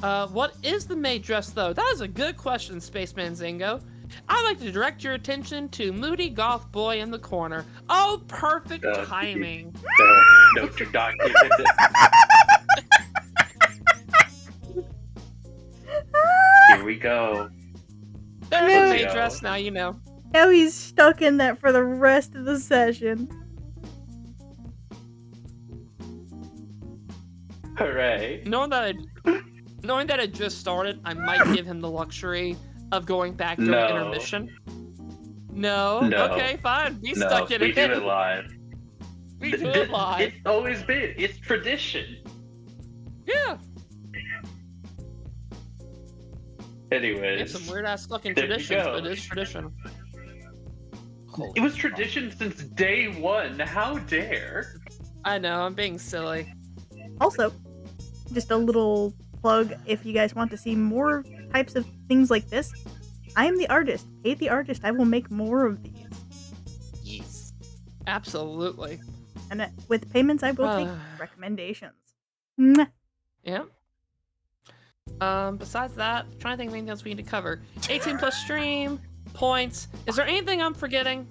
What is the maid dress, though? That is a good question, Spaceman Zingo. I'd like to direct your attention to Moody Goth Boy in the corner. Oh, perfect timing. No, do not give him the... Here we go. There's No. the maid dress, now you know. Now he's stuck in that for the rest of the session. Hooray. Knowing that it just started, I might give him the luxury of going back during intermission. No. Okay, fine. Be stuck in it. We do it live. We do it live. It's always been. It's tradition. Yeah. Anyways. It's some weird ass fucking there you traditions, go. but it is tradition. It was tradition since day one. How dare? I know, I'm being silly. Also, just a little plug, if you guys want to see more types of things like this, I am the artist. Pay the artist. I will make more of these. Yes. Absolutely. And with payments, I will take recommendations. Mwah. Yeah. Besides that, I'm trying to think of anything else we need to cover. 18 plus stream, points. Is there anything I'm forgetting?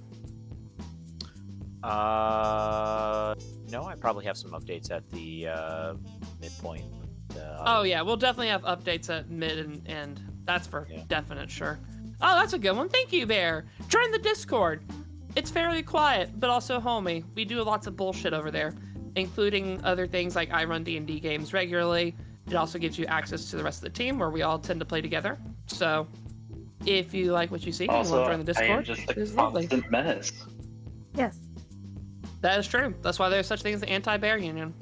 No, I probably have some updates at the midpoint. Oh yeah, we'll definitely have updates at mid and end. That's for definite sure. Oh, that's a good one. Thank you, Bear. Join the Discord. It's fairly quiet, but also homey. We do lots of bullshit over there, including other things like I run D&D games regularly. It also gives you access to the rest of the team where we all tend to play together. So, if you like what you see, Also, you want to join the Discord, I am just a it's lovely. constant menace. Yes. That is true. That's why there's such things as the Anti-Bear Union.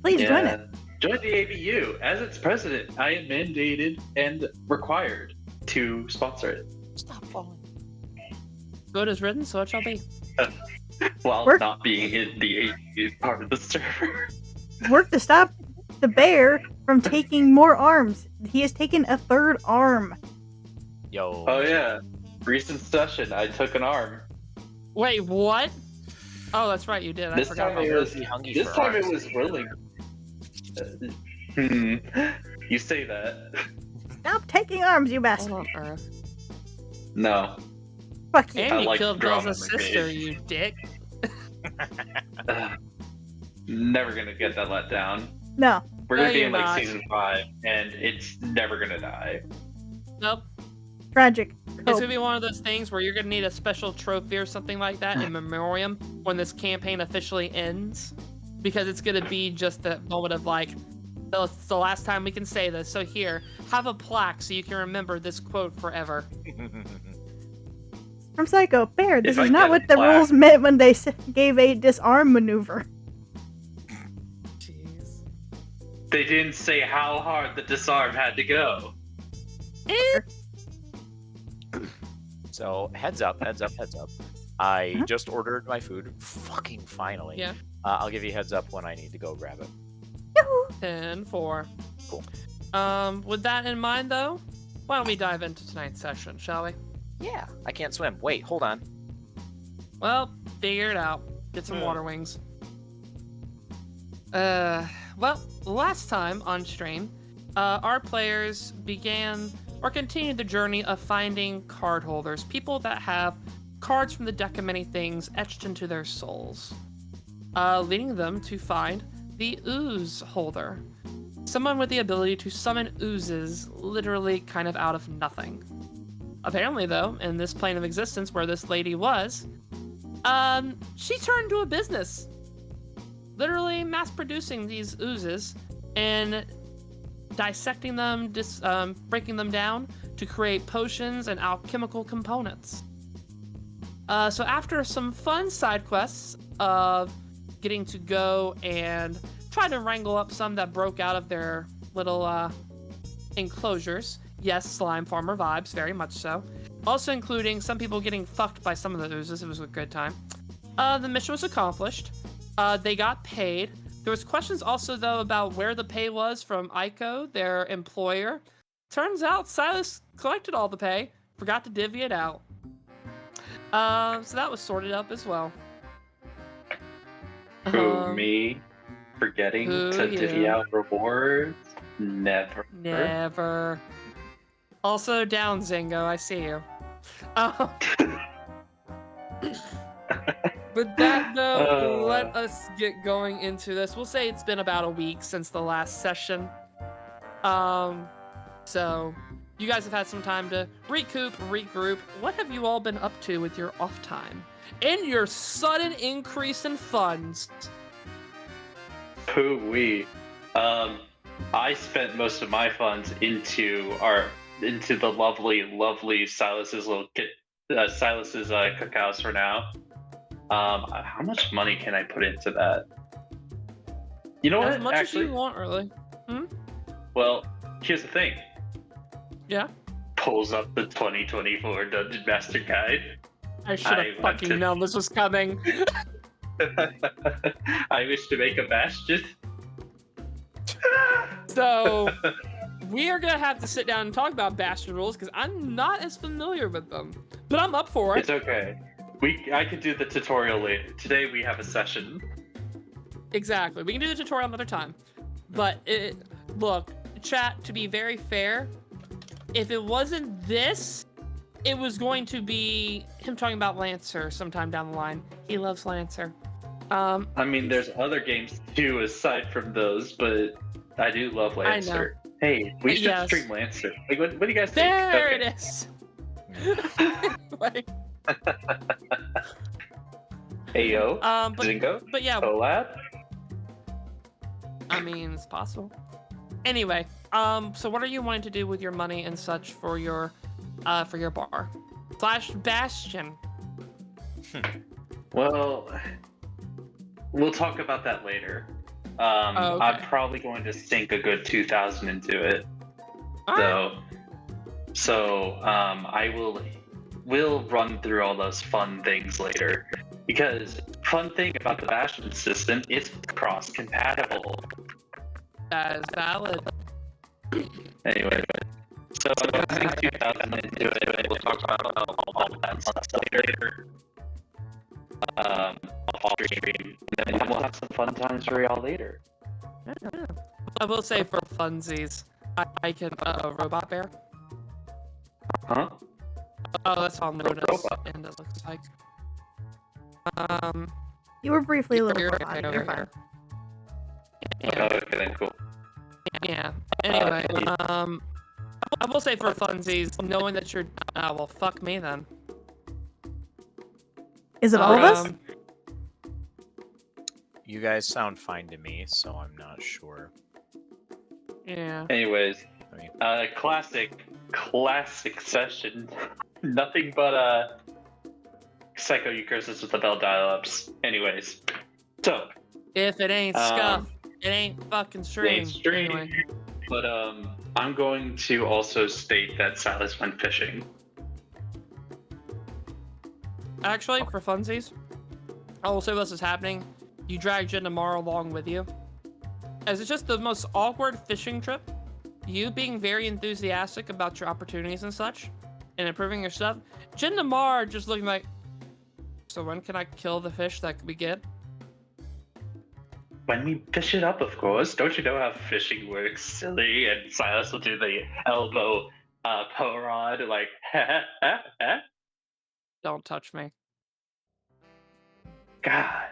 Please join it. Join the ABU. As its president, I am mandated and required to sponsor it. Stop falling. Good as written, so it shall be. While Work. not being in the ABU part of the server. Work to stop the bear from taking more arms. He has taken a third arm. Yo. Oh yeah. Recent session, I took an arm. Wait, what? Oh, that's right, you did. I This forgot time about it that. was. Be hungry This for time it arms. was willing. You say that. Stop taking arms, you What bastard. on earth? No. Fuck you. And I you like killed drama Bill's in the sister, game. you dick. Never gonna get that let down. No. We're gonna No, be you're in like not. season 5, and it's never gonna die. Nope. Tragic. It's Cope. gonna be one of those things where you're gonna need a special trophy or something like that in memoriam when this campaign officially ends, because it's gonna be just that moment of like, it's the last time we can say this. So here, have a plaque so you can remember this quote forever. From Psycho. Bear, this If I is not get a what the plaque- rules meant when they gave a disarm maneuver. Jeez. They didn't say how hard the disarm had to go. So heads up. I just ordered my food. Fucking finally. Yeah. I'll give you a heads up when I need to go grab it. 10-4. Cool. With that in mind, though, why don't we dive into tonight's session, shall we? Yeah. I can't swim. Wait, hold on. Well, figure it out. Get some water wings. Well, last time on stream, our players began or continued the journey of finding card holders, people that have cards from the deck of many things etched into their souls, leading them to find the ooze holder, someone with the ability to summon oozes literally kind of out of nothing. Apparently, though, in this plane of existence where this lady was, she turned to a business, literally mass producing these oozes and dissecting them, breaking them down to create potions and alchemical components. So after some fun side quests of getting to go and try to wrangle up some that broke out of their little enclosures. Yes, slime farmer vibes, very much so. Also including some people getting fucked by some of the oozes. It was a good time. The mission was accomplished. They got paid. There was questions also, though, about where the pay was from Ico, their employer. Turns out Silas collected all the pay, forgot to divvy it out. So that was sorted up as well. Who, me? Forgetting who to divvy you? out rewards? Never. Never. Also down, Zingo. I see you. Um, With that, though, let us get going into this. We'll say it's been about a week since the last session. So you guys have had some time to recoup, regroup. What have you all been up to with your off time? And your sudden increase in funds. Pooh-wee. I spent most of my funds into the lovely Silas's Silas's cookhouse for now. How much money can I put into that? You know what? As much Actually, as you want, really. well, here's the thing. Yeah? Pulls up the 2024 Dungeon Master Guide. I should have fucking known this was coming. I wish to make a bastion. So, we are gonna have to sit down and talk about Bastion rules because I'm not as familiar with them, but I'm up for it. It's okay. I could do the tutorial later. Today we have a session. Exactly. We can do the tutorial another time. But look, chat, to be very fair, if it wasn't this, it was going to be him talking about Lancer sometime down the line. He loves Lancer. I mean, there's other games too aside from those, but I do love Lancer. Hey, we should stream Lancer. Like, what do you guys think? There it is. Hey yo, Zingo, but yeah, collab. I mean, it's possible. Anyway, so what are you wanting to do with your money and such for your bar / Bastion? Well, we'll talk about that later. Okay. I'm probably going to sink a good 2,000 into it. So we'll run through all those fun things later. Because fun thing about the Bastion system, it's cross-compatible. That is valid. Anyway, so I'm going to sink 2,000 into it. We'll talk about all that stuff later. Off stream, and then we'll have some fun times for y'all later. Yeah. I will say for funsies, I can robot bear. Huh? Oh, that's all notice, and it looks like. You were briefly a little You're robotic. okay You're over fine. here. Oh, okay, then cool. Yeah. Anyway, I will say for funsies, knowing that you're, well, fuck me then. Is it all of us? You guys sound fine to me, so I'm not sure. Yeah. Anyways, I mean, classic session. Nothing but Psycho Eucursus with the bell dial-ups. Anyways, so If it ain't scuff, it ain't fucking stream. mainstream. Anyway. But I'm going to also state that Silas went fishing. Actually, for funsies, I will say this is happening. You drag Jin tomorrow along with you. As it's just the most awkward fishing trip. You being very enthusiastic about your opportunities and such, and improving your stuff. Jin Damar just looking like, so when can I kill the fish that we get? When we fish it up, of course. Don't you know how fishing works, silly? And Silas will do the elbow power rod, like, Don't touch me. God.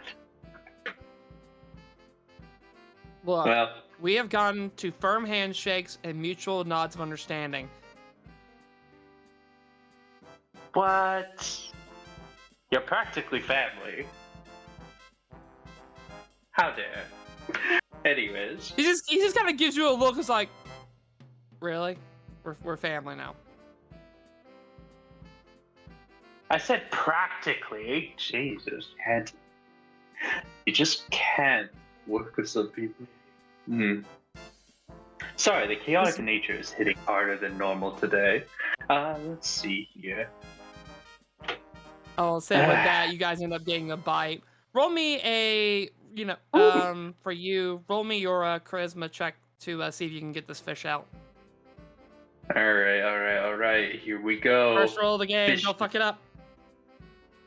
Look, Well, we have gotten to firm handshakes and mutual nods of understanding. what? You're practically family. How dare. Anyways. He just kind of gives you a look. It's like, really? We're family now. I said practically. Jesus, you just can't work with some people. Sorry, the chaotic nature is hitting harder than normal today. Let's see here. I'll say with that, you guys end up getting a bite. Roll me a, for you, roll me your charisma check to see if you can get this fish out. All right. Here we go. First roll of the game. Fish. Don't fuck it up.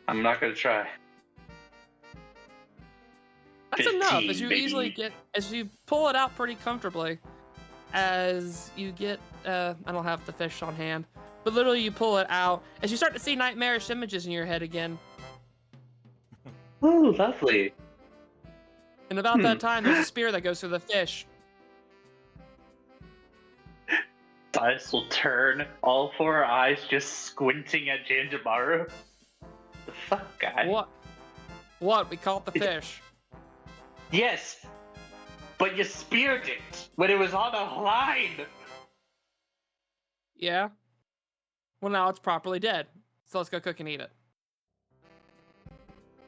I'm not gonna try. That's 15, enough. As you baby. easily as you pull it out pretty comfortably. as you get, I don't have the fish on hand, but literally you pull it out as you start to see nightmarish images in your head again. Oh, lovely. And about that time, there's a spear that goes through the fish. Silas will turn, all four eyes just squinting at Janjamaru. The fuck, guy? What? What? We caught the fish. Yes, but you speared it when it was on a line. Yeah? Well, now it's properly dead. So let's go cook and eat it.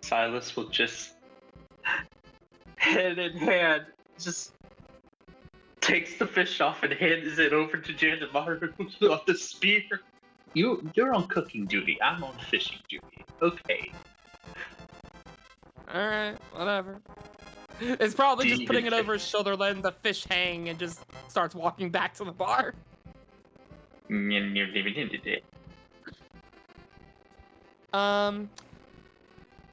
Silas will just, hand in hand, just takes the fish off and hands it over to Janjamaru on the spear. You're on cooking duty. I'm on fishing duty. Okay. Alright, whatever. It's probably Do just you putting even it over his shoulder, letting the fish hang, and just starts walking back to the bar. Who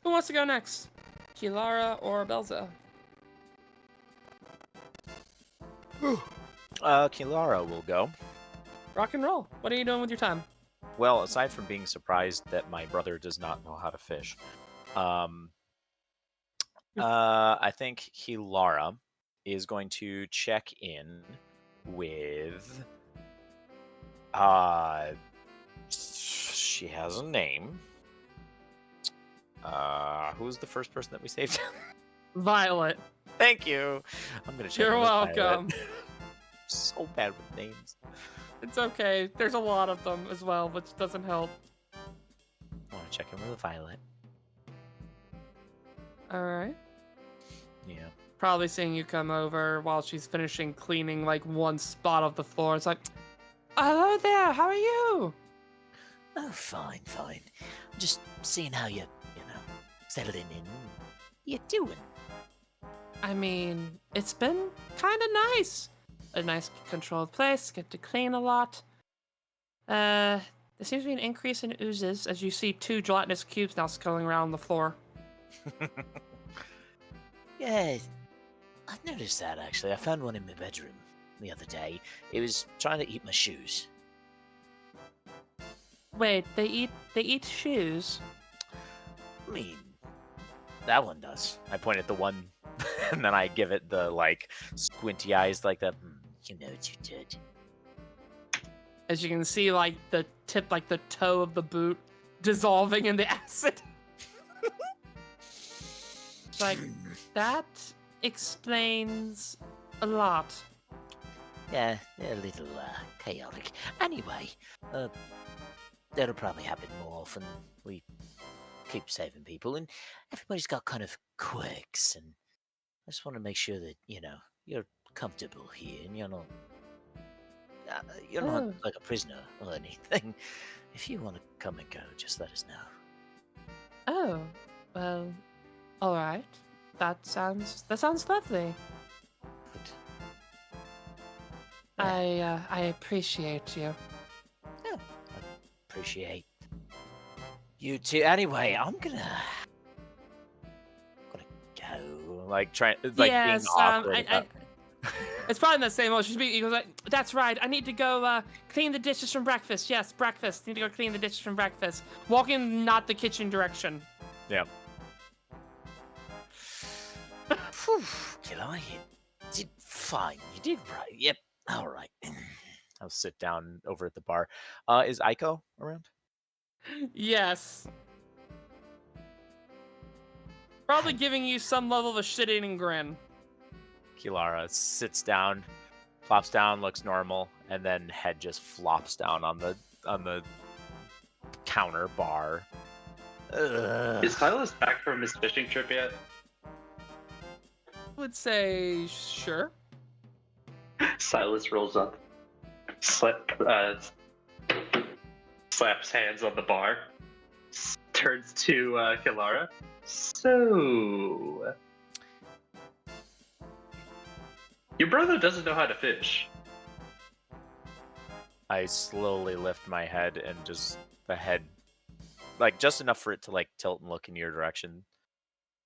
wants to go next? Kilara or Belza? Kilara will go. Rock and roll. What are you doing with your time? Well, aside from being surprised that my brother does not know how to fish, I think Kilara is going to check in with. She has a name. Who's the first person that we saved? Violet. Thank you. I'm gonna check. You're in with Violet. welcome. So bad with names. It's okay. There's a lot of them as well, which doesn't help. I want to check in with Violet. Alright. Yeah. Probably seeing you come over while she's finishing cleaning like one spot of the floor. It's like, hello there, how are you? Oh, fine. I'm just seeing how you settling in. You doing? I mean, it's been kind of nice. A nice controlled place, get to clean a lot. There seems to be an increase in oozes as you see 2 gelatinous cubes now sculling around the floor. Yeah, I've noticed that actually. I found one in my bedroom the other day. It was trying to eat my shoes. Wait, they eat shoes? I mean, That one does. I point at the one, and then I give it the like squinty eyes, like that. you know what you did. As you can see, like the tip, like the toe of the boot dissolving in the acid. It's like, that explains a lot. Yeah, they're a little chaotic. Anyway, that'll probably happen more often. We keep saving people, and everybody's got kind of quirks, and I just want to make sure that you're comfortable here, and you're not Oh. like a prisoner or anything. If you want to come and go, just let us know. Oh, well, all right. That sounds lovely. But, I appreciate you. I appreciate you too. Anyway, I'm gonna go. Like trying, like being awkward. It's probably the same old. He goes like, "That's right. I need to go clean the dishes from breakfast. Yes, breakfast. Need to go clean the dishes from breakfast. Walking not the kitchen direction." Yep. Phew, Killer, you did fine. You did right. Yep. All right. I'll sit down over at the bar. Is Aiko around? Yes. Probably giving you some level of a shit-eating grin. Kilara sits down, plops down, looks normal, and then head just flops down on the counter bar. Is Silas back from his fishing trip yet? I would say sure. Silas rolls up, slaps hands on the bar, turns to Kilara. So, your brother doesn't know how to fish. I slowly lift my head and just the head, like just enough for it to like tilt and look in your direction.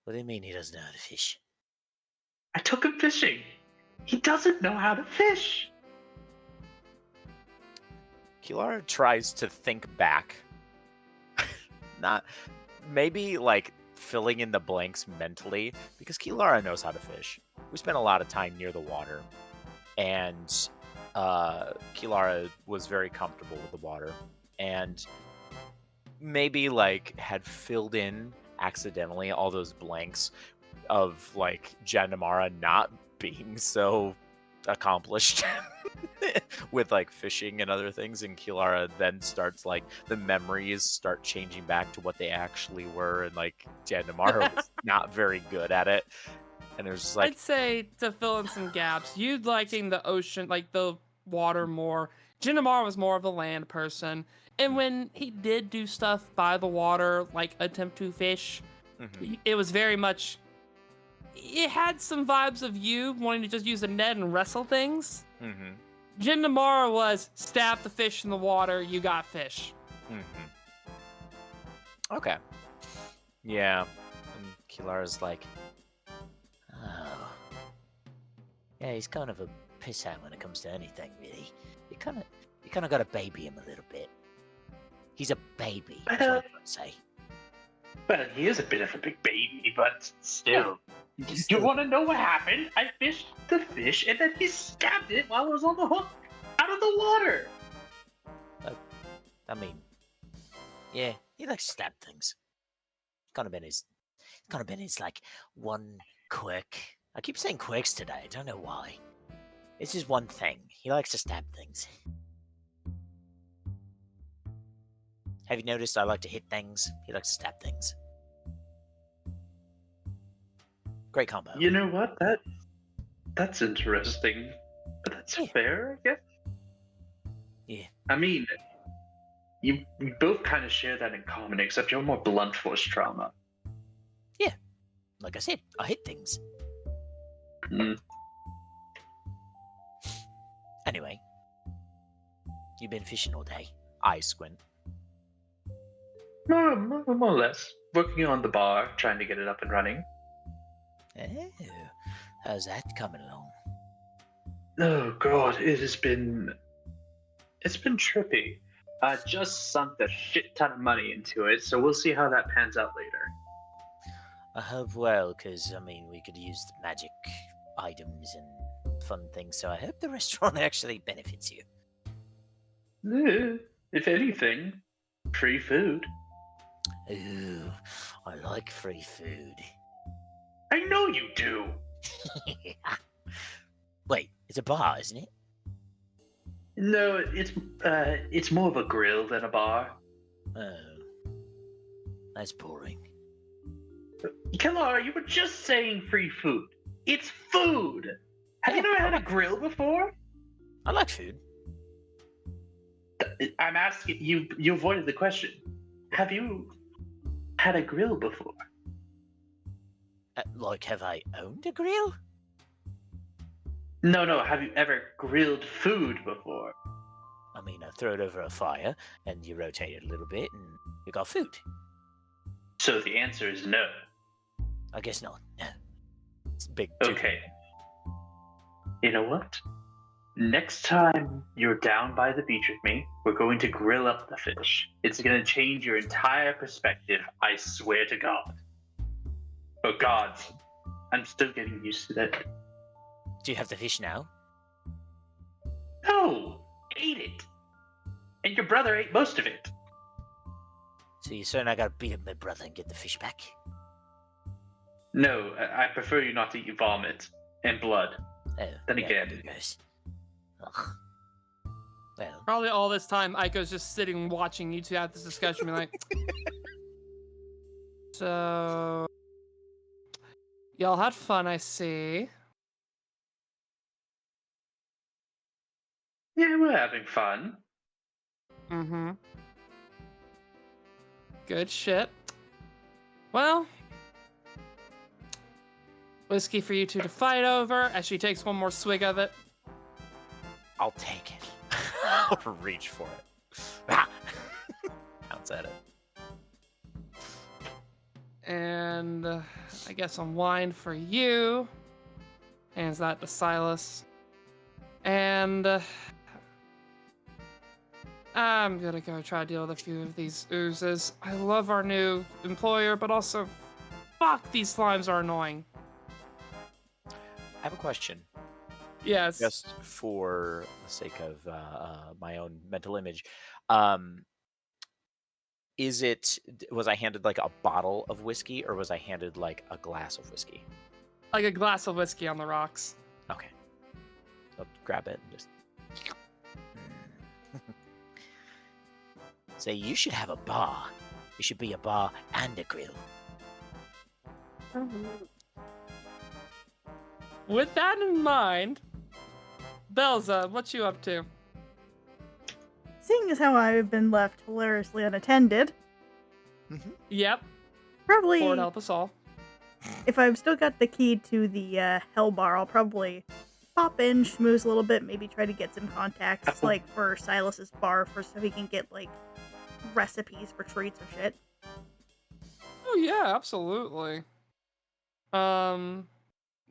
What do you mean he doesn't know how to fish? I took him fishing. He doesn't know how to fish. Kilara tries to think back. Not maybe like filling in the blanks mentally, because Kilara knows how to fish. We spent a lot of time near the water, and Kilara was very comfortable with the water, and maybe like had filled in accidentally all those blanks of like Janamara not being so accomplished with like fishing and other things, and Kilara then starts like the memories start changing back to what they actually were, and like Janamara was not very good at it, and it was just like I'd say to fill in some gaps, you liking the ocean, like the water more. Jinamar was more of a land person, and when he did do stuff by the water, like attempt to fish, it was very much. It had some vibes of you wanting to just use a net and wrestle things. Jinamara was stab the fish in the water, you got fish. Okay. Yeah. And Kilara's like, Oh. Yeah, he's kind of a pissant when it comes to anything, really. You kind of got to baby him a little bit. He's a baby, that's what I'm trying to say. Well, he is a bit of a big baby, but still. You want to know what happened? I fished the fish, and then he stabbed it while it was on the hook out of the water. I mean, yeah, he likes to stab things. Kind of been his like one quirk. I keep saying quirks today. I don't know why. It's just one thing. He likes to stab things. Have you noticed I like to hit things? He likes to stab things. Great combo. You know what? That's interesting. But that's fair, I guess. Yeah. I mean, you both kind of share that in common, except you're more blunt force trauma. Yeah. Like I said, I hit things. Anyway. You've been fishing all day. I squint. More or less. Working on the bar, trying to get it up and running. Oh. How's that coming along? Oh god, it's been trippy. I just sunk a shit ton of money into it, so we'll see how that pans out later. I hope well, because, I mean, we could use the magic items and fun things, so I hope the restaurant actually benefits you. If anything, free food. Ooh, I like free food. I know you do! Wait, it's a bar, isn't it? No, it's more of a grill than a bar. Oh. That's boring. Kilara, you were just saying free food. It's food! Have you never had a grill before? I like food. I'm asking you. You avoided the question. Have you had a grill before? Like, have I owned a grill? No. Have you ever grilled food before? I mean, I throw it over a fire, and you rotate it a little bit, and you got food. So the answer is no. I guess not. It's big. Okay. You know what? Next time you're down by the beach with me, we're going to grill up the fish. It's going to change your entire perspective, I swear to God. Oh God, I'm still getting used to that. Do you have the fish now? No! Ate it! And your brother ate most of it. So you're saying I gotta beat up my brother and get the fish back? No, I prefer you not to eat vomit and blood. Oh, Then yeah, again. you guys. Ugh. Well, Probably all this time, Aiko's just sitting watching you two have this discussion, being like, so, y'all had fun, I see. Yeah, we're having fun. Mm-hmm. Good shit. Well, whiskey for you two to fight over as she takes one more swig of it. I'll take it. I'll reach for it. Ah! Pounce at it. And I guess some wine for you. Hands that to Silas. And I'm gonna go try to deal with a few of these oozes. I love our new employer, but also, fuck, these slimes are annoying. I have a question. Yes. Just for the sake of my own mental image. Um, was I handed like a bottle of whiskey or was I handed like a glass of whiskey? Like a glass of whiskey on the rocks. Okay. So grab it and just. Say, you should have a bar. It should be a bar and a grill. With that in mind, Belza, what you up to? Seeing as how I've been left hilariously unattended, Yep. probably Lord help us all. if I've still got the key to the Hell Bar, I'll probably pop in, schmooze a little bit, maybe try to get some contacts, like for Silas's bar, so he can get like recipes for treats or shit. Oh yeah, absolutely.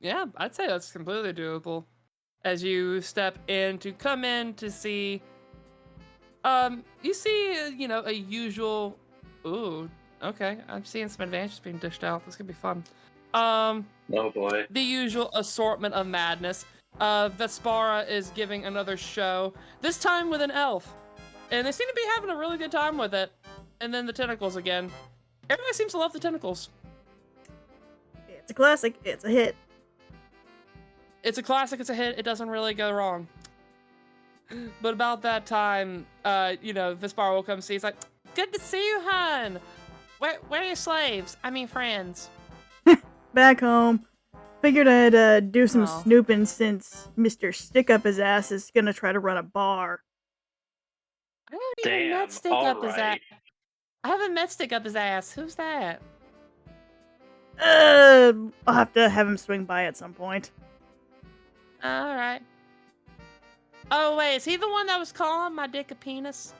Yeah, I'd say that's completely doable. As you come in to see, you see, a usual. Ooh, okay. I'm seeing some advantages being dished out. This could be fun. Oh boy. The usual assortment of madness. Vespara is giving another show, this time with an elf. And they seem to be having a really good time with it. And then the tentacles again. Everybody seems to love the tentacles. It's a classic. It's a hit. It's a classic, it's a hit, it doesn't really go wrong. But about that time, Vespara will come see. He's like, good to see you, hon. Where are your slaves? I mean, friends. Back home. Figured I'd do some Oh. snooping since Mr. Stick Up His Ass is gonna try to run a bar. I haven't even met Stick Up His ass. I haven't met Stick Up His ass. Who's that? I'll have to have him swing by at some point. Alright. Oh, wait, is he the one that was calling my dick a penis?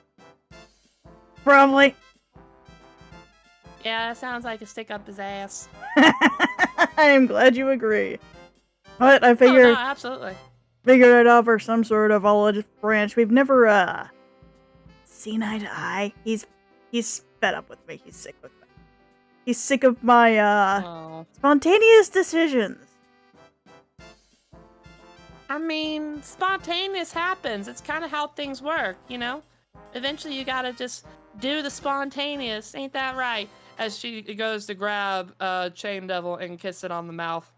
Probably. Yeah, that sounds like a Stick Up His ass. I am glad you agree. But I Oh, figured no, absolutely. I'd offer some sort of olive branch. We've never seen eye to eye. He's fed up with me. He's sick with me. He's sick of my Oh. spontaneous decisions. I mean, spontaneous happens. It's kind of how things work, Eventually, you gotta just do the spontaneous. Ain't that right? As she goes to grab Chain Devil and kiss it on the mouth.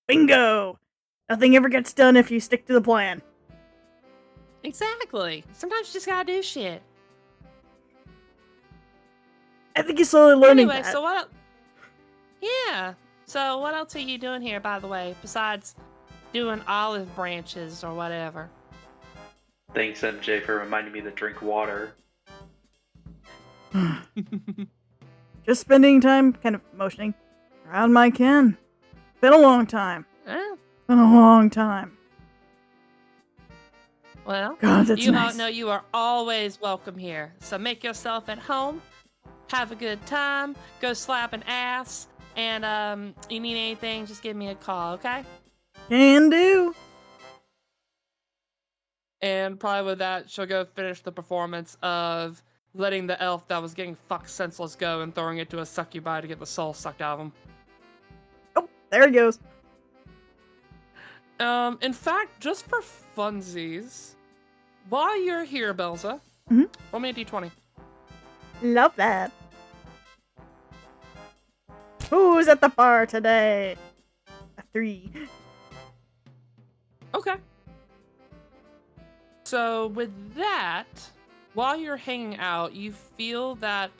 Bingo! Nothing ever gets done if you stick to the plan. Exactly. Sometimes you just gotta do shit. I think you're slowly learning Anyway, that. so what? Yeah. So what else are you doing here, by the way, besides doing olive branches or whatever? Thanks, MJ, for reminding me to drink water. Just spending time kind of motioning around my kin. Been a long time. Eh, Been a long time. well, God, that's you nice. know you are always welcome here. So make yourself at home, have a good time, go slap an ass, and you need anything, just give me a call, okay? Can do. And probably with that, she'll go finish the performance of letting the elf that was getting fucked senseless go and throwing it to a succubi to get the soul sucked out of him. Oh, there he goes. In fact, just for funsies, while you're here, Belza, roll me a d20. Love that. Who's at the bar today? A 3. Okay. So with that, while you're hanging out, you feel that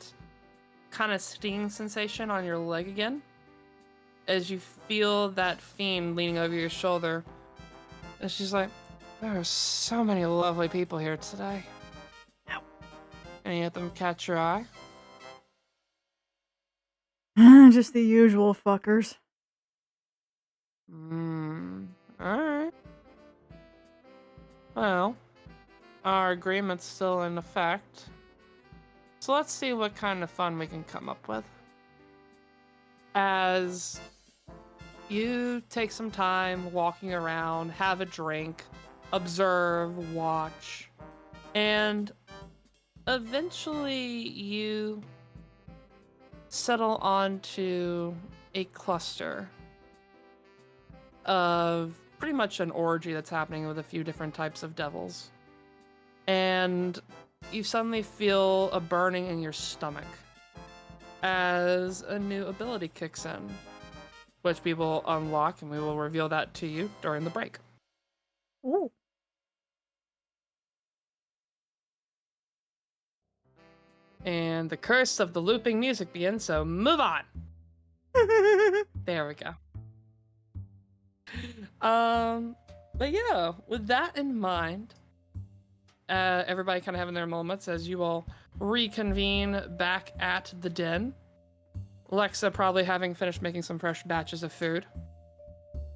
kind of stinging sensation on your leg again. As you feel that fiend leaning over your shoulder. And she's like, there are so many lovely people here today. Ow. Any of them catch your eye? Just the usual fuckers. Alright. Well, our agreement's still in effect. So let's see what kind of fun we can come up with. As you take some time walking around, have a drink, observe, watch, and eventually you settle onto a cluster of pretty much an orgy that's happening with a few different types of devils. And you suddenly feel a burning in your stomach as a new ability kicks in, which we will unlock, and we will reveal that to you during the break. Ooh. And the curse of the looping music begins, so move on. There we go. But yeah, with that in mind, everybody kind of having their moments as you all reconvene back at the den. Lexa probably having finished making some fresh batches of food.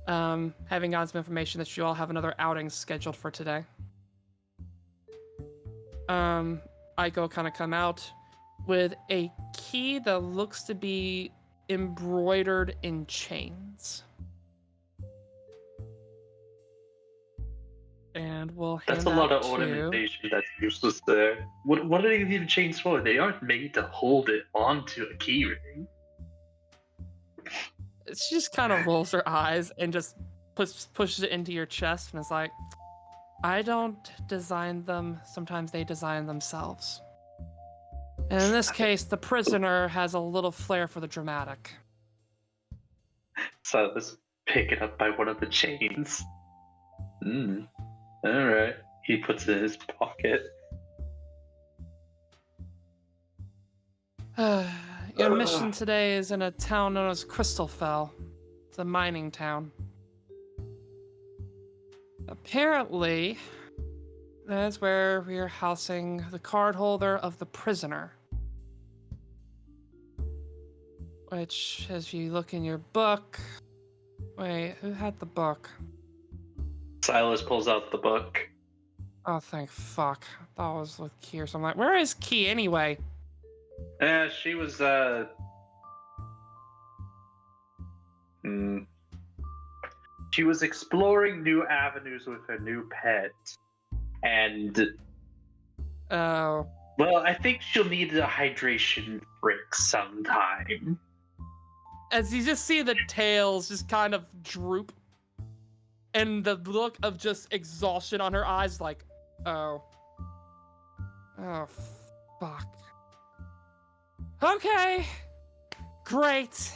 Having gotten some information that you all have another outing scheduled for today. Aiko kind of come out with a key that looks to be embroidered in chains. And we'll hand That's a lot of to... ornamentation that's useless there. What are these even chains for? They aren't made to hold it onto a keyring. She just kind of rolls her eyes and just pushes it into your chest and is like, I don't design them. Sometimes they design themselves. And in this case, the prisoner has a little flair for the dramatic. So let's pick it up by one of the chains. Alright. He puts it in his pocket. Your mission today is in a town known as Crystalfell. It's a mining town. Apparently, that's where we are housing the card holder of the prisoner. Which, as you look in your book... Wait, who had the book? Silas pulls out the book. Oh, thank fuck. I thought it was with Key or something. Where is Key anyway? She was, She was exploring new avenues with her new pet. And... Oh. Well, I think she'll need a hydration break sometime. As you just see the tails just kind of droop. And the look of just exhaustion on her eyes, like, oh. Oh, fuck. Okay. Great.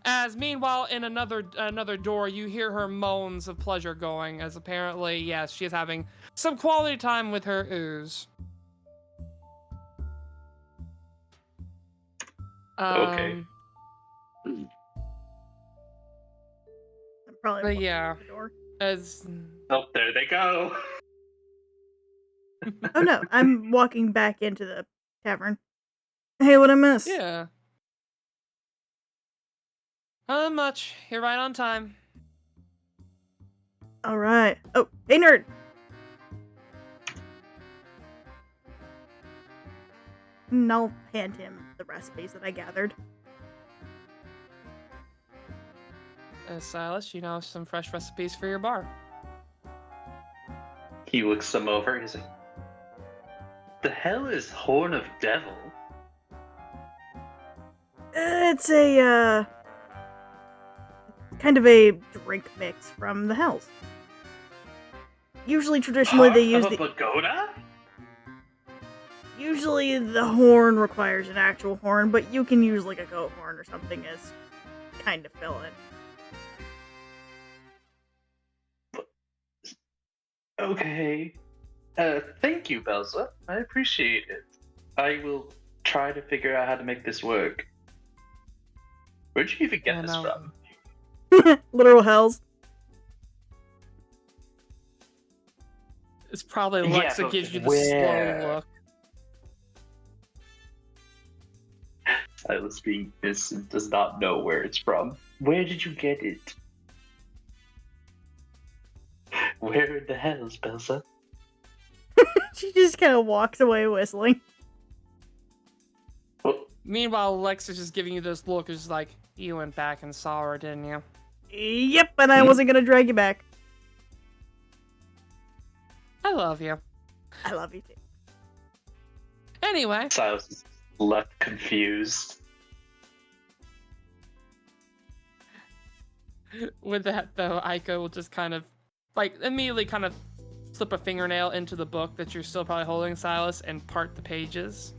As meanwhile, in another door, you hear her moans of pleasure going, as apparently, yes, she is having some quality time with her ooze. Okay. Probably But walk yeah, through the door. as... Oh, there they go. Oh no, I'm walking back into the tavern. Hey, what I miss? Yeah. Not much. You're right on time. All right. Oh, hey, nerd. And I'll hand him the recipes that I gathered. Silas, you know some fresh recipes for your bar. He looks them over. He's like, "The hell is Horn of Devil?" It's a kind of a drink mix from the Hells. Usually, traditionally, they use Heart of the. a pagoda? Usually, the horn requires an actual horn, but you can use like a goat horn or something as kind of fill-in. Okay. Thank you, Belza. I appreciate it. I will try to figure out how to make this work. Where'd you even get this from? Literal Hells. It's probably Yeah, Lexa but gives you the where? slow look. Silas being innocent does not know where it's from. Where did you get it? Where in the hell is Belza? She just kind of walks away whistling. Well, Meanwhile, Lex is just giving you this look. It's just like, you went back and saw her, didn't you? Yep, and I wasn't gonna drag you back. I love you. I love you too. Anyway, Silas is left confused. with that though, Aiko will just kind of immediately kind of slip a fingernail into the book that you're still probably holding, Silas, and part the pages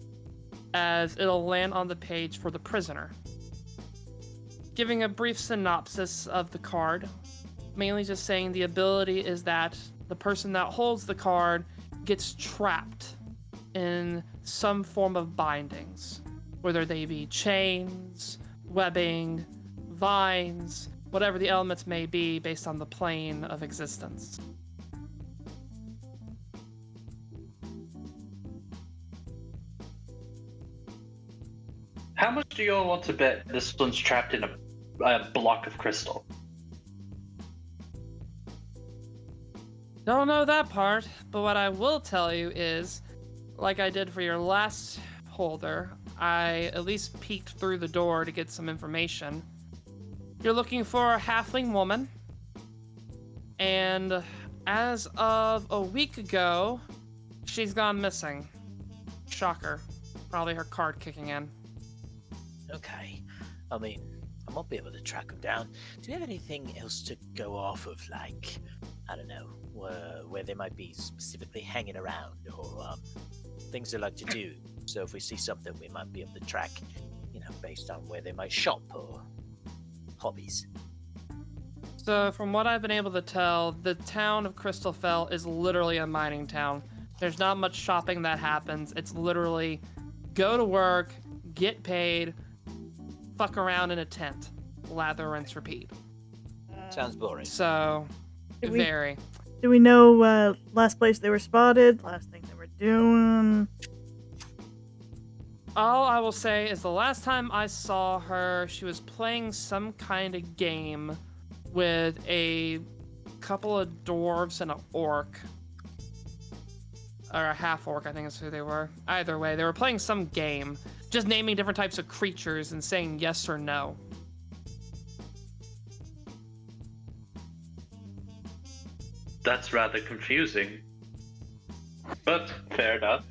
as it'll land on the page for the prisoner. Giving a brief synopsis of the card, mainly just saying the ability is that the person that holds the card gets trapped in some form of bindings, whether they be chains, webbing, vines, whatever the elements may be based on the plane of existence. How much do you all want to bet this one's trapped in a block of crystal? Don't know that part, but what I will tell you is, like I did for your last holder, I at least peeked through the door to get some information. You're looking for a halfling woman, and as of a week ago, she's gone missing. Shocker. Probably her card kicking in. Okay. I mean, I might be able to track them down. Do you have anything else to go off of, like, I don't know, where they might be specifically hanging around, or things they like to do? So if we see something, we might be able to track, based on where they might shop or hobbies. So from what I've been able to tell, the town of Crystalfell is literally a mining town. There's not much shopping that happens. It's literally go to work, get paid, fuck around in a tent, lather, rinse, repeat. Sounds boring. So, very. Do we know last place they were spotted? Last thing they were doing? All I will say is the last time I saw her, she was playing some kind of game with a couple of dwarves and an orc. Or a half-orc, I think is who they were. Either way, they were playing some game, just naming different types of creatures and saying yes or no. That's rather confusing. But fair enough.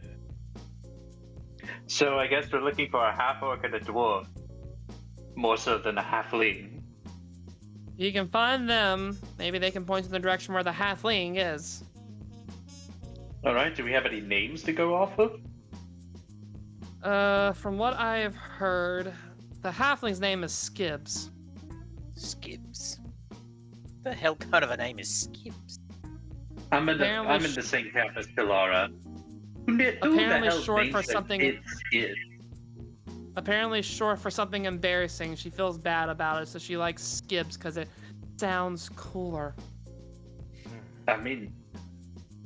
So I guess we're looking for a half-orc and a dwarf. More so than a halfling. You can find them. Maybe they can point in the direction where the halfling is. Alright, do we have any names to go off of? From what I've heard, the halfling's name is Skibbs. Skibbs? The hell kind of a name is Skibbs? I'm in the same camp as Pilara. Apparently short for something. Apparently short for something embarrassing. She feels bad about it, so she likes Skibbs because it sounds cooler. I mean,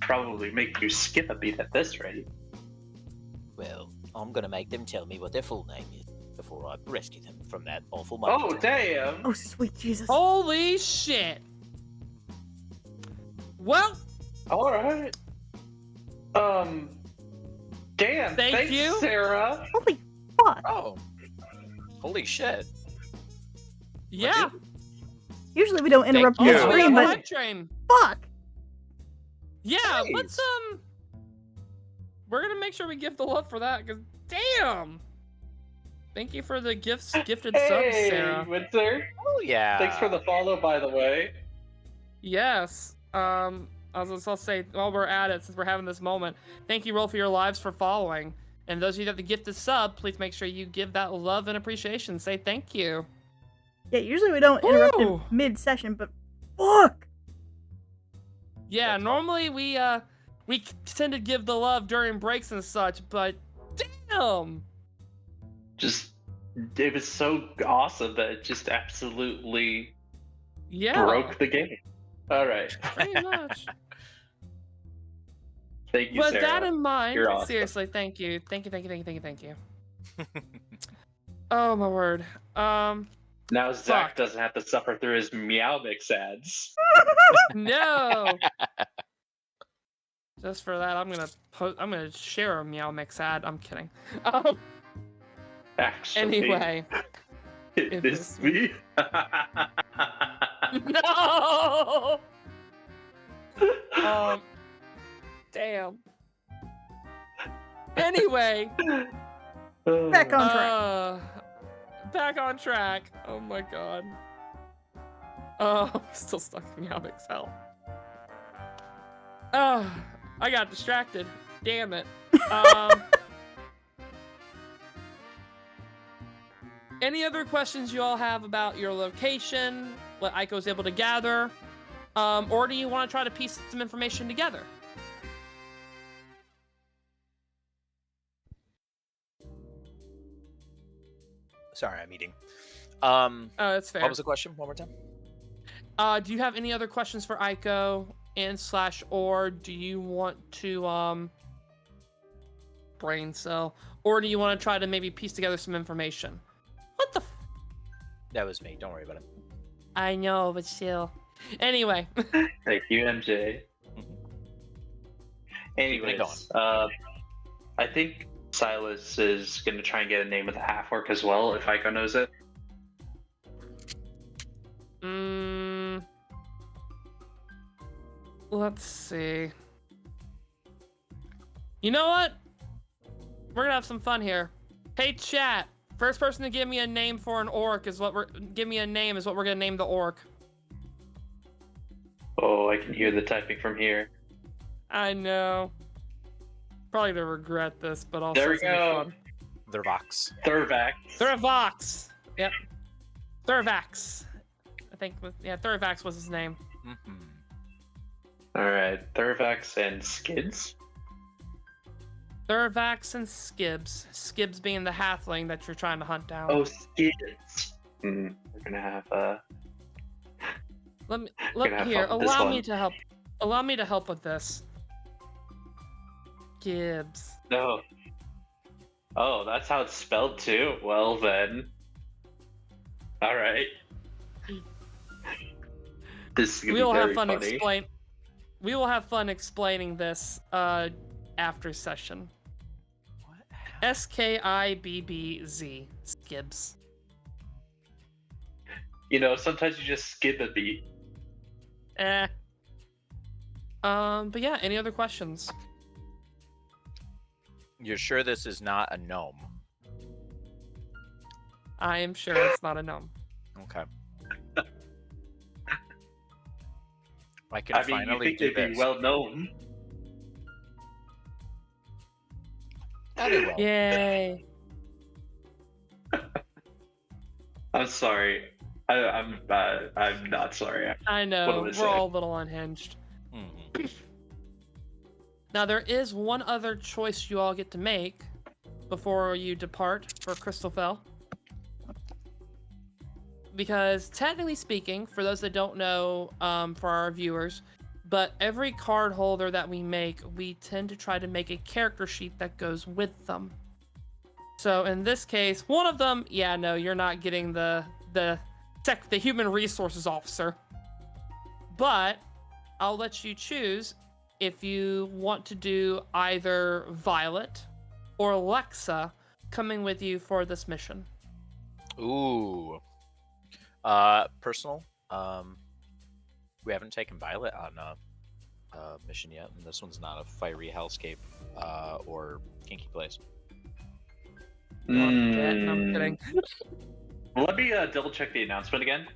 probably make you skip a beat at this rate. Well, I'm gonna make them tell me what their full name is before I rescue them from that awful money. Oh, damn! Oh, sweet Jesus. Holy shit! Well, alright. Dan, thank you, Sarah. Holy fuck. Oh. Holy shit. Yeah. Usually we don't interrupt Thank the you. stream, but Hype train. fuck. Yeah, Nice. let's we're gonna make sure we give the love for that, because damn! Thank you for the gifted subs, Sarah. Winter. Oh yeah. Thanks for the follow, by the way. Yes. I'll say while we're at it, since we're having this moment, thank you, Roll for Your Lives, for following. And those of you that have the gifted sub, please make sure you give that love and appreciation. Say thank you. Yeah, usually we don't interrupt in Ooh. mid-session, but fuck. Yeah, normally we tend to give the love during breaks and such, but damn! It was so awesome that it just absolutely Yeah. broke the game. Alright. Pretty much. Thank you, With Sarah. that in mind, You're awesome. seriously, thank you. Thank you. Oh my word. Now Zach Fuck. doesn't have to suffer through his Meow Mix ads. No. Just for that, I'm gonna share a Meow Mix ad. I'm kidding. Actually, Anyway. it is me. No. Damn. Anyway, Back on track. back on track. Oh my god. Oh, I'm still stuck in Yamix hell. Oh, I got distracted. Damn it. Any other questions you all have about your location, what Aiko's able to gather, or do you want to try to piece some information together? Sorry, I'm eating. That's fair. What was the question? One more time. Do you have any other questions for Aiko and / or do you want to brain cell, or do you want to try to maybe piece together some information? What the? That was me. Don't worry about it. I know, but still. Anyway. Thank you, MJ. Anyways, I think Silas is going to try and get a name with a half orc as well, if Aiko knows it. Let's see. You know what? We're gonna have some fun here. Hey, chat. First person to give me a name for an orc is what we're gonna name the orc. Oh, I can hear the typing from here. I know. Probably gonna regret this, but also There we it's gonna be go. fun. They're Vox. Thurvax. Thurvax. Yep. Thurvax. I think, Thurvax was his name. Mm-hmm. Alright, Thurvax and Skids. Thurvax and Skibs. Skibs being the halfling that you're trying to hunt down. Oh, Skids. We're gonna have Let me have here. fun with this Allow one. me to help. Allow me to help with this. Gibbs. No. Oh, that's how it's spelled too? Well then. Alright. This is gonna We will be very have fun funny. We will have fun explaining this after session. What? Skibbz. Skibs. You know, sometimes you just skip a beat. But yeah, any other questions? You're sure this is not a gnome? I am sure it's not a gnome. Okay. I can I mean, you finally think do they'd be this. well known. Anyway. Yay. I'm sorry. I'm not sorry. I know. What do I We're say? all a little unhinged. Mhm. Now, there is one other choice you all get to make before you depart for Crystalfell. Because technically speaking, for those that don't know, for our viewers, but every card holder that we make, we tend to try to make a character sheet that goes with them. So in this case, one of them, yeah, no, you're not getting the human resources officer. But I'll let you choose if you want to do either Violet or Alexa coming with you for this mission. Ooh. Personal. We haven't taken Violet on a mission yet, and this one's not a fiery hellscape or kinky place. Yeah, no, I'm kidding. Let me double check the announcement again.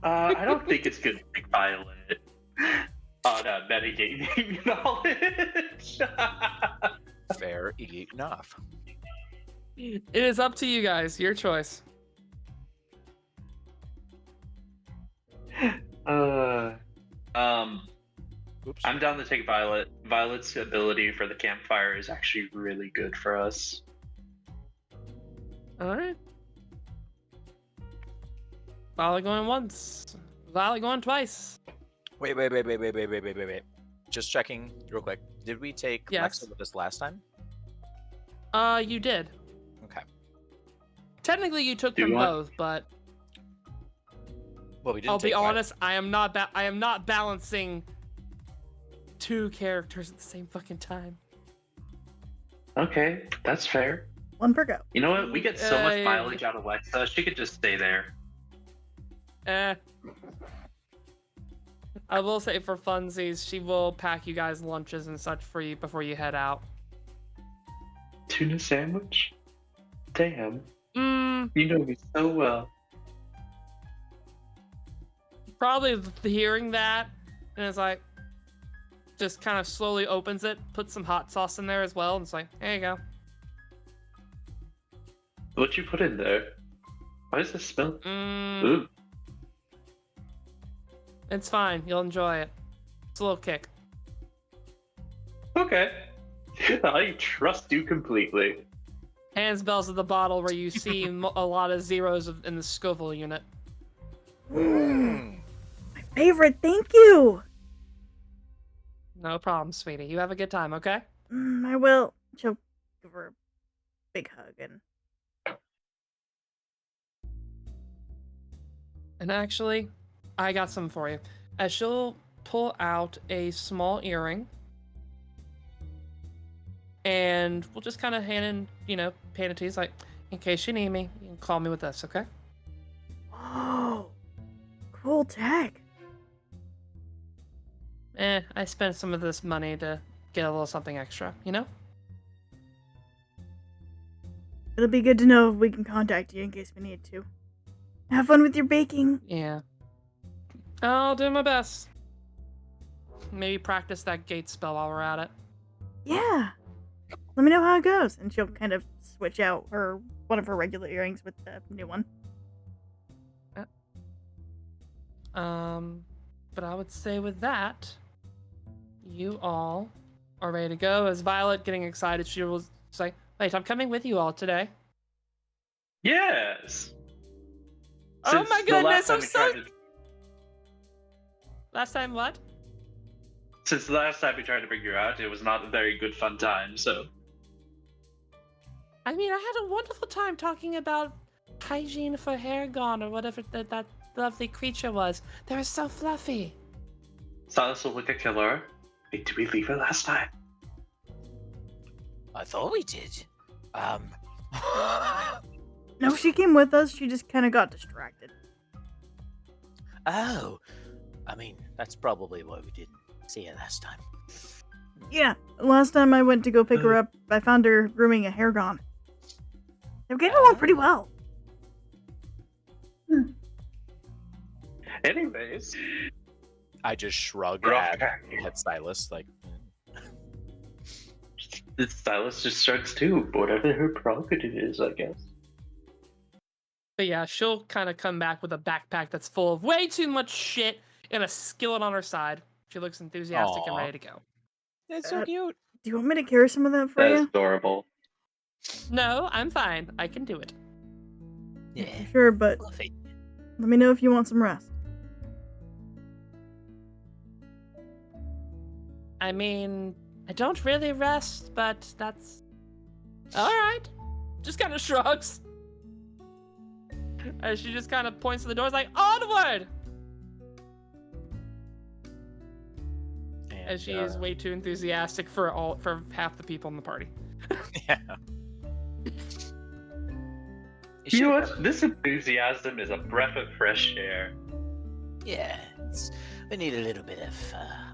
I don't think it's good to pick Violet on metagaming knowledge. Fair enough. It is up to you guys. Your choice. Oops. I'm down to take Violet. Violet's ability for the campfire is actually really good for us. All right. Violet going once. Violet going twice. Wait. Just checking real quick. Did we take Yes. Lexa with us last time? You did. Okay. Technically, you took Do them you want- both, but Well, we didn't I'll be take Violet. honest. I am not balancing two characters at the same fucking time. Okay, that's fair. One per go. You know what? We get so much Yeah. mileage out of Alexa, she could just stay there. I will say for funsies, she will pack you guys lunches and such for you before you head out. tuna sandwich? Damn. Mm, You know me so well. probably hearing that, and it's like, just kind of slowly opens it, puts some hot sauce in there as well, and it's like, there you go. What you put in there? Why does this smell? Mm, Ooh. it's fine. You'll enjoy it. It's a little kick. Okay. I trust you completely. Hands bells at the bottle where you see a lot of zeros in the Scoville unit. My favorite, thank you! No problem, sweetie. You have a good time, okay? I will. She'll give her a big hug and... And actually, I got some for you. As she'll pull out a small earring, and we'll just kind of hand it to you. It's like, in case you need me, you can call me with this, okay? Whoa! Cool tech. I spent some of this money to get a little something extra, you know? It'll be good to know if we can contact you in case we need to. Have fun with your baking. Yeah. I'll do my best. Maybe practice that gate spell while we're at it. Yeah. Let me know how it goes. And she'll kind of switch out one of her regular earrings with the new one. But I would say with that, you all are ready to go. As Violet, getting excited, she will say, wait, I'm coming with you all today. Yes. Oh Since my the last goodness, time I'm we so... tried to- Last time what? Since the last time we tried to bring you out, it was not a very good fun time, so... I mean, I had a wonderful time talking about hygiene for hair gone or whatever that lovely creature was. They were so fluffy. Silas will look at Killer. Wait, did we leave her last time? I thought we did. No, she came with us. She just kind of got distracted. Oh, I mean, that's probably why we didn't see her last time. Yeah, last time I went to go pick her up, I found her grooming a hair gone. They're getting along pretty well. Anyways. I just shrug Rock. at Silas, like, Silas just shrugs too, whatever her prerogative is, I guess. But yeah, she'll kind of come back with a backpack that's full of way too much shit and a skillet on her side. She looks enthusiastic and Aw. ready to go. it's so cute. Do you want me to carry some of that for That is you? adorable. No, I'm fine. I can do it. Yeah. Sure, but Fluffy. let me know if you want some rest. I mean, I don't really rest, but that's... Alright. Just kind of shrugs. As she just kind of points to the door, it's like, onward! And, As she is way too enthusiastic for half the people in the party. yeah. You know what? This enthusiasm is a breath of fresh air. Yeah, we need a little bit of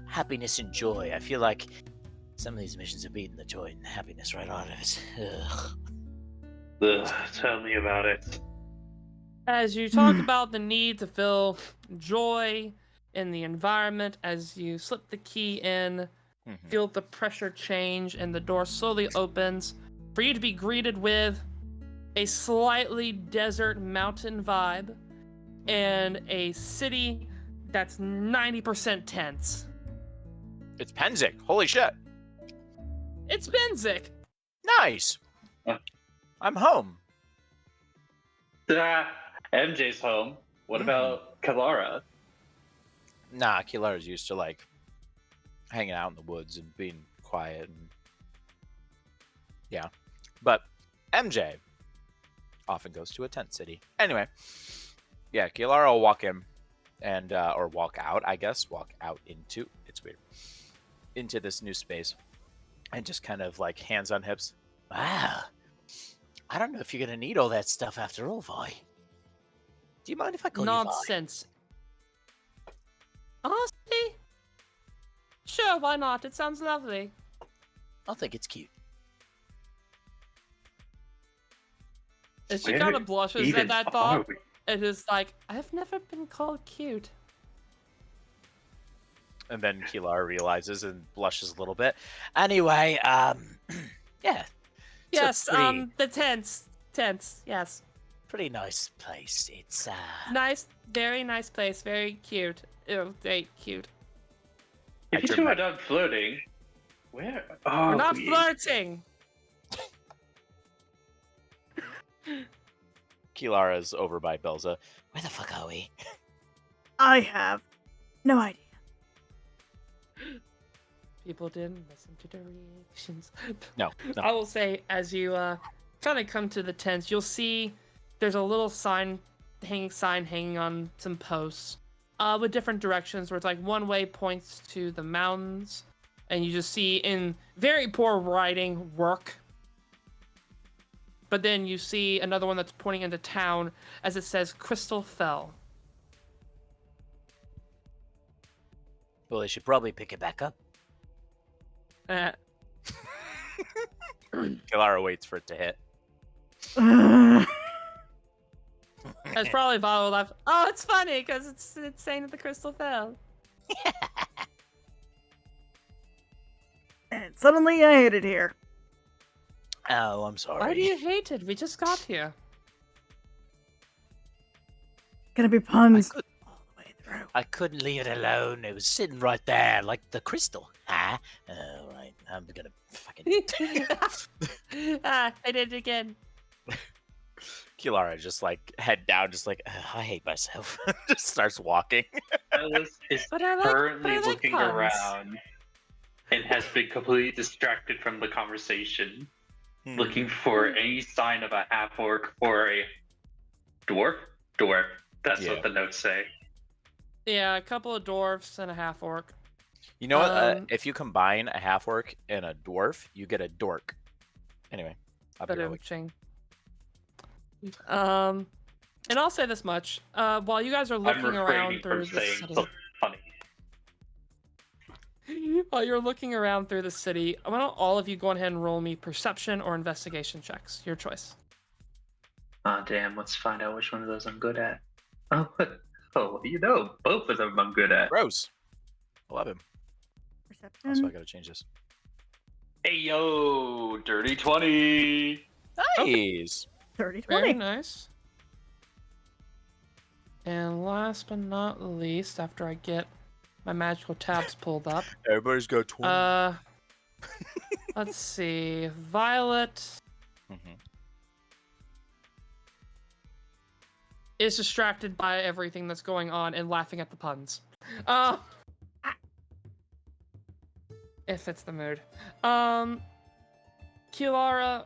happiness and joy. I feel like some of these missions are beating the joy and happiness right out of it. Ugh. Ugh, tell me about it. As you talk about the need to feel joy in the environment, as you slip the key in, feel the pressure change, and the door slowly opens for you to be greeted with a slightly desert mountain vibe and a city that's 90% tense. It's Penzik. Holy shit. It's Benzik. Nice. Huh. I'm home. MJ's home. What about Kalara? Nah, Kilara's used to like hanging out in the woods and being quiet and yeah. But MJ often goes to a tent city. Anyway, yeah, Kilara will walk in and or walk out, I guess. Walk out into it's weird. Into this new space. And just kind of like hands on hips. Wow. I don't know if you're gonna need all that stuff after all, Vi. Do you mind if I call you Vi? Nonsense. Honestly? Sure, why not? It sounds lovely. I think it's cute. And she Where kind of blushes even at that are thought. we? And is like, I've never been called cute. And then Kilara realizes and blushes a little bit. Anyway, yeah, Yes, pretty- the tents. Tents, yes. Pretty nice place. It's Nice, very nice place, very cute. Ew, very cute. If you two are done flirting, where are We're not we? flirting! Kilara's over by Belza. where the fuck are we? I have no idea. People didn't listen to directions. No. I will say, as you kind of come to the tents, you'll see there's a little sign hanging on some posts with different directions where it's like one way points to the mountains, and you just see in very poor writing work. But then you see another one that's pointing into town as it says Crystalfell. Well, they should probably pick it back up. Kilara waits for it to hit. That's probably Valo left. Oh, it's funny because it's saying that the crystal fell. And suddenly I hate it here. Oh, I'm sorry. Why do you hate it? We just got here. Gonna be puns could- all the way through. I couldn't leave it alone. It was sitting right there, like the crystal. Huh? All right, I'm gonna fucking. I did it again. Kilara just like head down, just like I hate myself. Just starts walking. Alice is But I like currently looking puns. around and has been completely distracted from the conversation, looking for any sign of a half orc or a dwarf. Dwarf. That's Yeah. what the notes say. Yeah, a couple of dwarfs and a half orc. You know what? If you combine a half orc and a dwarf, you get a dork. Anyway, I'll be right with Ching. And I'll say this much: while you guys are I'm looking around refraining through from the saying city, something funny. while you're looking around through the city, why don't all of you go ahead and roll me perception or investigation checks? Your choice. Ah, damn. Let's find out which one of those I'm good at. Oh, both of them I'm good at. Rose. 11. Perception. Also, I gotta change this. Hey, yo, dirty 20. Nice. 30, Very 20. nice. And last but not least, after I get my magical tabs pulled up, Everybody's got 20. let's see, Violet Mhm. is distracted by everything that's going on and laughing at the puns. If it's the mood. Kilara,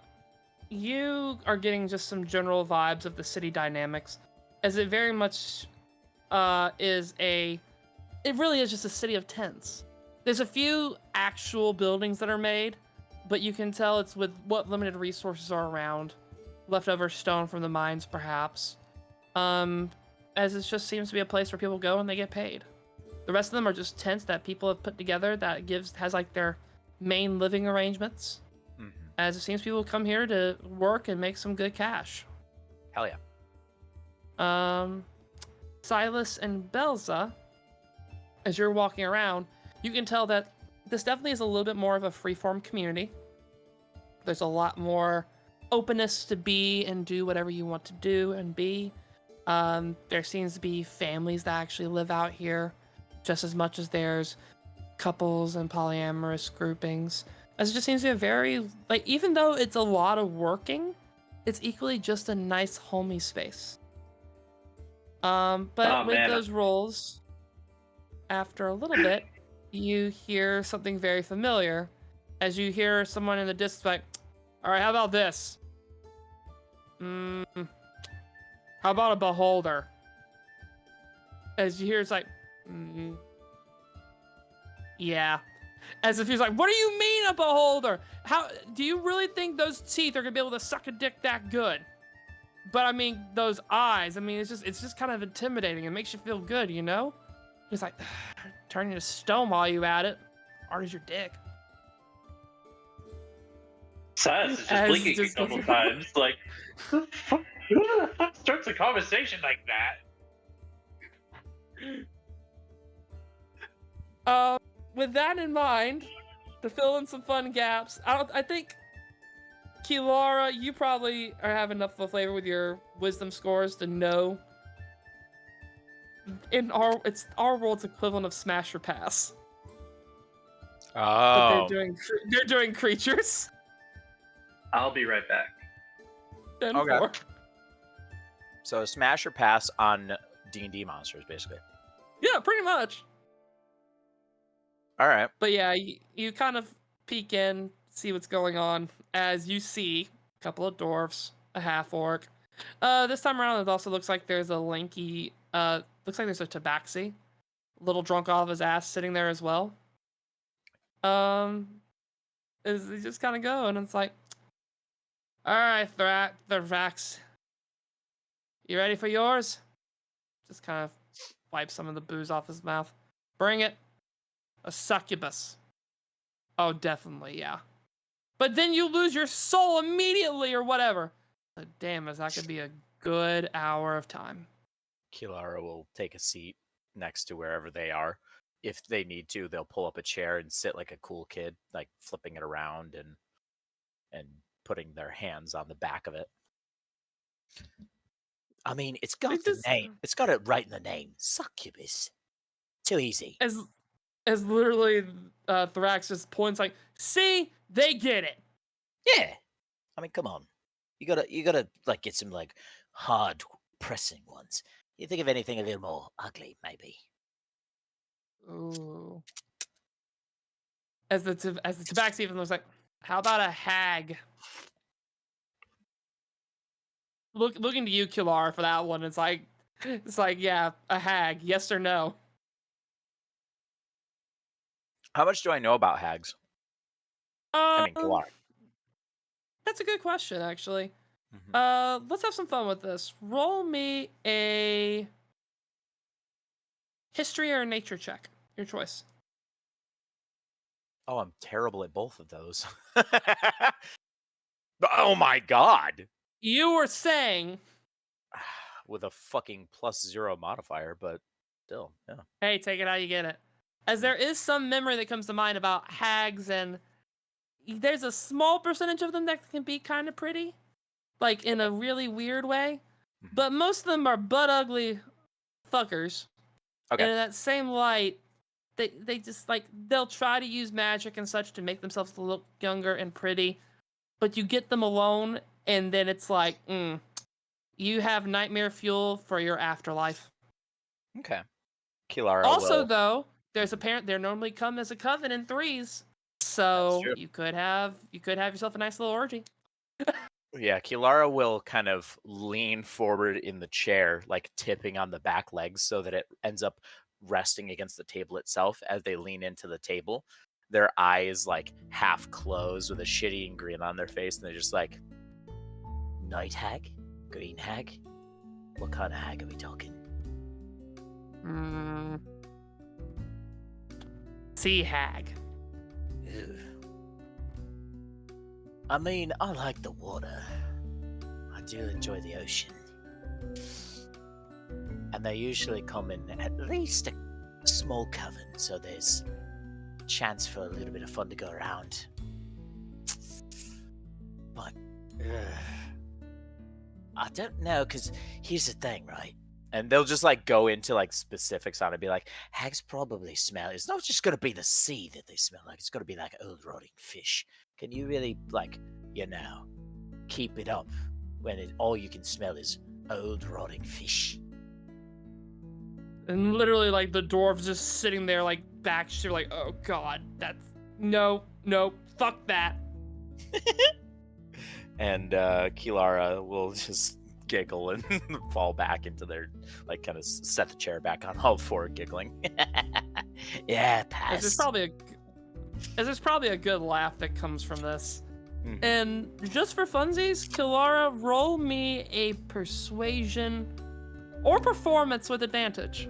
you are getting just some general vibes of the city dynamics, as it very much it really is just a city of tents. There's a few actual buildings that are made, but you can tell it's with what limited resources are around, leftover stone from the mines perhaps, as it just seems to be a place where people go and they get paid. The rest of them are just tents that people have put together that has like their main living arrangements, Mhm. as it seems people come here to work and make some good cash. Hell yeah. Silas and Belza, as you're walking around, you can tell that this definitely is a little bit more of a freeform community. There's a lot more openness to be and do whatever you want to do and be. There seems to be families that actually live out here just as much as there's couples and polyamorous groupings. As it just seems to be a very, like, even though it's a lot of working, it's equally just a nice homey space. But Oh, with man. those rolls, after a little bit, you hear something very familiar. As you hear someone in the distance like, all right, how about this? How about a beholder? As you hear, it's like, yeah. As if he's like, what do you mean a beholder? How do you really think those teeth are gonna be able to suck a dick that good? But I mean, those eyes, I mean, it's just kind of intimidating. It makes you feel good, you know? It's like, turning to stone while you at it. Hard as your dick. Silas is just As blinking just- a couple times, like, the fuck? Who the fuck starts a conversation like that? With that in mind, to fill in some fun gaps, I think Kilara, you probably have enough of a flavor with your wisdom scores to know. It's our world's equivalent of Smash or Pass, but Oh. they're doing creatures. I'll be right back. 10-4. Okay. So smash or pass on D&D monsters, basically. Yeah, pretty much. All right. But yeah, you kind of peek in, see what's going on, as you see a couple of dwarfs, a half-orc. This time around, it also looks like there's a lanky, looks like there's a tabaxi, a little drunk off his ass, sitting there as well. Is he just kind of go, and it's like, all right, Thrax, you ready for yours? Just kind of wipe some of the booze off his mouth. Bring it. A succubus. Oh, definitely, yeah. But then you lose your soul immediately or whatever. But damn, that could be a good hour of time. Kilara will take a seat next to wherever they are. If they need to, they'll pull up a chair and sit like a cool kid, like flipping it around and putting their hands on the back of it. I mean, it's got the name. It's got it right in the name. Succubus. Too easy. As literally Thrax just points like, see, they get it. Yeah. I mean, come on. You gotta like get some like hard pressing ones. You think of anything a little more ugly, maybe. Ooh. As the tabaxi even looks like, how about a hag? Looking to you, Kilar, for that one. It's like, yeah, a hag. Yes or no? How much do I know about hags? I mean, Kilara. That's a good question, actually. Mm-hmm. Let's have some fun with this. Roll me a history or a nature check. Your choice. Oh, I'm terrible at both of those. Oh my god! You were saying... With a fucking +0 modifier, but still, yeah. Hey, take it how you get it. As there is some memory that comes to mind about hags, and there's a small percentage of them that can be kind of pretty. Like, in a really weird way. Mm-hmm. But most of them are butt ugly fuckers. Okay. And in that same light, they just, like, they'll try to use magic and such to make themselves look younger and pretty. But you get them alone, and then it's like, you have nightmare fuel for your afterlife. Okay. Kilara Also, will... though, they normally come as a coven in 3s. So you could have yourself a nice little orgy. Yeah, Kilara will kind of lean forward in the chair, like tipping on the back legs so that it ends up resting against the table itself as they lean into the table. Their eyes like half closed with a shitty grin on their face, and they're just like, night hag? Green hag? What kind of hag are we talking? Sea hag. Ew. I mean, I like the water. I do enjoy the ocean. And they usually come in at least a small coven, so there's a chance for a little bit of fun to go around. But, I don't know, because here's the thing, right? and they'll just like go into like specifics on it, be like, hags probably smell. It's not just going to be the sea that they smell like. It's going to be like old rotting fish. Can you really, like, keep it up when all you can smell is old rotting fish? And literally, like, the dwarves just sitting there, like, backshooting, like, oh god, that's... No, fuck that. and Kilara will just giggle and fall back into their, like, kind of set the chair back on all four, giggling. Yeah, pass. There's probably a good laugh that comes from this. Mhm. And just for funsies, Kilara, roll me a persuasion or performance with advantage.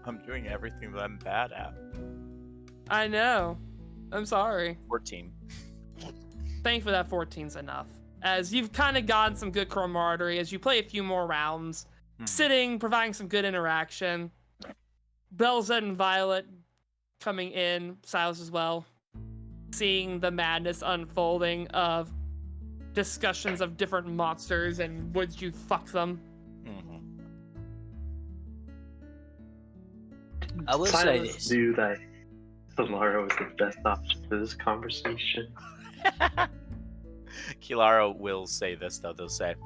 I'm doing everything that I'm bad at. I know. I'm sorry. 14. thankfully that 14's enough. As you've kind of gotten some good camaraderie as you play a few more rounds, sitting, providing some good interaction. Belza and Violet coming in, Silas as well, seeing the madness unfolding of discussions of different monsters and would you fuck them. I will say Silas this. knew that Solara was the best option for this conversation. Kilara will say this, though. They'll say,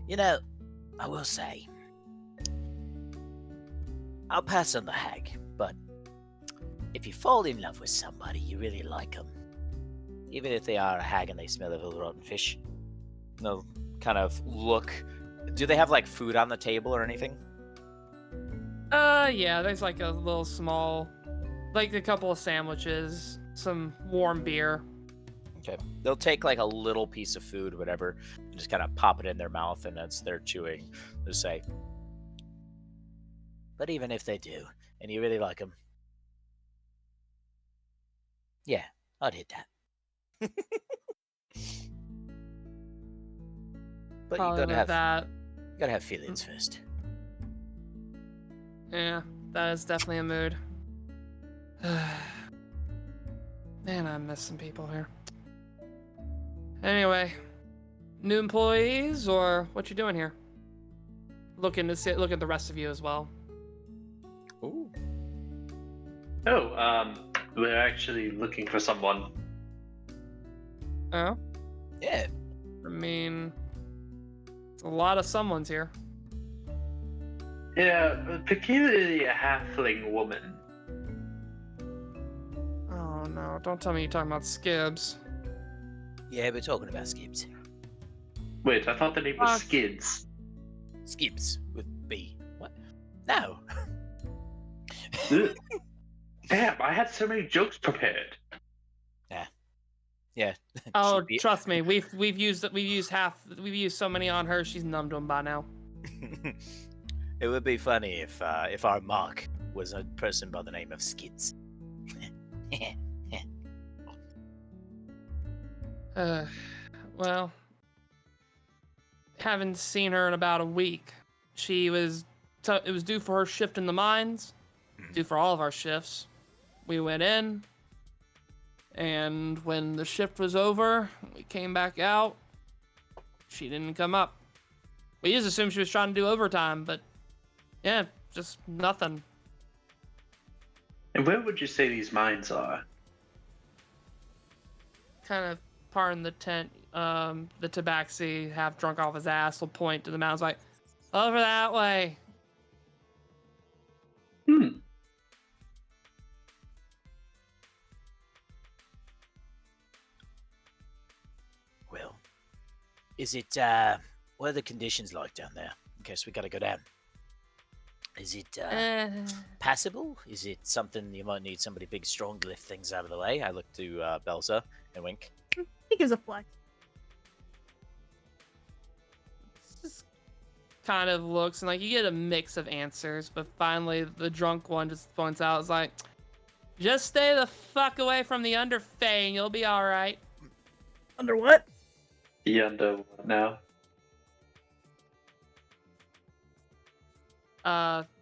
You know, I will say, I'll pass on the hag, but if you fall in love with somebody, you really like them, even if they are a hag and they smell of rotten fish. they'll kind of look. Do they have like food on the table or anything? Yeah, there's like a little small, like a couple of sandwiches, some warm beer. Okay. They'll take like a little piece of food, whatever, and just kind of pop it in their mouth, and as they're chewing, they'll say, But even if they do, and you really like them, yeah, I'd hit that. But Probably you with that. gotta have feelings first. Yeah, that is definitely a mood. Man, I miss some people here. Anyway, new employees or what you doing here? Looking at the rest of you as well. "Ooh, Oh, we're actually looking for someone. Oh, Yeah, I mean, it's a lot of someone's here. Yeah, peculiarly a halfling woman. Oh no! Don't tell me you're talking about Skibbs. yeah, we're talking about Skips. Wait, I thought the name was Fuck. Skids. Skips with B. What? No. Ugh. Damn, I had so many jokes prepared. Yeah. Oh, She'd be- trust me, we've used so many on her. She's numb to them by now. It would be funny if our Mark was a person by the name of Skids. Well, haven't seen her in about a week. It was due for her shift in the mines, due for all of our shifts. We went in, and when the shift was over, we came back out. She didn't come up. We just assumed she was trying to do overtime, but yeah, just nothing. And where would you say these mines are? Kind of pardon the tent. The tabaxi, half drunk off his ass, will point to the mountains like, over that way. Well, is it, what are the conditions like down there? In case we gotta go down. Is it, passable? Is it something you might need somebody big, strong to lift things out of the way? I look to Belza and wink. He gives a flex. Just kind of looks and like you get a mix of answers, but finally the drunk one just points out, it's like, just stay the fuck away from the underfey and you'll be all right. Under what? Under what now?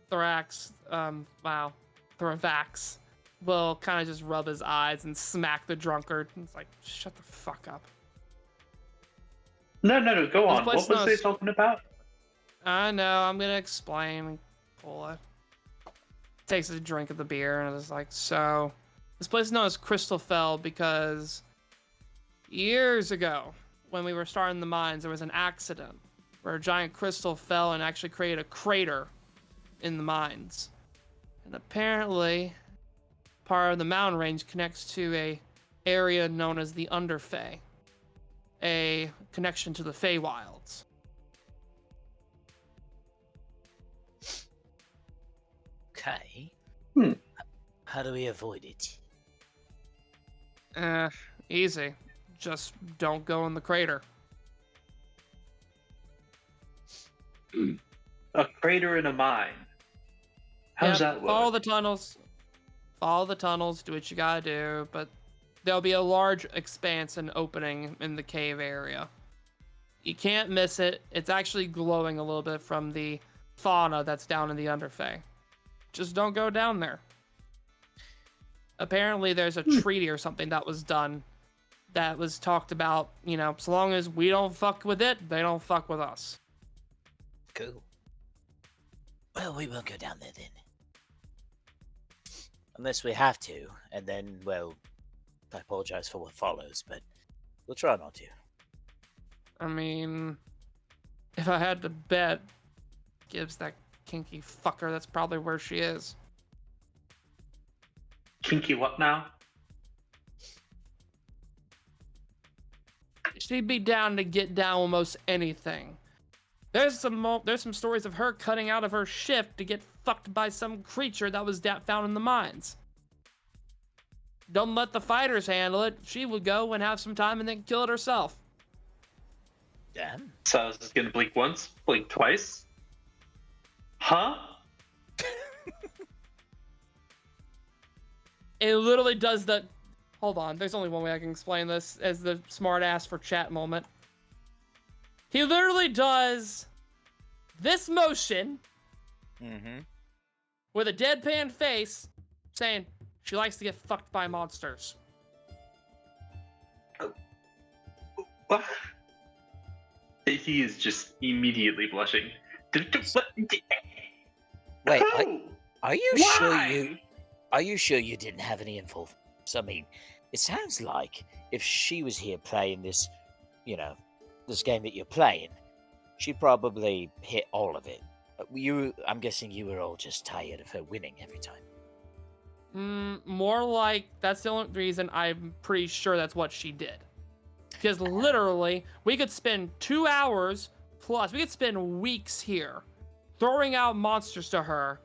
Thorax, Thoravax will kind of just rub his eyes and smack the drunkard. It's like, shut the fuck up. No, go This on. place What was knows- they talking about? I know, I'm gonna explain. Pull it. Takes a drink of the beer and is like, so, this place is known as Crystalfell because years ago, when we were starting the mines, there was an accident where a giant crystal fell and actually created a crater in the mines. And apparently, part of the mountain range connects to a area known as the Underfey, a connection to the Feywilds. Okay. Hmm. How do we avoid it? Easy. Just don't go in the crater. A crater in a mine. How's Yeah, that Follow work? the tunnels. Follow the tunnels. Do what you gotta do. But there'll be a large expanse and opening in the cave area. You can't miss it. It's actually glowing a little bit from the fauna that's down in the Underfey. Just don't go down there. Apparently there's a treaty or something that was done that was talked about, so long as we don't fuck with it, they don't fuck with us. Cool. Well, we won't go down there then. Unless we have to, and then, well, I apologize for what follows, but we'll try not to. I mean, if I had to bet, Gibbs, that kinky fucker, that's probably where she is. Kinky what now? She'd be down to get down almost anything. There's some stories of her cutting out of her shift to get fucked by some creature that was found in the mines. Don't let the fighters handle it. She would go and have some time and then kill it herself. Damn. So I was just gonna blink once, blink twice. Huh? It literally does the... Hold on, there's only one way I can explain this as the smart ass for chat moment. He literally does this motion with a deadpan face saying she likes to get fucked by monsters. What? He is just immediately blushing. Wait, Who? are you Why? sure you didn't have any info? I mean, it sounds like if she was here playing this, this game that you're playing, she probably hit all of it. I'm guessing you were all just tired of her winning every time. More like that's the only reason I'm pretty sure that's what she did. Because literally, we could spend 2 hours plus, we could spend weeks here throwing out monsters to her,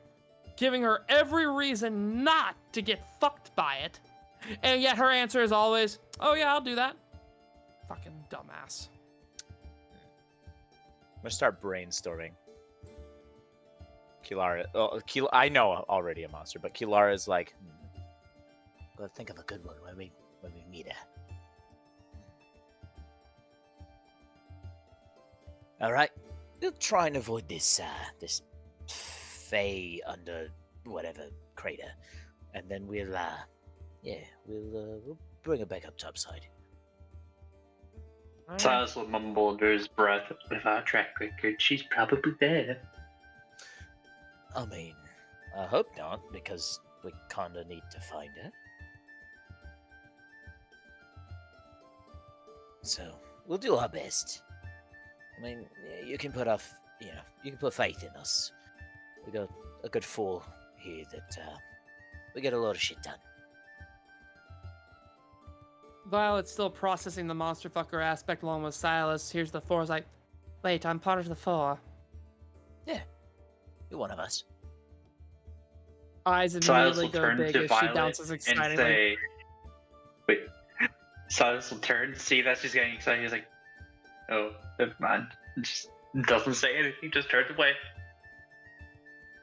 giving her every reason not to get fucked by it, and yet her answer is always, oh yeah, I'll do that. Fucking dumbass. I'm gonna start brainstorming. Kilara, I know already a monster, but Kilara is like, Gotta think of a good one when we meet her. All right, we'll try and avoid this Fey under whatever crater, and then we'll bring her back up topside. Silas will mumble under his breath. With our track record, she's probably there. I mean, I hope not, because we kinda need to find her. So we'll do our best. I mean, you can put you can put faith in us. We got a good four here that we get a lot of shit done. While it's still processing the monster fucker aspect along with Silas, here's the four. Is like, wait, I'm part of the four. Yeah, you're one of us. Eyes Silas immediately will go turn big to as she Violet bounces and excitedly. say, "Wait." Silas will turn, see that she's getting excited. He's like, "Oh, never mind." Just doesn't say anything. Just turns away.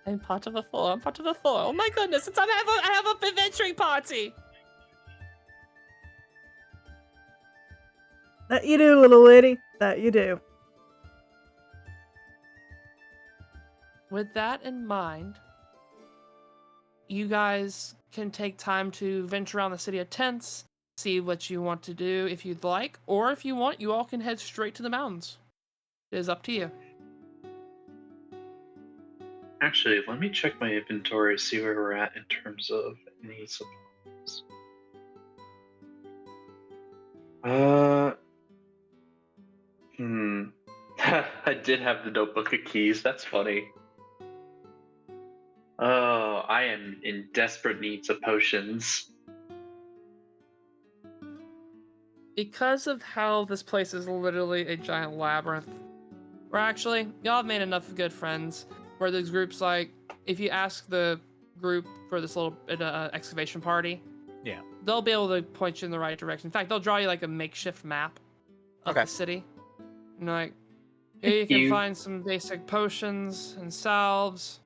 I'm part of the four. I'm part of the four. Oh my goodness! I have a adventuring party. That you do, little lady. That you do. With that in mind, you guys can take time to venture around the city of tents, see what you want to do if you'd like, or if you want, you all can head straight to the mountains. It is up to you. Actually, let me check my inventory, see where we're at in terms of any supplies. I did have the notebook of keys. That's funny. Oh, I am in desperate need of potions. Because of how this place is literally a giant labyrinth, where actually, y'all have made enough good friends, where there's groups like, if you ask the group for this little excavation party, yeah. they'll be able to point you in the right direction. In fact, they'll draw you like a makeshift map of Okay. the city. And like, here you can find some basic potions and salves.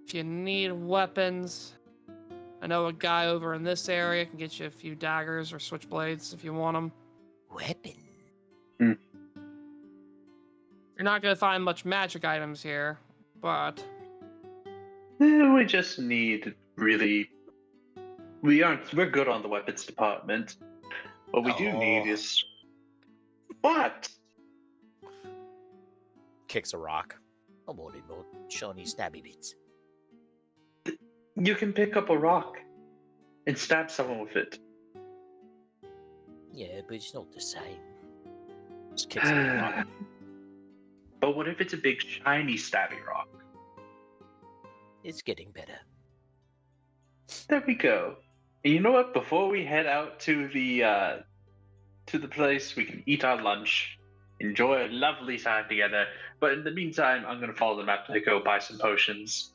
If you need weapons, I know a guy over in this area can get you a few daggers or switchblades if you want them. Weapon. You're not going to find much magic items here, but We just need really. We're good on the weapons department. What we do need Oh. is. What? Kicks a rock. I wanted more shiny stabby bits. You can pick up a rock and stab someone with it. Yeah, but it's not the same. Just kicks a rock. But what if it's a big shiny stabby rock? It's getting better. There we go. And you know what? Before we head out to the place, we can eat our lunch, enjoy a lovely time together. But in the meantime, I'm gonna follow the map to go buy some potions.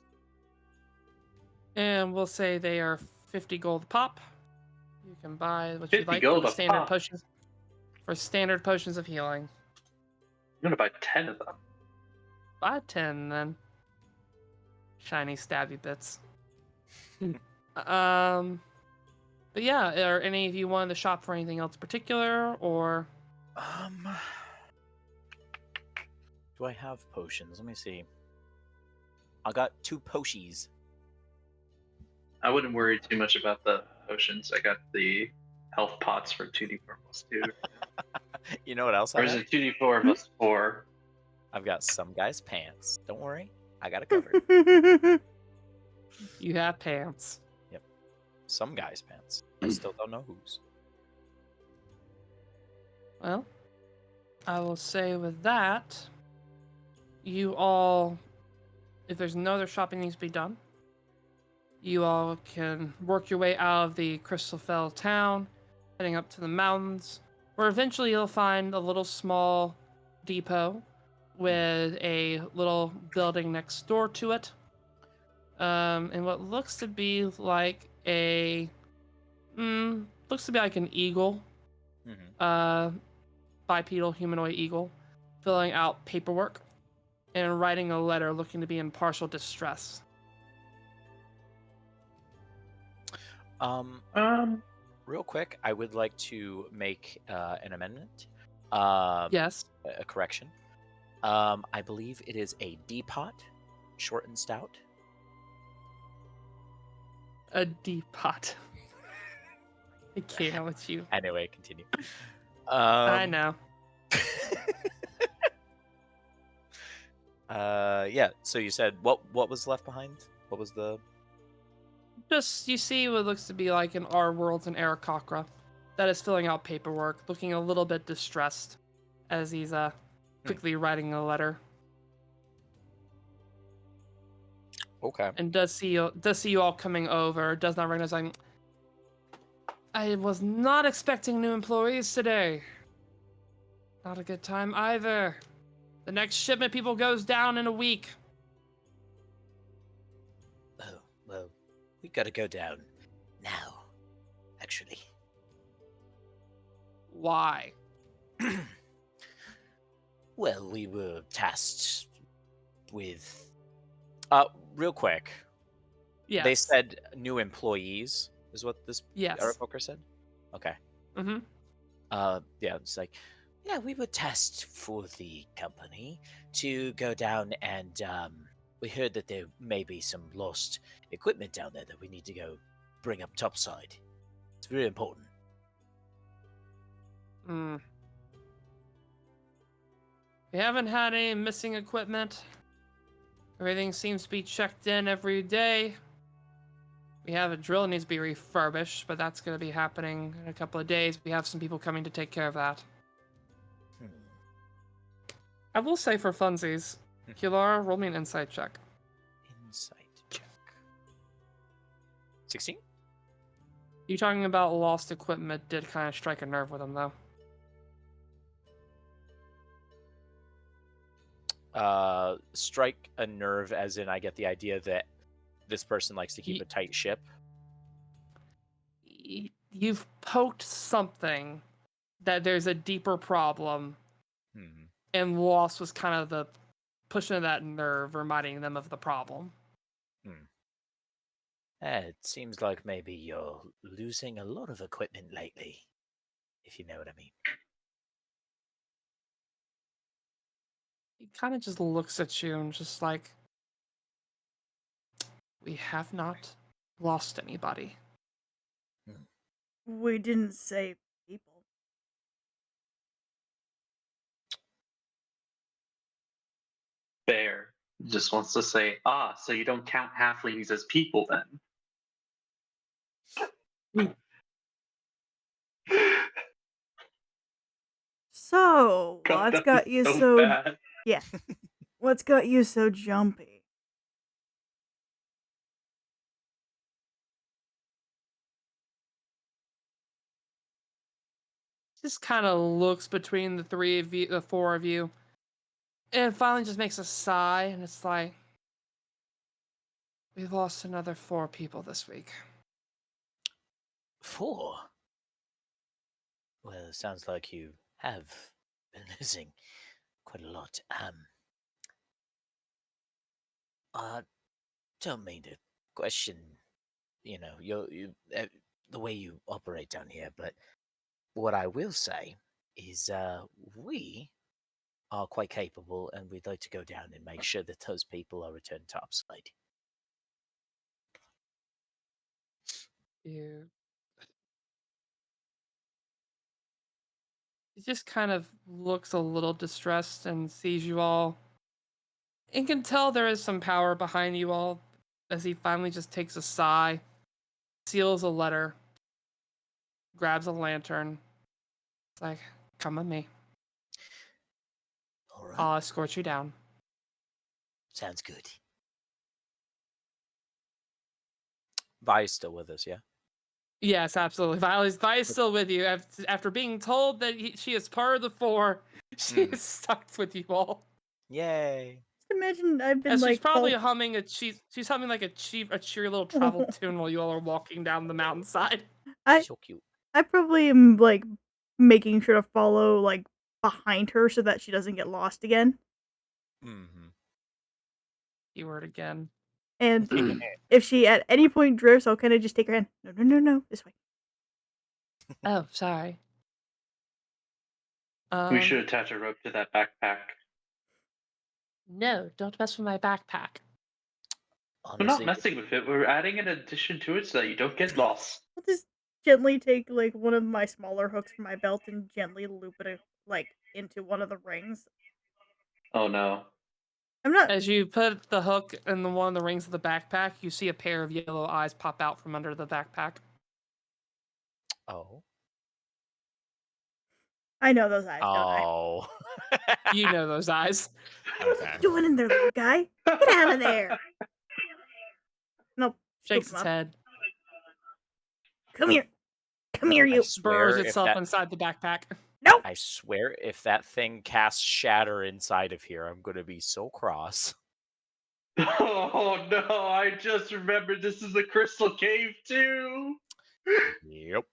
and we'll say they are 50 gold pop. You can buy what you 50 like for gold the a standard pop? potions. For standard potions of healing. I'm gonna buy 10 of them. Buy 10 then. Shiny stabby bits. But yeah, are any of you wanting to shop for anything else particular, or Do I have potions? Let me see. I got 2 potions. I wouldn't worry too much about the potions. I got the health pots for 2d4 plus 2. You know what else Or I is have? it 2d4 plus 4? I've got some guy's pants. Don't worry, I got it covered. you have pants? Some guy's pants. I still don't know whose. Well, I will say with that, you all, if there's no other shopping needs to be done, you all can work your way out of the Crystalfell town, heading up to the mountains, where eventually you'll find a little small depot with a little building next door to it. And what looks to be like an eagle, Mm-hmm. bipedal humanoid eagle, filling out paperwork and writing a letter looking to be in partial distress. Real quick, I would like to make an amendment. Yes, A correction. I believe it is a D-pot, short and stout. a depot. I can't with you. Anyway, continue. I know. Yeah. So you said what was left behind? What was the? Just, you see what looks to be like an our world's an Aarakocra that is filling out paperwork, looking a little bit distressed as he's quickly writing a letter. Okay. And does see you all coming over, does not recognize, like, I was not expecting new employees today. Not a good time either. The next shipment people goes down in a week. Oh, well, we gotta go down now, actually. Why? Well, we were tasked with. Real quick. Yes. They said new employees is what this Yes. Aarakocra said. Okay. Mm-hmm. Yeah. It's like Yeah, we were tasked for the company to go down and we heard that there may be some lost equipment down there that we need to go bring up topside. It's very important. We haven't had any missing equipment. Everything seems to be checked in every day. We have a drill that needs to be refurbished, but that's going to be happening in a couple of days. We have some people coming to take care of that. I will say for funsies, Kilara, roll me an insight check. insight check. 16. You talking about lost equipment did kind of strike a nerve with him, though. Strike a nerve, as in I get the idea that this person likes to keep a tight ship. You've poked something that there's a deeper problem, and loss was kind of the pushing of that nerve, reminding them of the problem. It seems like maybe you're losing a lot of equipment lately, if you know what I mean. He kind of just looks at you and just like, we have not lost anybody. We didn't say people. Bear just wants to say, so you don't count halflings as people then? So, God, what's that got was you so so bad. yeah? What's got you so jumpy? Just kind of looks between the four of you, and finally just makes a sigh, and it's like, we've lost another 4 people this week. 4? Well, it sounds like you have been losing quite a lot. I don't mean to question, the way you operate down here, but what I will say is, we are quite capable, and we'd like to go down and make sure that those people are returned topside. You. He just kind of looks a little distressed and sees you all, and can tell there is some power behind you all, as he finally just takes a sigh, seals a letter, grabs a lantern. It's like, come with me. All right, I'll escort you down. sounds good. Vi's still with us, yeah? Yes, absolutely. Vi is still with you. After being told that she is part of the 4, she is stuck with you all. Yay. Just imagine I've been As she's like probably humming she's humming like a cheery little travel tune while you all are walking down the mountainside. I So cute. I probably am like making sure to follow like behind her so that she doesn't get lost again. Mm-hmm. Keyword again. And if she at any point drifts, I'll kind of just take her hand. No, this way. Oh, sorry. We should attach a rope to that backpack. No, don't mess with my backpack. We're not Honestly, messing with it. We're adding an addition to it so that you don't get lost. I'll just gently take like one of my smaller hooks from my belt and gently loop it like into one of the rings. Oh no. I'm not. As you put the hook in one of the rings of the backpack, you see a pair of yellow eyes pop out from under the backpack. Oh. I know those eyes, don't I? Oh. You know those eyes. What are Okay. you doing in there, little guy? Get out of there! No, Shakes scoop him its up. head. Come here, I you. Burrows swear if itself that inside the backpack. Nope. I swear if that thing casts shatter inside of here, I'm gonna be so cross. Oh no, I just remembered this is a crystal cave too. Yep.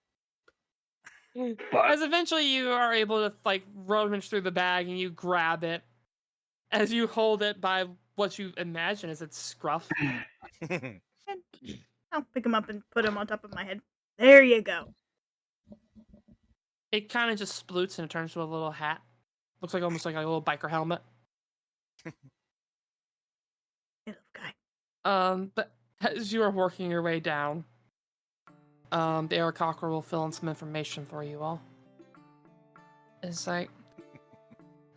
But As eventually you are able to like rummage through the bag and you grab it. As you hold it by what you imagine is its scruff. And I'll pick him up and put him on top of my head. There you go. It kind of just sploots and it turns to a little hat. Looks like almost like a little biker helmet. Hey, little guy. But as you are working your way down, the air cocker will fill in some information for you all. It's like,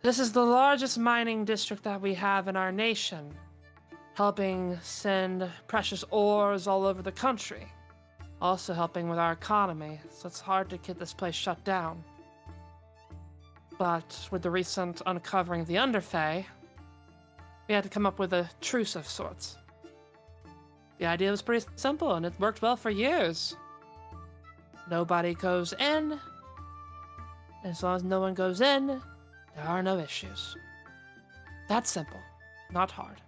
this is the largest mining district that we have in our nation, helping send precious ores all over the country. Also helping with our economy, so it's hard to get this place shut down. But with the recent uncovering of the Underfey, we had to come up with a truce of sorts. The idea was pretty simple, and it worked well for years. Nobody goes in. As long as no one goes in, there are no issues. That's simple, not hard.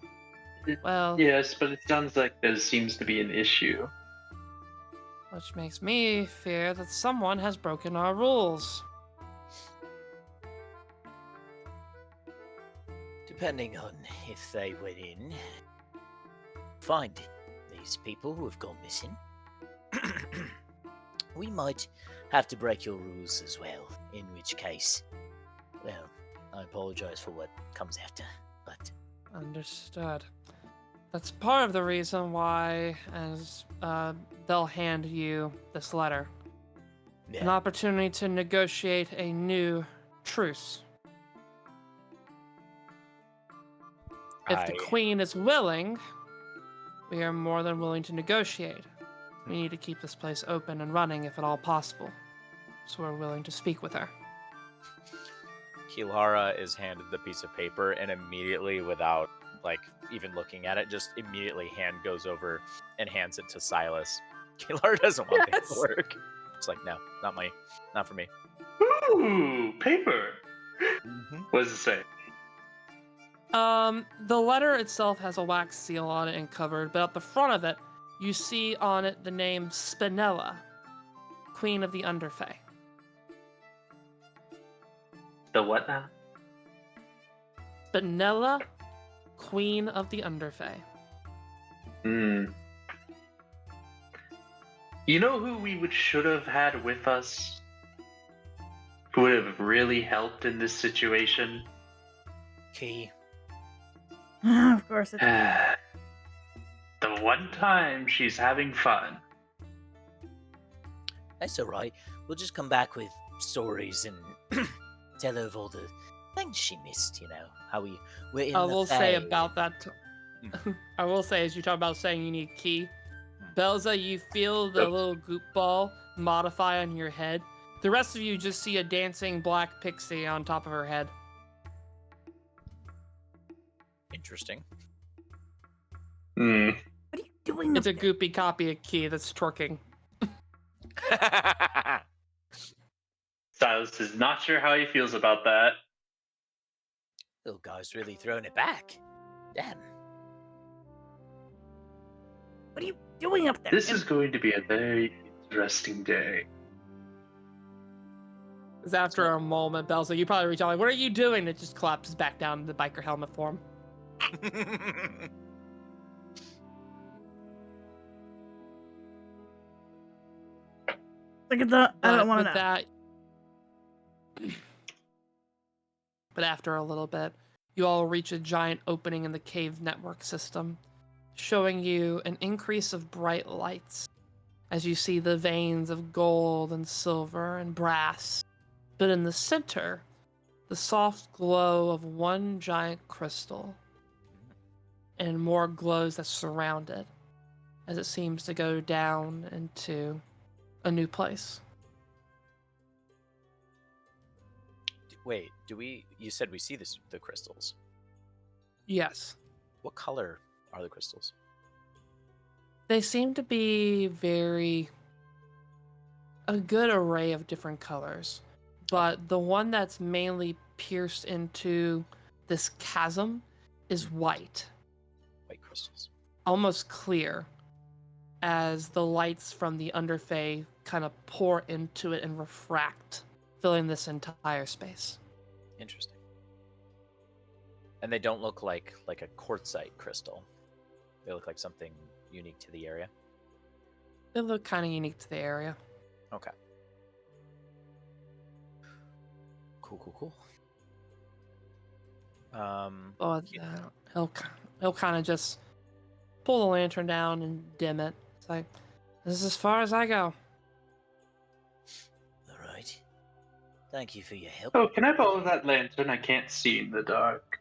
Well, yes, but it sounds like there seems to be an issue. which makes me fear that someone has broken our rules. depending on if they went in, find these people who have gone missing. We might have to break your rules as well, in which case, well, I apologize for what comes after, but... Understood. That's part of the reason why, as they'll hand you this letter, an Yeah, opportunity to negotiate a new truce. If the queen is willing, we are more than willing to negotiate. We need to keep this place open and running if at all possible. So we're willing to speak with her. Kilara is handed the piece of paper and immediately, without like even looking at it, just immediately hand goes over and hands it to Silas. Kilara doesn't want this to Yes. work. It's like, no, not for me. Ooh, paper. What does it say? The letter itself has a wax seal on it and covered, but at the front of it, you see on it the name Spinella, Queen of the Underfey. The what now? Spinella, Queen of the Underfey. Hmm. You know who we should have had with us? Who would have really helped in this situation? Key. Of course it's... The one time she's having fun. That's alright. We'll just come back with stories and tell her of all the things she missed, you know. How we're in I the will say Fae. about that. I will say, as you talk about saying you need key, Belza, you feel the little goop ball modify on your head. The rest of you just see a dancing black pixie on top of her head. Interesting. Hmm. What are you doing? It's a up there? goopy copy of Key that's twerking. Silas is not sure how he feels about that. Little guy's really throwing it back. Damn. What are you doing up there? This is going to be a very interesting day. Because after a moment, Belza, you probably reach out like, "What are you doing?" It just collapses back down in the biker helmet form. Look at the... I don't want to with know. that, but after a little bit, you all reach a giant opening in the cave network system, showing you an increase of bright lights as you see the veins of gold and silver and brass. But in the center, the soft glow of one giant crystal and more glows that surround it as it seems to go down into a new place. Wait, you said we see the crystals. Yes. What color are the crystals? They seem to be a good array of different colors, but the one that's mainly pierced into this chasm is white, White crystals. almost clear, as the lights from the Underfey kind of pour into it and refract, filling this entire space. Interesting. And they don't look like a quartzite crystal. They look like something unique to the area. They look kind of unique to the area. Okay. Cool. But he'll kind of just pull the lantern down and dim it. It's like, this is as far as I go. Alright. Thank you for your help. Oh, can I borrow that lantern? I can't see in the dark.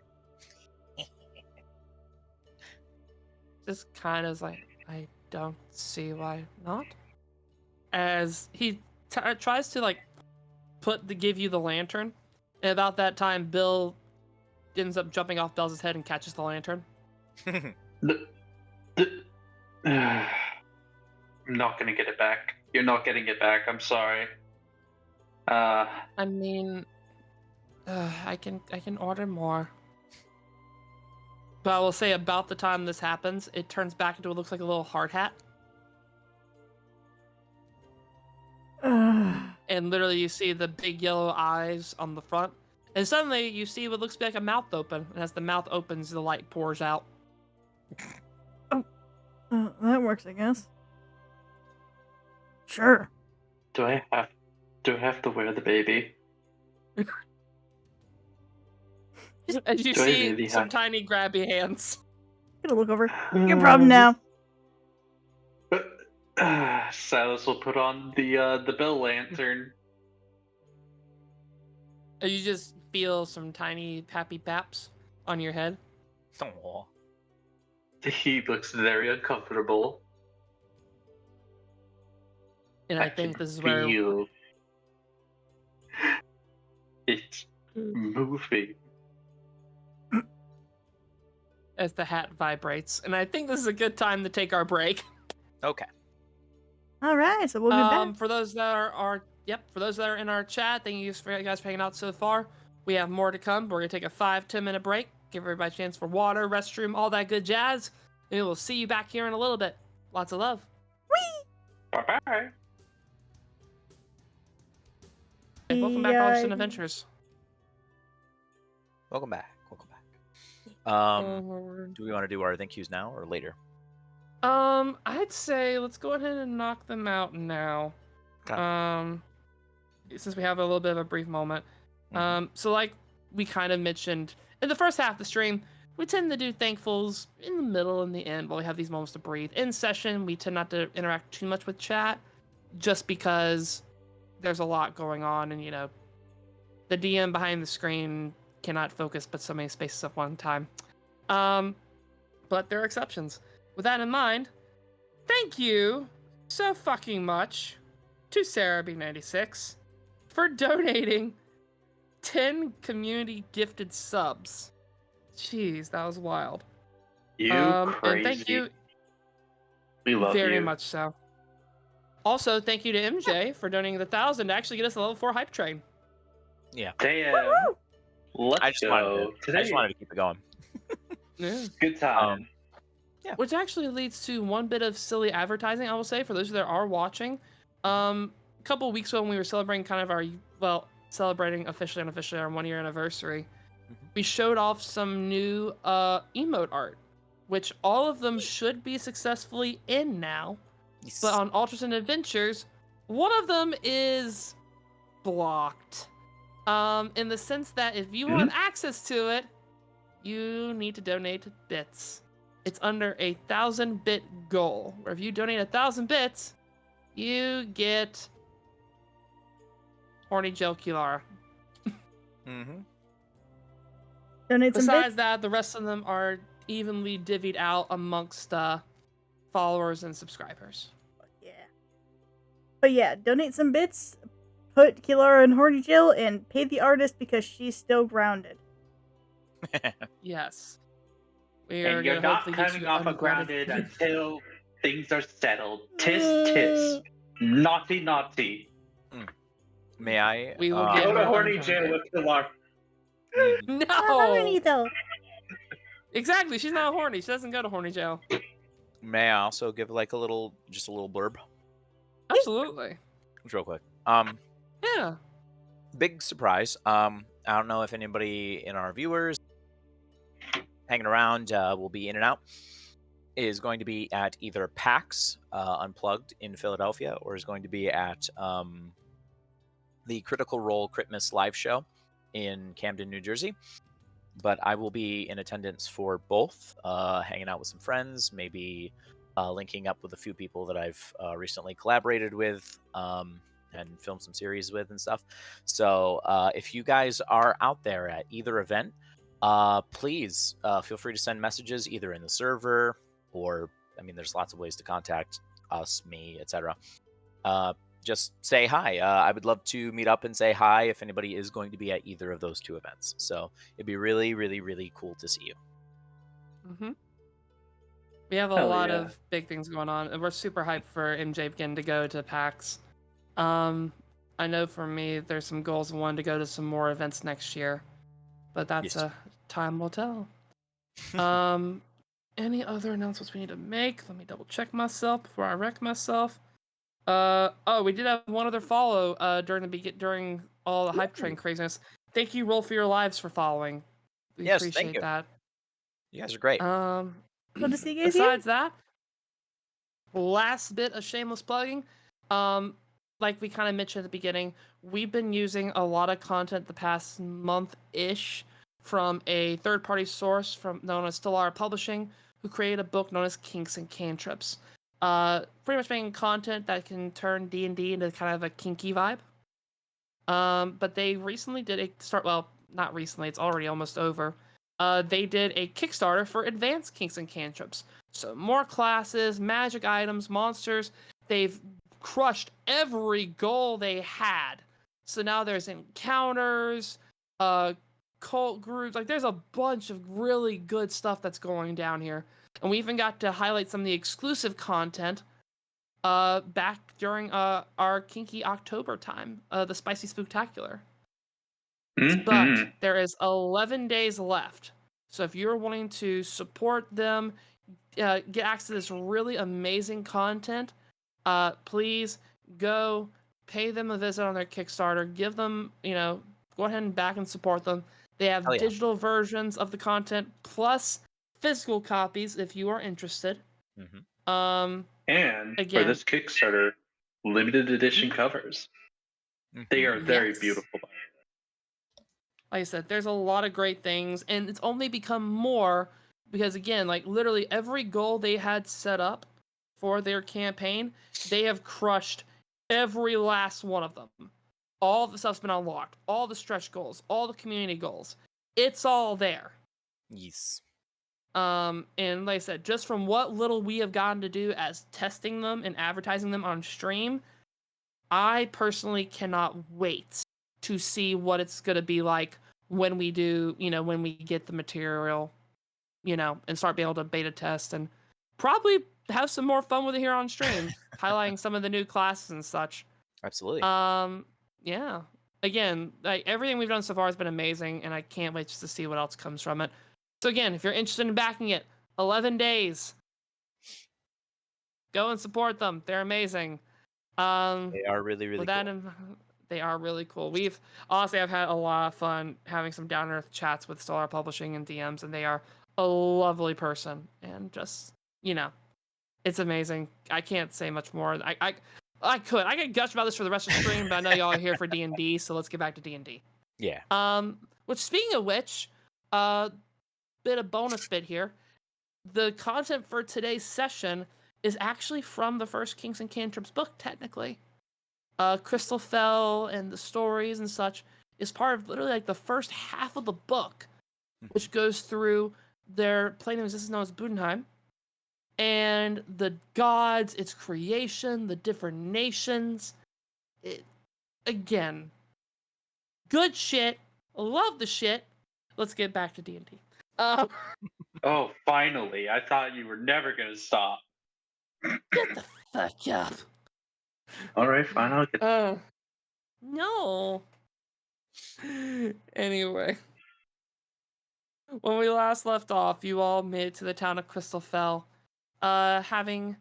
Just kind of like, I don't see why not. As he tries to like give you the lantern, and about that time, Bill ends up jumping off Bell's head and catches the lantern. I'm not gonna get it back. You're not getting it back. I'm sorry. I mean, I can order more. But I will say, about the time this happens, it turns back into what looks like a little hard hat. And literally you see the big yellow eyes on the front. And suddenly you see what looks like a mouth open. And as the mouth opens, the light pours out. That works, I guess. Sure. Do I have to wear the baby? As you Do I see really some have? tiny grabby hands. Gonna look over. Your problem now. Silas will put on the bell lantern. And you just feel some tiny happy paps on your head. Aw. He looks very uncomfortable. And I think can this is where feel it's moving. as the hat vibrates. And I think this is a good time to take our break. Okay. All right, so we'll be back. For those that for those that are in our chat, thank you guys for hanging out so far. We have more to come. We're gonna take a 5-10 minute break, give everybody a chance for water, restroom, all that good jazz. And we'll see you back here in a little bit. Lots of love. Bye bye. Hey, welcome back, Arson Adventures. Welcome back. Welcome back. Do we want to do our thank yous now or later? I'd say let's go ahead and knock them out now. Okay. Since we have a little bit of a brief moment. So like we kind of mentioned in the first half of the stream, we tend to do thankfuls in the middle and the end while we have these moments to breathe. In session, we tend not to interact too much with chat just because there's a lot going on and, you know, the DM behind the screen cannot focus but so many spaces at one time. But there are exceptions. With that in mind, thank you so fucking much to Sarah B96 for donating 10 community gifted subs. Jeez, that was wild. You crazy. And thank you We love very you. much so. Also, thank you to MJ for donating the 1,000 to actually get us a level 4 hype train. Yeah. Damn. Woo-hoo! Let's I just go. wanted to keep it going. Yeah. Good time. Yeah. Which actually leads to one bit of silly advertising, I will say, for those that are watching. A couple weeks ago when we were celebrating celebrating officially and unofficially our 1 year anniversary, we showed off some new emote art, which all of them should be successfully in now. Yes. But on Ultras and Adventures, one of them is blocked. In the sense that if you want access to it, you need to donate bits. It's under a 1,000-bit goal, where if you donate 1,000 bits, you get Horny Gel Kilara. Donate some Besides bits. that, the rest of them are evenly divvied out amongst followers and subscribers. Yeah. But yeah, donate some bits, put Kilara in Horny Jill, and pay the artist because she's still grounded. Yes. We And you're gonna not hopefully get coming you off of ungrounded. grounded until things are settled. Tis tis. Naughty naughty. May I? We will Go get to her horny ungrounded. jail with Pilar. No! Horny though. Exactly, she's not horny. She doesn't go to horny jail. May I also give like a little blurb? Absolutely. Just real quick. Yeah. Big surprise. I don't know if anybody in our viewers hanging around will be in and out. Is going to be at either PAX Unplugged in Philadelphia, or is going to be at the Critical Role Christmas live show in Camden, New Jersey. But I will be in attendance for both, hanging out with some friends, maybe linking up with a few people that I've recently collaborated with and filmed some series with and stuff. So if you guys are out there at either event, please feel free to send messages either in the server or, I mean, there's lots of ways to contact us, me, etc. Just say hi. I would love to meet up and say hi if anybody is going to be at either of those two events. So it'd be really, really, really cool to see you. We have a Hell lot yeah. of big things going on, and we're super hyped for MJ again to go to PAX. I know for me, there's some goals of wanting to go to some more events next year, but that's Yes. time will tell. Any other announcements we need to make? Let me double check myself before I wreck myself. We did have one other follow during all the hype train craziness. Thank you, Roll for Your Lives, for following. We Yes, thank appreciate you. that. You guys are great. Good to see you guys here. Besides that, last bit of shameless plugging. Like we kind of mentioned at the beginning, we've been using a lot of content the past month-ish from a third-party source known as Stellar Publishing, who created a book known as Kinks and Cantrips. Pretty much making content that can turn D&D into kind of a kinky vibe. But they recently did well, not recently, it's already almost over. They did a Kickstarter for advanced Kinks and Cantrips. So more classes, magic items, monsters. They've crushed every goal they had. So now there's encounters, cult groups. Like, there's a bunch of really good stuff that's going down here. And we even got to highlight some of the exclusive content back during our Kinky October time, the Spicy Spooktacular. But there is 11 days left. So if you're wanting to support them, get access to this really amazing content, please go pay them a visit on their Kickstarter. Give them, go ahead and back and support them. They have digital versions of the content plus physical copies if you are interested. And again, for this Kickstarter, limited edition covers. They are very beautiful. Like I said, there's a lot of great things, and it's only become more because, again, like literally every goal they had set up for their campaign, they have crushed every last one of them. All the stuff's been unlocked, all the stretch goals, all the community goals. It's all there. Yes. And like I said, just from what little we have gotten to do as testing them and advertising them on stream, I personally cannot wait to see what it's going to be like when we do, when we get the material, and start being able to beta test and probably have some more fun with it here on stream, highlighting some of the new classes and such. Absolutely. Yeah. Again, like everything we've done so far has been amazing, and I can't wait just to see what else comes from it. So again, if you're interested in backing it, 11 days. Go and support them. They're amazing. They are really, really cool. They are really cool. I've had a lot of fun having some down earth chats with Stellar Publishing and DMs, and they are a lovely person. And just, it's amazing. I can't say much more. I could gush about this for the rest of the stream, but I know y'all are here for D&D, so let's get back to D&D. Yeah. Which, speaking of which, bit of bonus bit here. The content for today's session is actually from the first Kinks and Cantrips book, technically. Crystalfell and the stories and such is part of literally like the first half of the book, which goes through their plane of existence known as Budenheim, and the gods, its creation, the different nations. Again, good shit. Love the shit. Let's get back to D&D. Oh, finally. I thought you were never going to stop. Get the fuck up. All right, fine. I'll get No. Anyway. When we last left off, you all made it to the town of Crystalfell. Having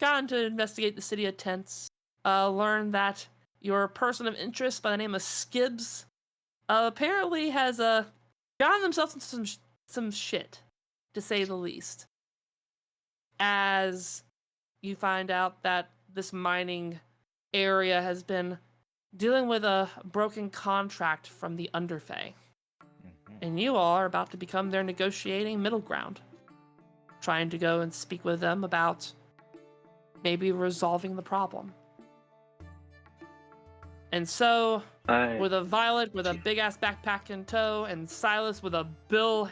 gotten to investigate the city of tents, learned that your person of interest by the name of Skibbs apparently has gotten themselves into some shit, to say the least. As you find out that this mining area has been dealing with a broken contract from the Underfey. And you all are about to become their negotiating middle ground, trying to go and speak with them about maybe resolving the problem. And so, with a Violet with a big ass backpack in tow, and Silas with a bill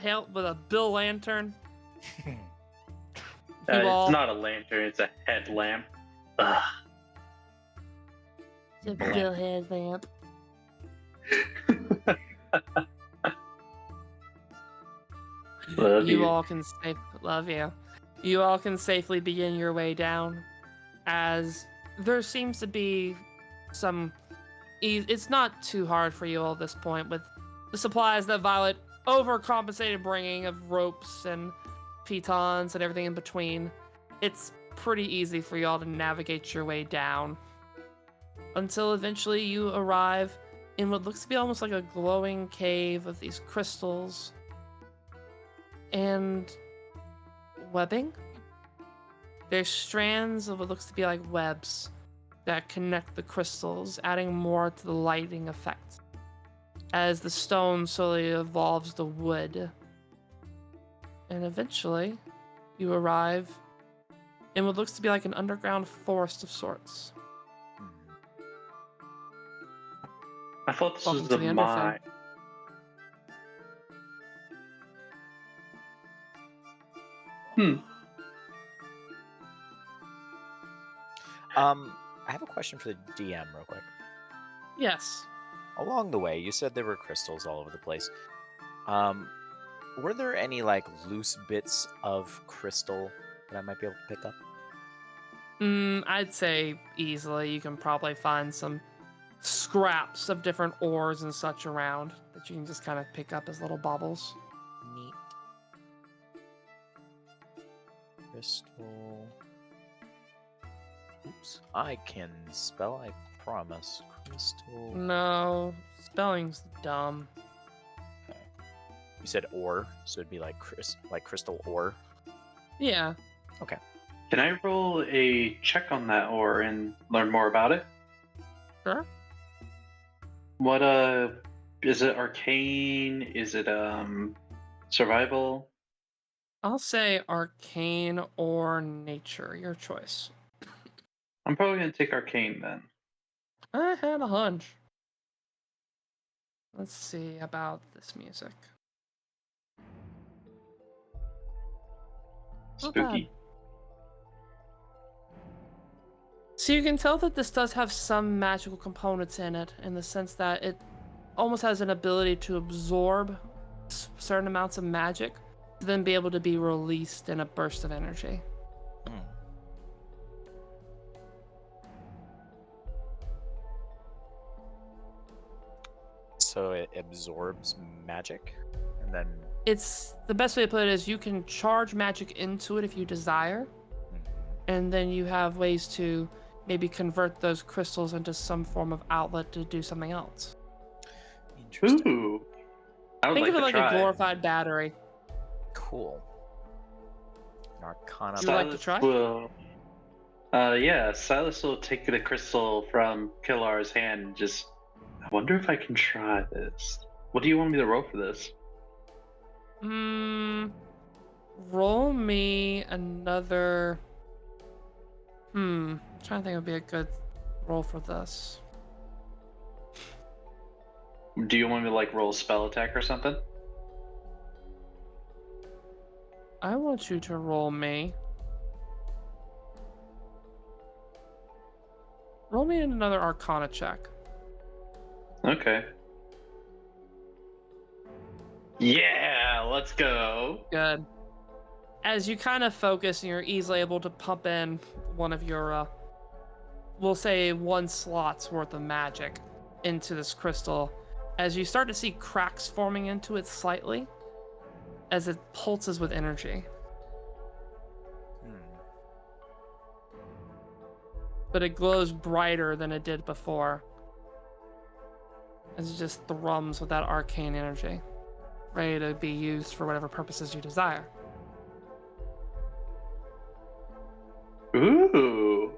lantern. It's not a lantern; it's a headlamp. Ugh. It's a bill headlamp. Love you. Love you. You all can safely begin your way down, as there seems to be some. It's not too hard for you all at this point with the supplies that Violet overcompensated bringing of ropes and pitons and everything in between. It's pretty easy for you all to navigate your way down until eventually you arrive in what looks to be almost like a glowing cave of these crystals and webbing. There's strands of what looks to be like webs that connect the crystals, adding more to the lighting effect as the stone slowly evolves the wood. And eventually, you arrive in what looks to be like an underground forest of sorts. I thought this Welcome was to the the Underfell. mine. I have a question for the DM real quick. Yes. Along the way, you said there were crystals all over the place. Were there any like loose bits of crystal that I might be able to pick up? I'd say easily you can probably find some scraps of different ores and such around that you can just kind of pick up as little baubles. Neat. Crystal. Oops. I can spell, I promise. Crystal. No, spelling's dumb. Okay. You said ore, so it'd be like crystal ore. Yeah. Okay. Can I roll a check on that ore and learn more about it? Sure. What is it arcane? Is it survival? I'll say arcane or nature, your choice. I'm probably gonna take arcane then. I had a hunch. Let's see about this music. Not bad. Spooky. So you can tell that this does have some magical components in it, in the sense that it almost has an ability to absorb certain amounts of magic, to then be able to be released in a burst of energy. Hmm. So it absorbs magic, and then. It's the best way to put it is you can charge magic into it if you desire, and then you have ways to maybe convert those crystals into some form of outlet to do something else. Interesting. Ooh. I would Think of it like like to a try. glorified battery. Cool. An Arcana. You would like to try? Will, yeah, Silas will take the crystal from Killar's hand and just. I wonder if I can try this. What do you want me to roll for this? Roll me another. I'm trying to think would be a good roll for this. Do you want me to like roll a spell attack or something? I want you to roll me. Roll me another Arcana check. Okay. Yeah, let's go. Good. As you kind of focus and you're easily able to pump in one of your, we'll say 1 slot's worth of magic into this crystal, as you start to see cracks forming into it slightly, as it pulses with energy. But it glows brighter than it did before, as it just thrums with that arcane energy, ready to be used for whatever purposes you desire. Ooh.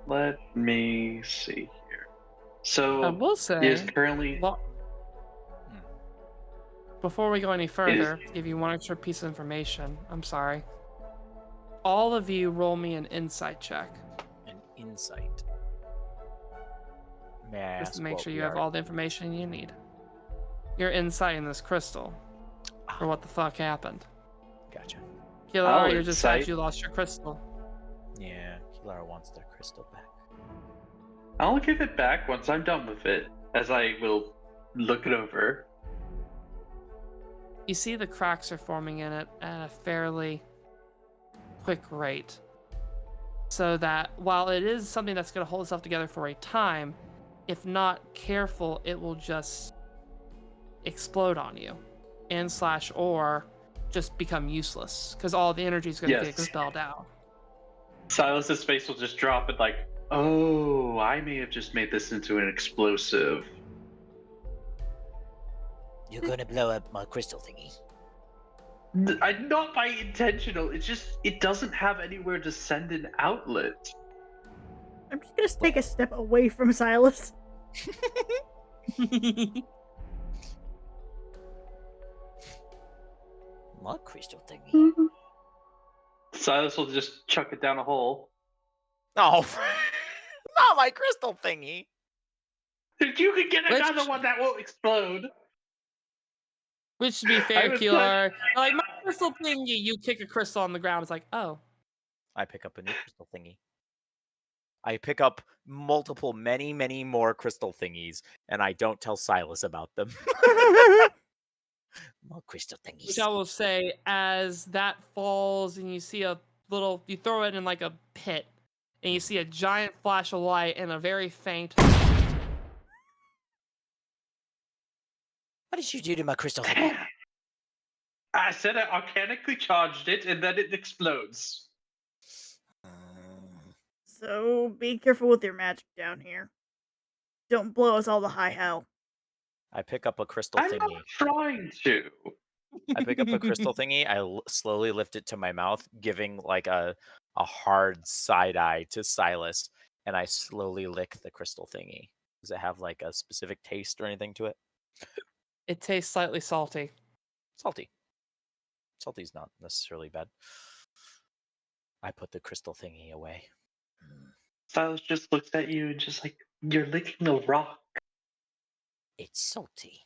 Let me see here. So I will say, is currently before we go any further, to give you one extra piece of information, I'm sorry. All of you roll me an insight check. An insight. May I Just ask to make what sure we you have are- all the information you need. Your insight in this crystal. For what the fuck happened. Gotcha. Kilara, you're just sad insight. you lost your crystal. Yeah, Kilara wants their crystal back. I'll give it back once I'm done with it, as I will look it over. You see the cracks are forming in it at a fairly quick rate. So that while it is something that's going to hold itself together for a time, if not careful, it will just explode on you or just become useless because all the energy is going to get Yes. expelled out. Silas's face will just drop and like, oh, I may have just made this into an explosive. You're gonna blow up my crystal thingy. Not by intentional. It's just it doesn't have anywhere to send an outlet. I'm just gonna take a step away from Silas. My crystal thingy. Silas will just chuck it down a hole. Oh, not my crystal thingy. You could get Which- another one that won't explode. Which, to be I fair, would Keelar, like my crystal thingy, you kick a crystal on the ground. It's like, oh, I pick up a new crystal thingy. I pick up many more crystal thingies, and I don't tell Silas about them. My crystal thingies. which I will say, as that falls and you see a little, you throw it in like a pit, and you see a giant flash of light and a very faint. What did you do to my crystal thingy? I said I organically charged it, and then it explodes. So be careful with your magic down here. Don't blow us all to high hell. I pick up a crystal I'm thingy. not trying to. I pick up a crystal thingy. I slowly lift it to my mouth, giving like a hard side eye to Silas, and I slowly lick the crystal thingy. Does it have like a specific taste or anything to it? It tastes slightly salty. Salty. Salty's not necessarily bad. I put the crystal thingy away. Silas just looks at you and just like, you're licking a rock. It's salty.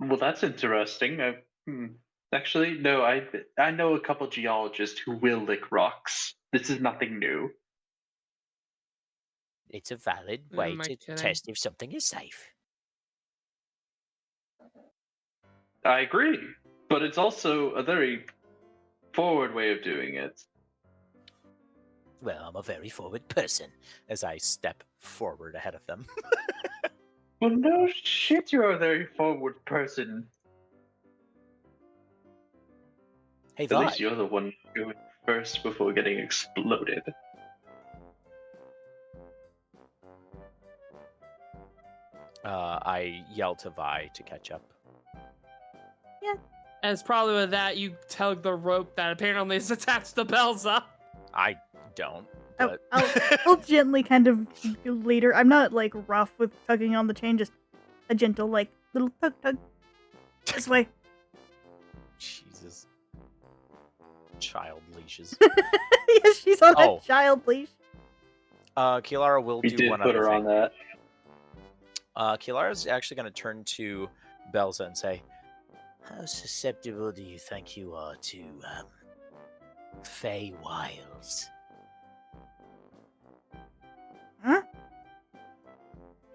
Well, that's interesting. Actually, no, I know a couple geologists who will lick rocks. This is nothing new. It's a valid Am way I to kidding? test if something is safe. I agree, but it's also a very forward way of doing it. Well, I'm a very forward person. As I step forward ahead of them. Well, no shit, you're a very forward person. Hey, At Vi. least you're the one going first before getting exploded. I yell to Vi to catch up. As probably with that, you tug the rope that apparently is attached to Belza. I don't. Oh, But... I'll gently kind of lead her. I'm not like rough with tugging on the chain, just a gentle like little tug. This way. Jesus. Child leashes. Yeah, she's on Oh. a child leash. Kilara will We do did one put other her thing. on that. Kilara's actually going to turn to Belza and say, How susceptible do you think you are to, Fey Wiles? Huh?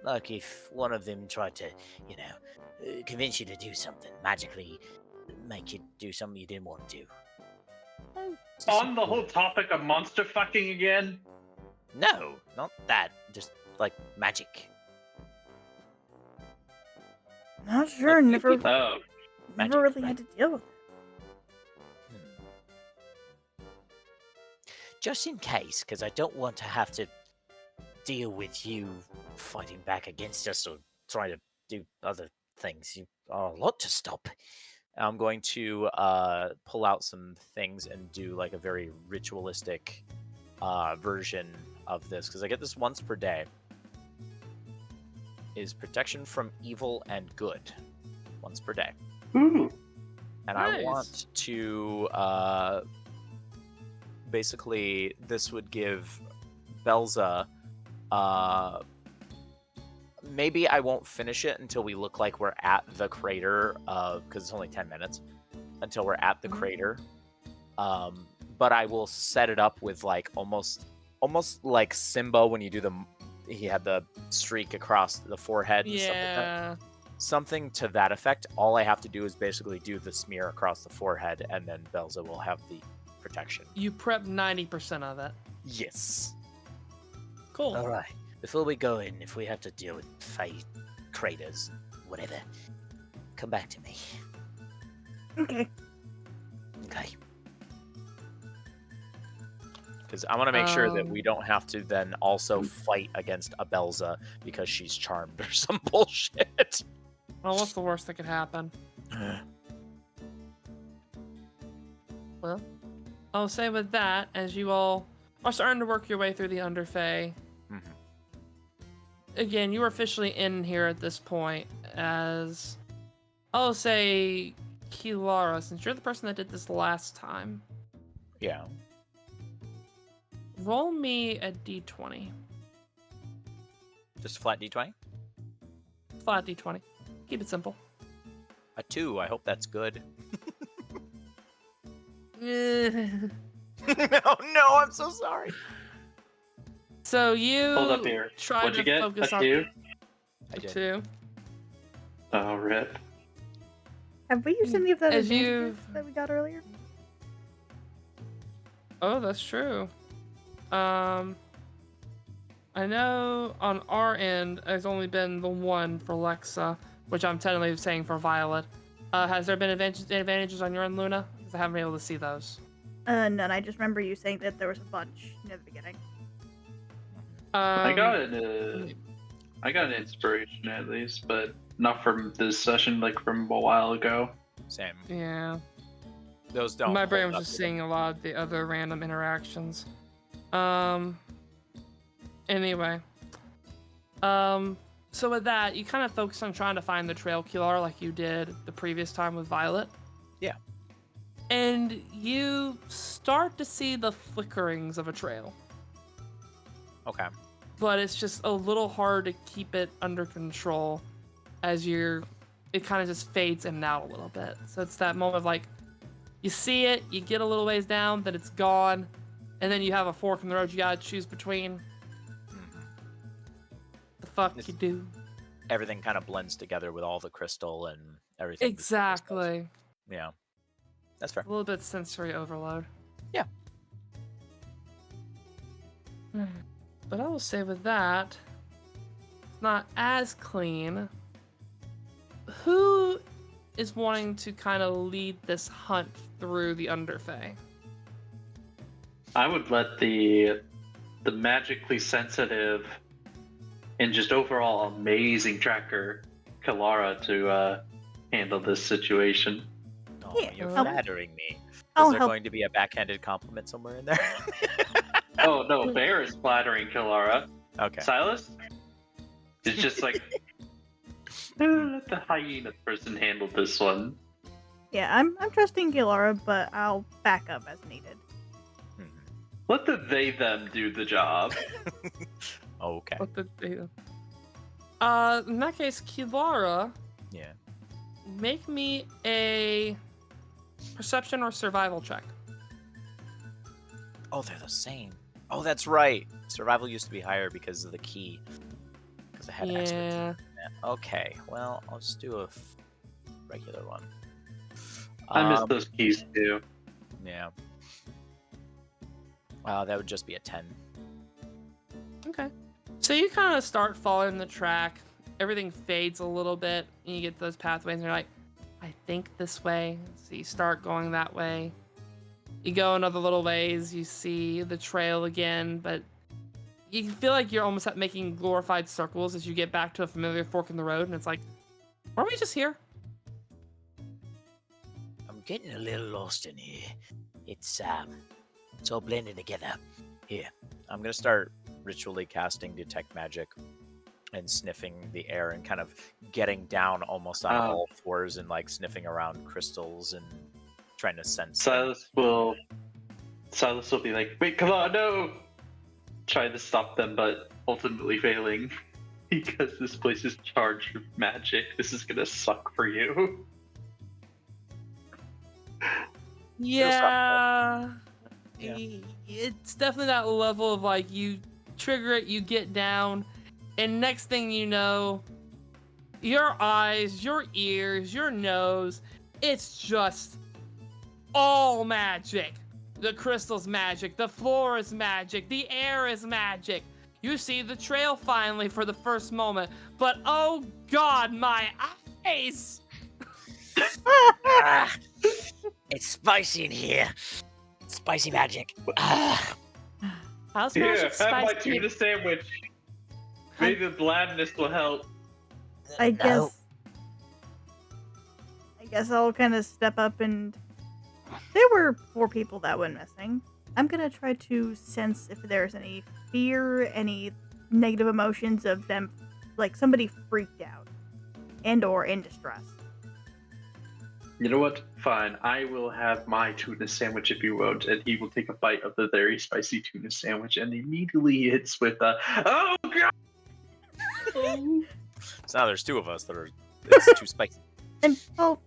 Like if one of them tried to, convince you to do something, magically make you do something you didn't want to do. On the whole topic of monster fucking again? No, not that. Just like magic. Not sure. Like, Never Oh. magic, really right? had to deal with it. Just in case, because I don't want to have to deal with you fighting back against us or trying to do other things. You are a lot to stop. I'm going to pull out some things and do like a very ritualistic version of this because I get this once per day. Is protection from evil and good once per day. Ooh. And Nice. I want to basically this would give Belza maybe I won't finish it until we look like we're at the crater because it's only 10 minutes until we're at the crater. But I will set it up with like almost like Simba when you do he had the streak across the forehead and stuff like that. Yeah. Something to that effect. All I have to do is basically do the smear across the forehead, and then Belza will have the protection. You prep 90% of it. Yes. Cool. All right. Before we go in, if we have to deal with Fey craters, whatever, come back to me. Okay. Okay. Because I want to make sure that we don't have to then also fight against Abelza because she's charmed or some bullshit. Well, what's the worst that could happen? Well, I'll say with that, as you all are starting to work your way through the Underfey, again, you are officially in here at this point, as I'll say Kilara, since you're the person that did this last time, Yeah. roll me a d20. Just flat d20? Flat d20. Keep it simple. A 2. I hope that's good. So no, I'm so sorry. you Hold up here. try What'd to you get? focus A on 2? I a did. 2. Oh, rip. Have we used any of that As advantages that we got earlier? Oh, that's true. I know on our end, there's only been the one for Lexa, which I'm technically saying for Violet. Has there been advantages on your end, Luna? Because I haven't been able to see those. None. I just remember you saying that there was a bunch near the beginning. I got an inspiration at least, but not from this session, like from a while ago. Same. Yeah. Those don't. My brain hold was up just to them. seeing a lot of the other random interactions. Anyway. So with that, you kind of focus on trying to find the trail killer like you did the previous time with Violet. Yeah. And you start to see the flickerings of a trail. Okay. But it's just a little hard to keep it under control as it kind of just fades in and out a little bit. So it's that moment of like, you see it, you get a little ways down, then it's gone, and then you have a fork in the road you gotta choose between. The fuck you do? Everything kind of blends together with all the crystal and everything. Exactly. Yeah. That's fair. A little bit sensory overload. Yeah. But I will say with that, it's not as clean. Who is wanting to kind of lead this hunt through the Underfey? I would let the magically sensitive and just overall amazing tracker, Kilara, to handle this situation. Oh, Yeah, you're I'll- flattering me. I'll Is there help. going to be a backhanded compliment somewhere in there? Oh no, Bear is flattering Kilara. Okay. Silas? It's just like, let the hyena person handle this one. Yeah, I'm trusting Gilara, but I'll back up as needed. Mhm. Let the they them do the job. Okay. What the data? In that case, Kilara, Yeah. make me a perception or survival check. Oh, they're the same. Oh, that's right. Survival used to be higher because of the key. Because I had expertise. Yeah. Okay. Well, I'll just do a regular one. I miss those keys too. Yeah. That would just be a 10. Okay. So you kind of start following the track. Everything fades a little bit, and you get to those pathways, and you're like, I think this way. So you start going that way. You go another little ways, you see the trail again, but you feel like you're almost making glorified circles as you get back to a familiar fork in the road, and it's like, weren't we just here? I'm getting a little lost in here. It's all blending together. Here. I'm going to start ritually casting Detect Magic and sniffing the air and kind of getting down almost on all fours and like sniffing around crystals and trying to sense. Silas will be like, wait, come on, no! Trying to stop them, but ultimately failing. Because this place is charged with magic. This is gonna suck for you. Yeah. Yeah. It's definitely that level of like, you trigger it, you get down, and next thing you know, your eyes, your ears, your nose, it's just all magic. The crystal's magic, the floor is magic, the air is magic. You see the trail finally for the first moment, but oh god, my eyes! It's spicy in here. Spicy magic. How's Here, magic have my spicy? tuna sandwich. Maybe the blandness will help. I No. guess I'll kind of step up and there were 4 people that went missing. I'm gonna try to sense if there's any fear, any negative emotions of them, like somebody freaked out and or in distress. You know what? Fine. I will have my tuna sandwich if you won't, and he will take a bite of the very spicy tuna sandwich and immediately hits with a, oh god! So now there's 2 of us that are. It's too spicy. And I'll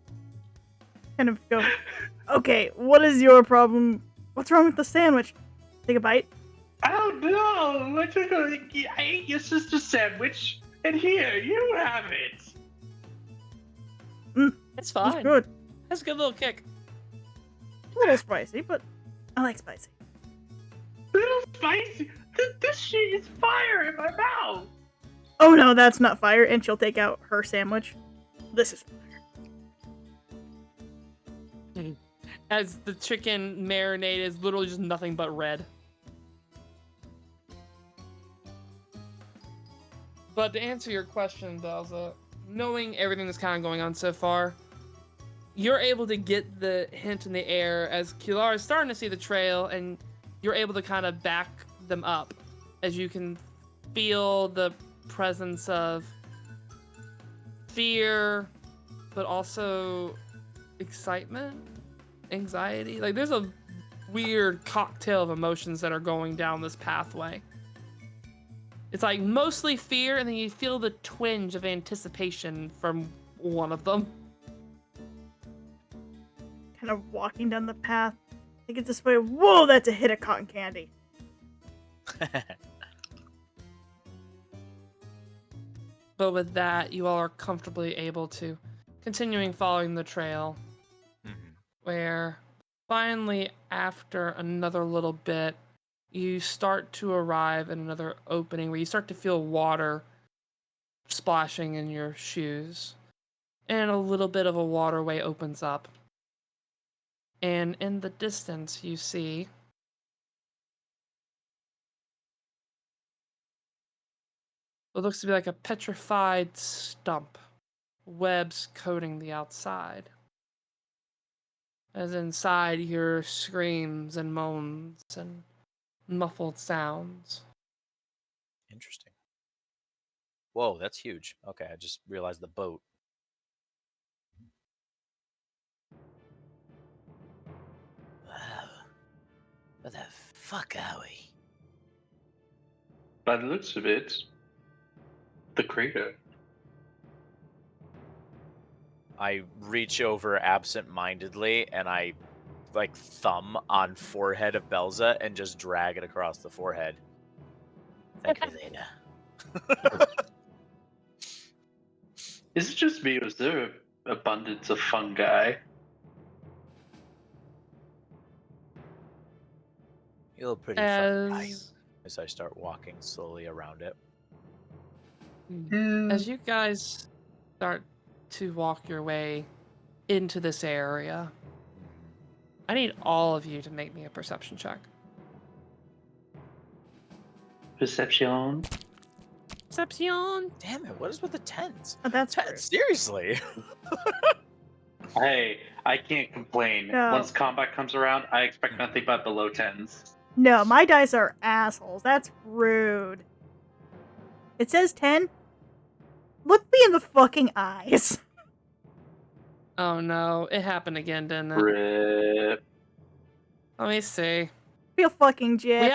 kind of go, okay, what is your problem? What's wrong with the sandwich? Take a bite. Oh no! I ate your sister's sandwich, and here, you have it! It's It's fine. good. That's a good little kick. A little spicy, but I like spicy. Little spicy! This shit is fire in my mouth! Oh no, that's not fire. And she'll take out her sandwich. This is fire. As the chicken marinade is literally just nothing but red. But to answer your question, Belza, knowing everything that's kind of going on so far, you're able to get the hint in the air as Kilara is starting to see the trail, and you're able to kind of back them up as you can feel the presence of fear, but also excitement, anxiety. Like, there's a weird cocktail of emotions that are going down this pathway. It's like mostly fear, and then you feel the twinge of anticipation from one of them. Kind of walking down the path. I get this way. Whoa, that's a hit of cotton candy. But with that, you all are comfortably able to continuing following the trail, where finally, after another little bit, you start to arrive at another opening where you start to feel water splashing in your shoes. And a little bit of a waterway opens up. And in the distance, you see what looks to be like a petrified stump, webs coating the outside. As inside, you hear screams and moans and muffled sounds. Interesting. Whoa, that's huge. Okay, I just realized the boat. Wow. Where the fuck are we? By the looks of it, the crater. I reach over absent-mindedly and I like thumb on forehead of Belza and just drag it across the forehead. Thank you, Lena. Is it just me, or is there an abundance of fungi? You're pretty fun guy. As I start walking slowly around it. As you guys start to walk your way into this area, I need all of you to make me a perception check. Perception. Perception! Damn it, what is with the 10s? Oh, that's 10, rude. seriously? Hey, I can't complain. No. Once combat comes around, I expect nothing but below 10s. No, my dice are assholes. That's rude. It says 10. Look me in the fucking eyes. Oh no, it happened again, didn't it? Rip. Let me see. Feel fucking jit. We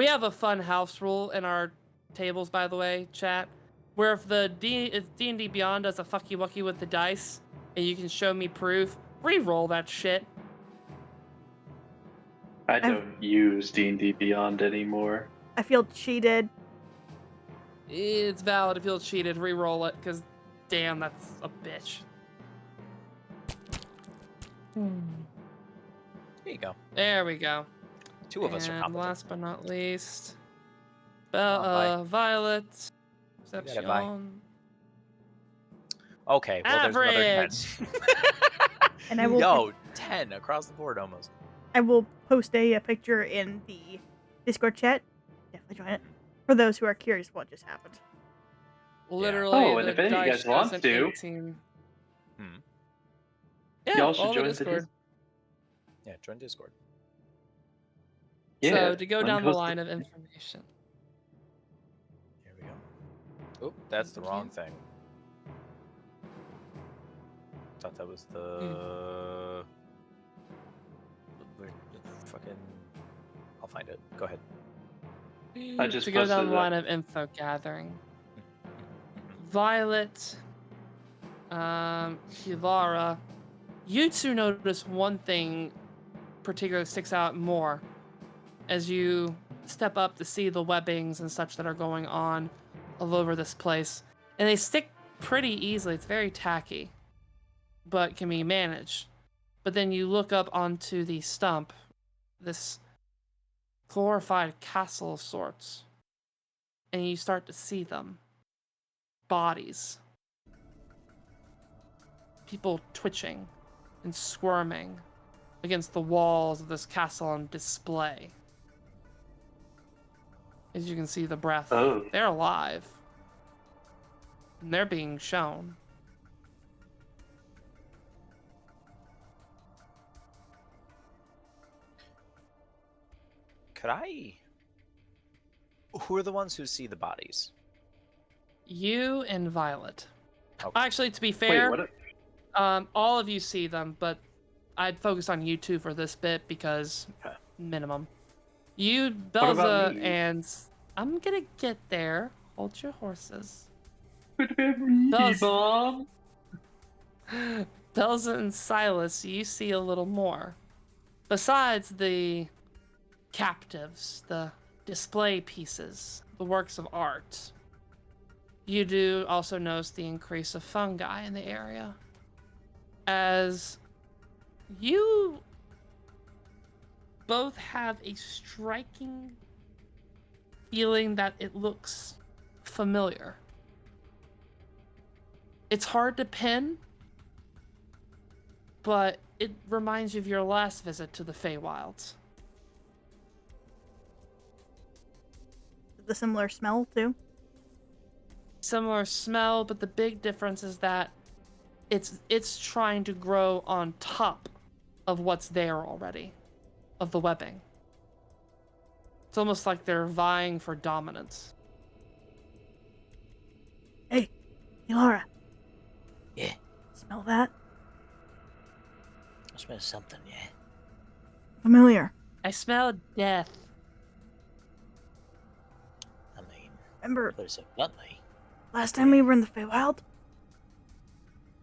have a fun house rule in our tables, by the way, chat, where if D&D Beyond does a fucky wucky with the dice, and you can show me proof, re-roll that shit. I don't use D&D Beyond anymore. I feel cheated. It's valid if you'll cheated, re-roll it, because damn, that's a bitch. There you go. There we go. 2 of us are And competent. last but not least, bye. Violet. gotta buy. Perception. Okay, well there's Average. another 10. And I will Yo, 10 across the board almost. I will post a picture in the Discord chat, definitely join it. For those who are curious what just happened. Literally, Oh, and the if any of you dice guys want shows an to, 18. Hmm. Yeah, y'all should follow the join the Discord. Yeah, join Discord. Yeah. So to go let me down the post line of information. Here we go. Oop, that's the wrong thing. Thought that was the fucking. I'll find it. Go ahead. I just To go down posted the it up. line of info gathering. Violet, Kilara, you two notice one thing particularly sticks out more as you step up to see the webbings and such that are going on all over this place. And they stick pretty easily. It's very tacky, but can be managed. But then you look up onto the stump, this glorified castle of sorts, and you start to see them. Bodies. People twitching and squirming against the walls of this castle on display. As you can see the breath, Oh. they're alive. And they're being shown. Could I? Who are the ones who see the bodies? You and Violet. Okay. Actually, to be Wait, fair, what? all of you see them, but I'd focus on you two for this bit because Okay. minimum. You, What about Belza, me? and I'm gonna get there. Hold your horses. What about me, Belz- Mom? Belza and Silas, you see a little more. Besides the captives, the display pieces, the works of art, you do also notice the increase of fungi in the area. As you both have a striking feeling that it looks familiar. It's hard to pin, but it reminds you of your last visit to the Feywilds. The similar smell too. Similar smell, but the big difference is that it's trying to grow on top of what's there already, of the webbing. It's almost like they're vying for dominance. Hey, Laura. Yeah, Smell that? I smell something, yeah. Familiar. I smell death. I mean, Remember put it so bluntly, last time we were in the Feywild?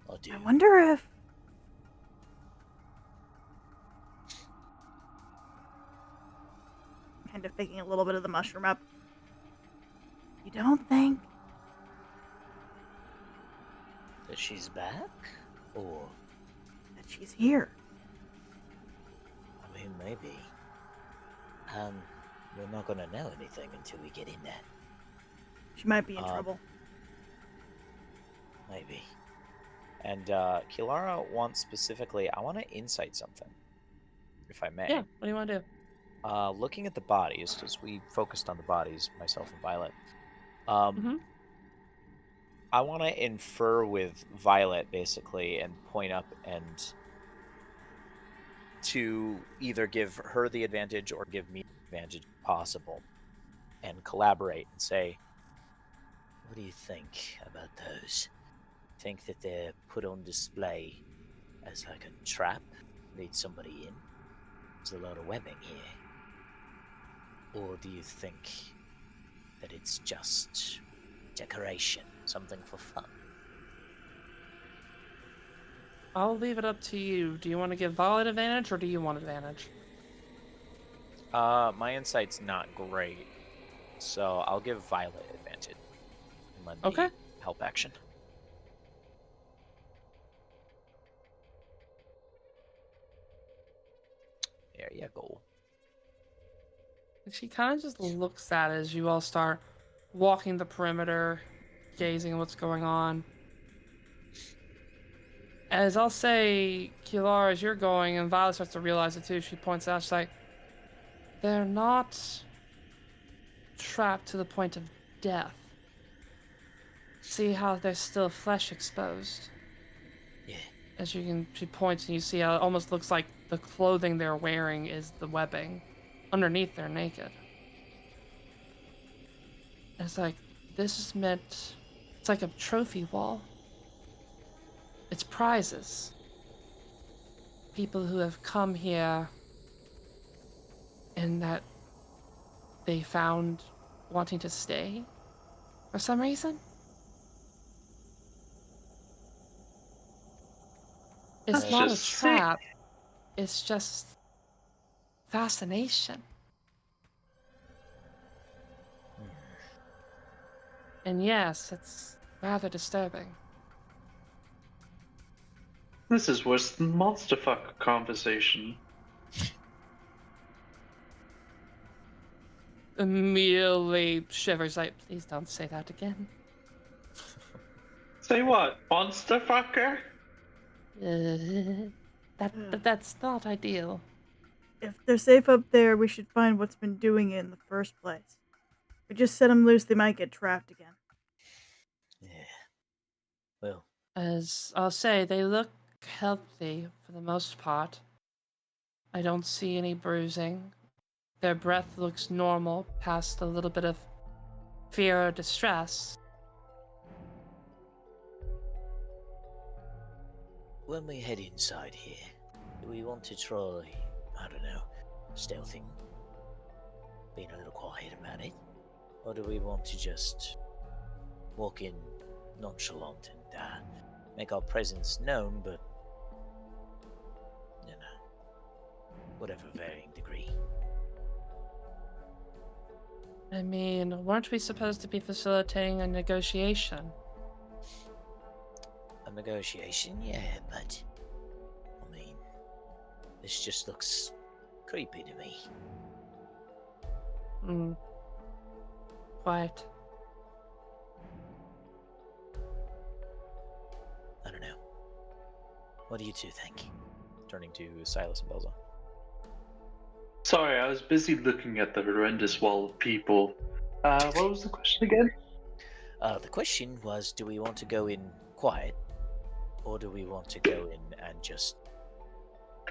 I do. I wonder if... Kind of picking a little bit of the mushroom up. You don't think? That she's back? Or, That she's here? I mean, maybe. We're not gonna know anything until we get in there. She might be in trouble. Maybe. And Kilara wants specifically, I want to insight something, if I may. Yeah, what do you want to do? Looking at the bodies, because we focused on the bodies, myself and Violet. I want to infer with Violet, basically, and point up and to either give her the advantage or give me the advantage if possible, and collaborate and say, What do you think about those? Think that they're put on display as like a trap? Lead somebody in? There's a lot of webbing here. Or do you think that it's just decoration? Something for fun? I'll leave it up to you. Do you want to give Violet advantage or do you want advantage? my insight's not great, so I'll give Violet advantage. And let Okay. me help action. There you go. She kind of just looks at it as you all start walking the perimeter, gazing at what's going on. As I'll say, Kilara, as you're going, and Violet starts to realize it too, she points out, she's like, they're not trapped to the point of death. See how there's still flesh exposed? Yeah. As she points and you see how it almost looks like the clothing they're wearing is the webbing. Underneath, they're naked. It's like, this is meant... It's like a trophy wall. It's prizes. People who have come here and that they found wanting to stay for some reason. It's That's not a just trap. It's just fascination. And yes, it's rather disturbing. This is worse than monster fuck conversation. Immediately shivers like, please don't say that again. Say what? Monster fucker? That's not ideal. If they're safe up there, we should find what's been doing it in the first place. If we just set them loose, they might get trapped again. Yeah. Well, As I'll say, they look healthy for the most part. I don't see any bruising. Their breath looks normal, past a little bit of fear or distress. when we head inside here, do we want to try, I don't know, stealthing? Being a little quiet about it? Or do we want to just walk in nonchalant and make our presence known, but, you know, whatever varying degree? I mean, weren't we supposed to be facilitating a negotiation? A negotiation, yeah, but I mean, this just looks creepy to me. Quiet. I don't know. What do you two think? Turning to Silas and Belza. Sorry, I was busy looking at the horrendous wall of people. What was the question again? The question was, do we want to go in quiet, or do we want to go in and just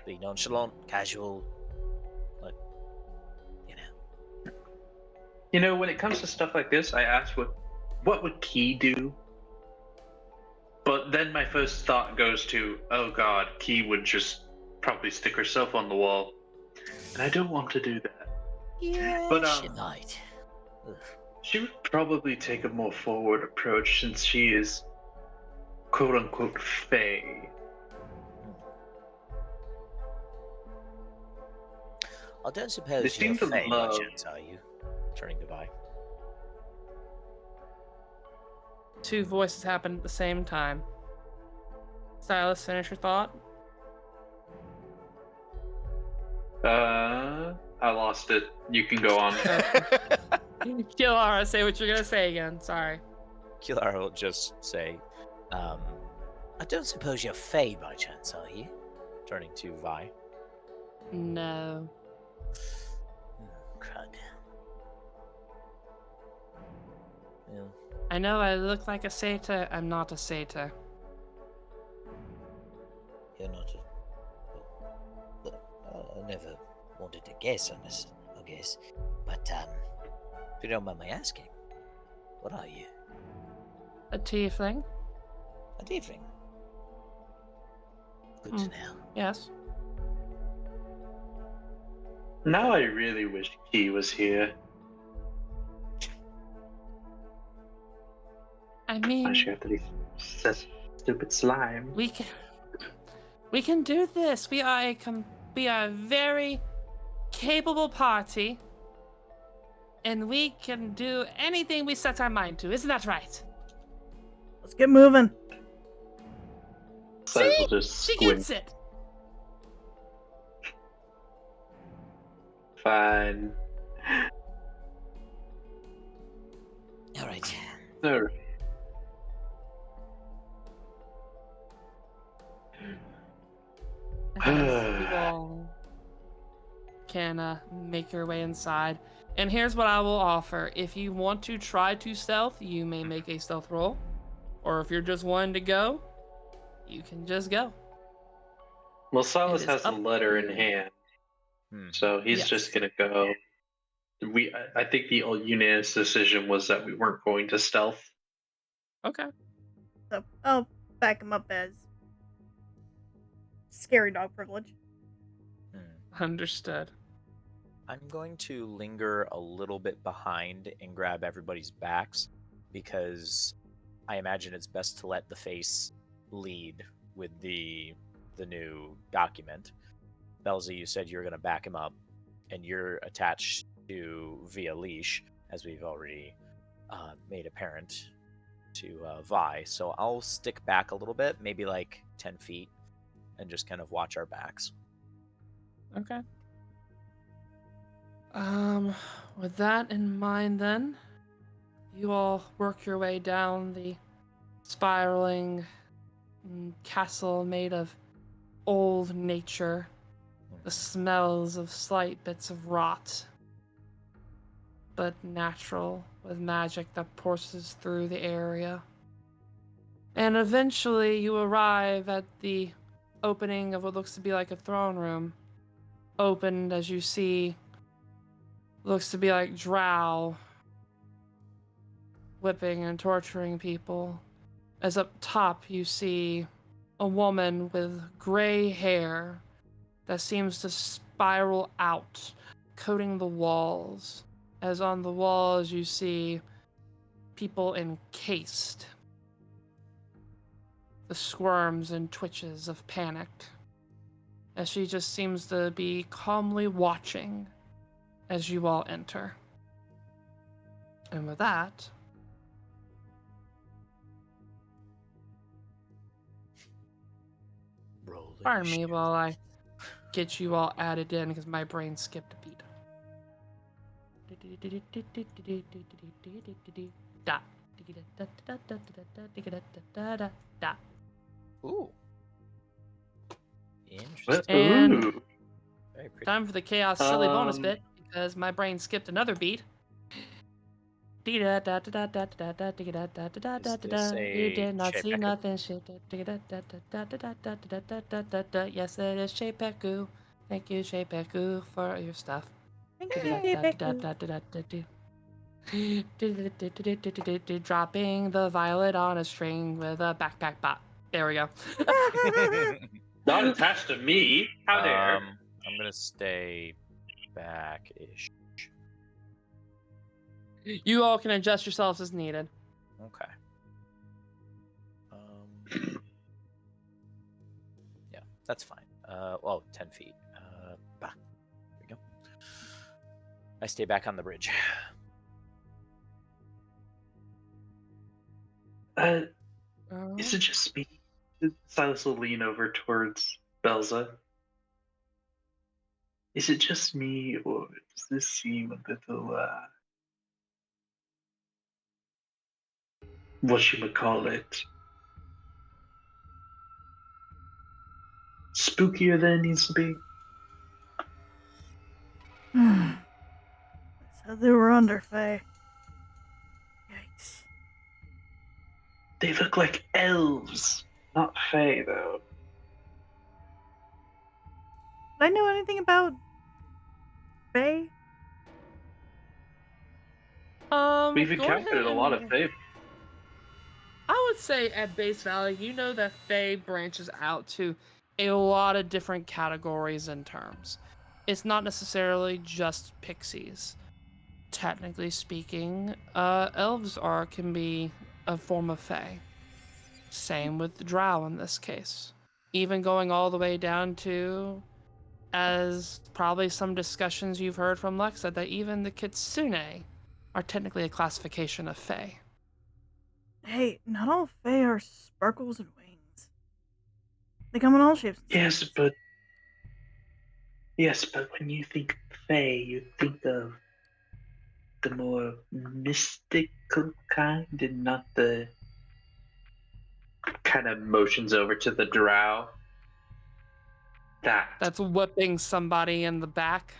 be nonchalant, casual, like, you know? You know, when it comes to stuff like this, I ask what would Key do? But then my first thought goes to, oh god, Key would just probably stick herself on the wall. And I don't want to do that. Yeah, But, she might. Ugh. She would probably take a more forward approach since she is quote unquote Fae. I don't They suppose seem you're to Fae by love- chance, are you? Turning to Vi. Two voices happen at the same time. Silas, finish your thought. I lost it. You can go on. Kilara, say what you're gonna say again. Sorry. Kilara will just say, I don't suppose you're Fae by chance, are you? turning to Vi. No. Crud. Well, I know I look like a satyr. I'm not a satyr. you're not a... I never wanted to guess on this, I guess. But, if you don't mind me asking, what are you? A tiefling? A tiefling? Good to know. Yes. Now I really wish Key was here. I I mean, should have to be such stupid slime. we can do this. We are a very capable party, and we can do anything we set our mind to. Isn't that right? Let's get moving. Silas See? will just She squint. gets it. Fine. Alright. No. As you all can make your way inside. And here's what I will offer. If you want to try to stealth, you may make a stealth roll. Or if you're just wanting to go, you can just go. Well, It Silas is has the up letter to in you. hand, Hmm. so he's Yes. just gonna go. I think the unanimous decision was that we weren't going to stealth. Okay. So I'll back him up as scary dog privilege. Understood. I'm going to linger a little bit behind and grab everybody's backs because I imagine it's best to let the face lead with the new document. Belzy, you said you're going to back him up, and you're attached to via leash, as we've already made apparent to Vi. So I'll stick back a little bit, maybe like 10 feet, and just kind of watch our backs. Okay. With that in mind, then, you all work your way down the spiraling castle made of old nature, the smells of slight bits of rot, but natural, with magic that courses through the area. And eventually you arrive at the opening of what looks to be like a throne room. Opened as you see, looks to be like drow whipping and torturing people. As up top you see a woman with gray hair that seems to spiral out, coating the walls. As on the walls you see people encased. The squirms and twitches of panic, as she just seems to be calmly watching as you all enter. And with that, Rolling pardon me shit. while I get you all added in because my brain skipped a beat. Da. Ooh. Interesting. And Ooh. Very pretty. time for the chaos silly bonus Um, bit because my brain skipped another beat. You did this not a see Shapeku? nothing. Yes, it is Shapeku. Thank you, Shapeku, for your stuff. Thank you, Dropping the violet on a string with a backpack bot. There we go. not attached to me. How dare? I'm gonna stay back-ish. You all can adjust yourselves as needed. Okay. Yeah, that's fine. 10 feet. Bah. There we go. I stay back on the bridge. Is it just me? Silas will lean over towards Belza. Is it just me, or does this seem a little, whatchamacallit, spookier than it needs to be? Said they were under Fae. Yikes. They look like elves, not fae, though. Did I know anything about Fae? We've Go encountered ahead a lot and of fae. I would say at base value, you know that Fae branches out to a lot of different categories and terms. It's not necessarily just pixies. Technically speaking, elves can be a form of Fae. Same with the drow in this case. Even going all the way down to, as probably some discussions you've heard from Lexa, that even the kitsune are technically a classification of Fae. Hey, not all Fae are sparkles and wings. They come in all shapes and Yes, sizes. but when you think fae, you think of the more mystical kind and not the kind of motions over to the drow. That's whipping somebody in the back.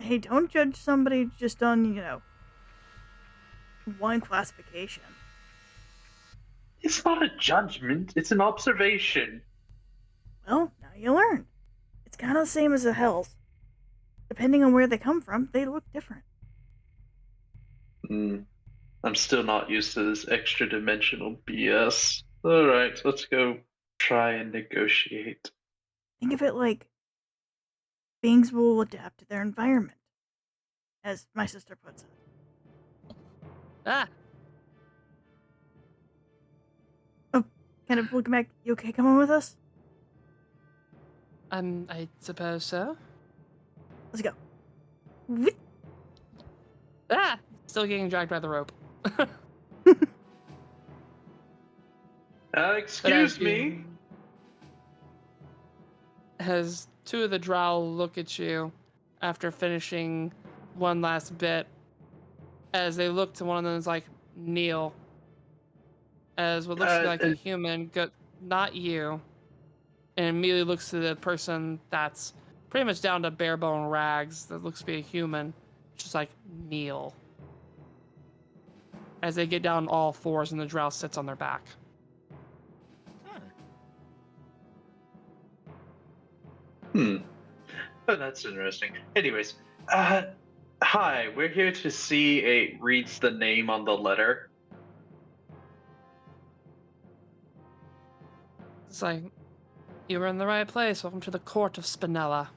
Hey, don't judge somebody just on, one classification. It's not a judgment, it's an observation. Well, now you learn. It's kind of the same as the hells. Depending on where they come from, they look different. I'm still not used to this extra dimensional BS. Alright, let's go try and negotiate. Think of it like beings will adapt to their environment, as my sister puts it. Ah, Kind of looking back, you okay coming with us? I suppose so. Let's go. Whoop. Ah, still getting dragged by the rope. Excuse me? As two of the drow look at you after finishing one last bit, as they look to one of them is like, kneel. As what looks to be like a human, not you, and immediately looks to the person that's pretty much down to bare bone rags that looks to be a human, just like, kneel. As they get down on all fours and the drow sits on their back. Oh, that's interesting. Anyways, hi, we're here to see reads the name on the letter. It's like, you were in the right place. Welcome to the court of Spinella.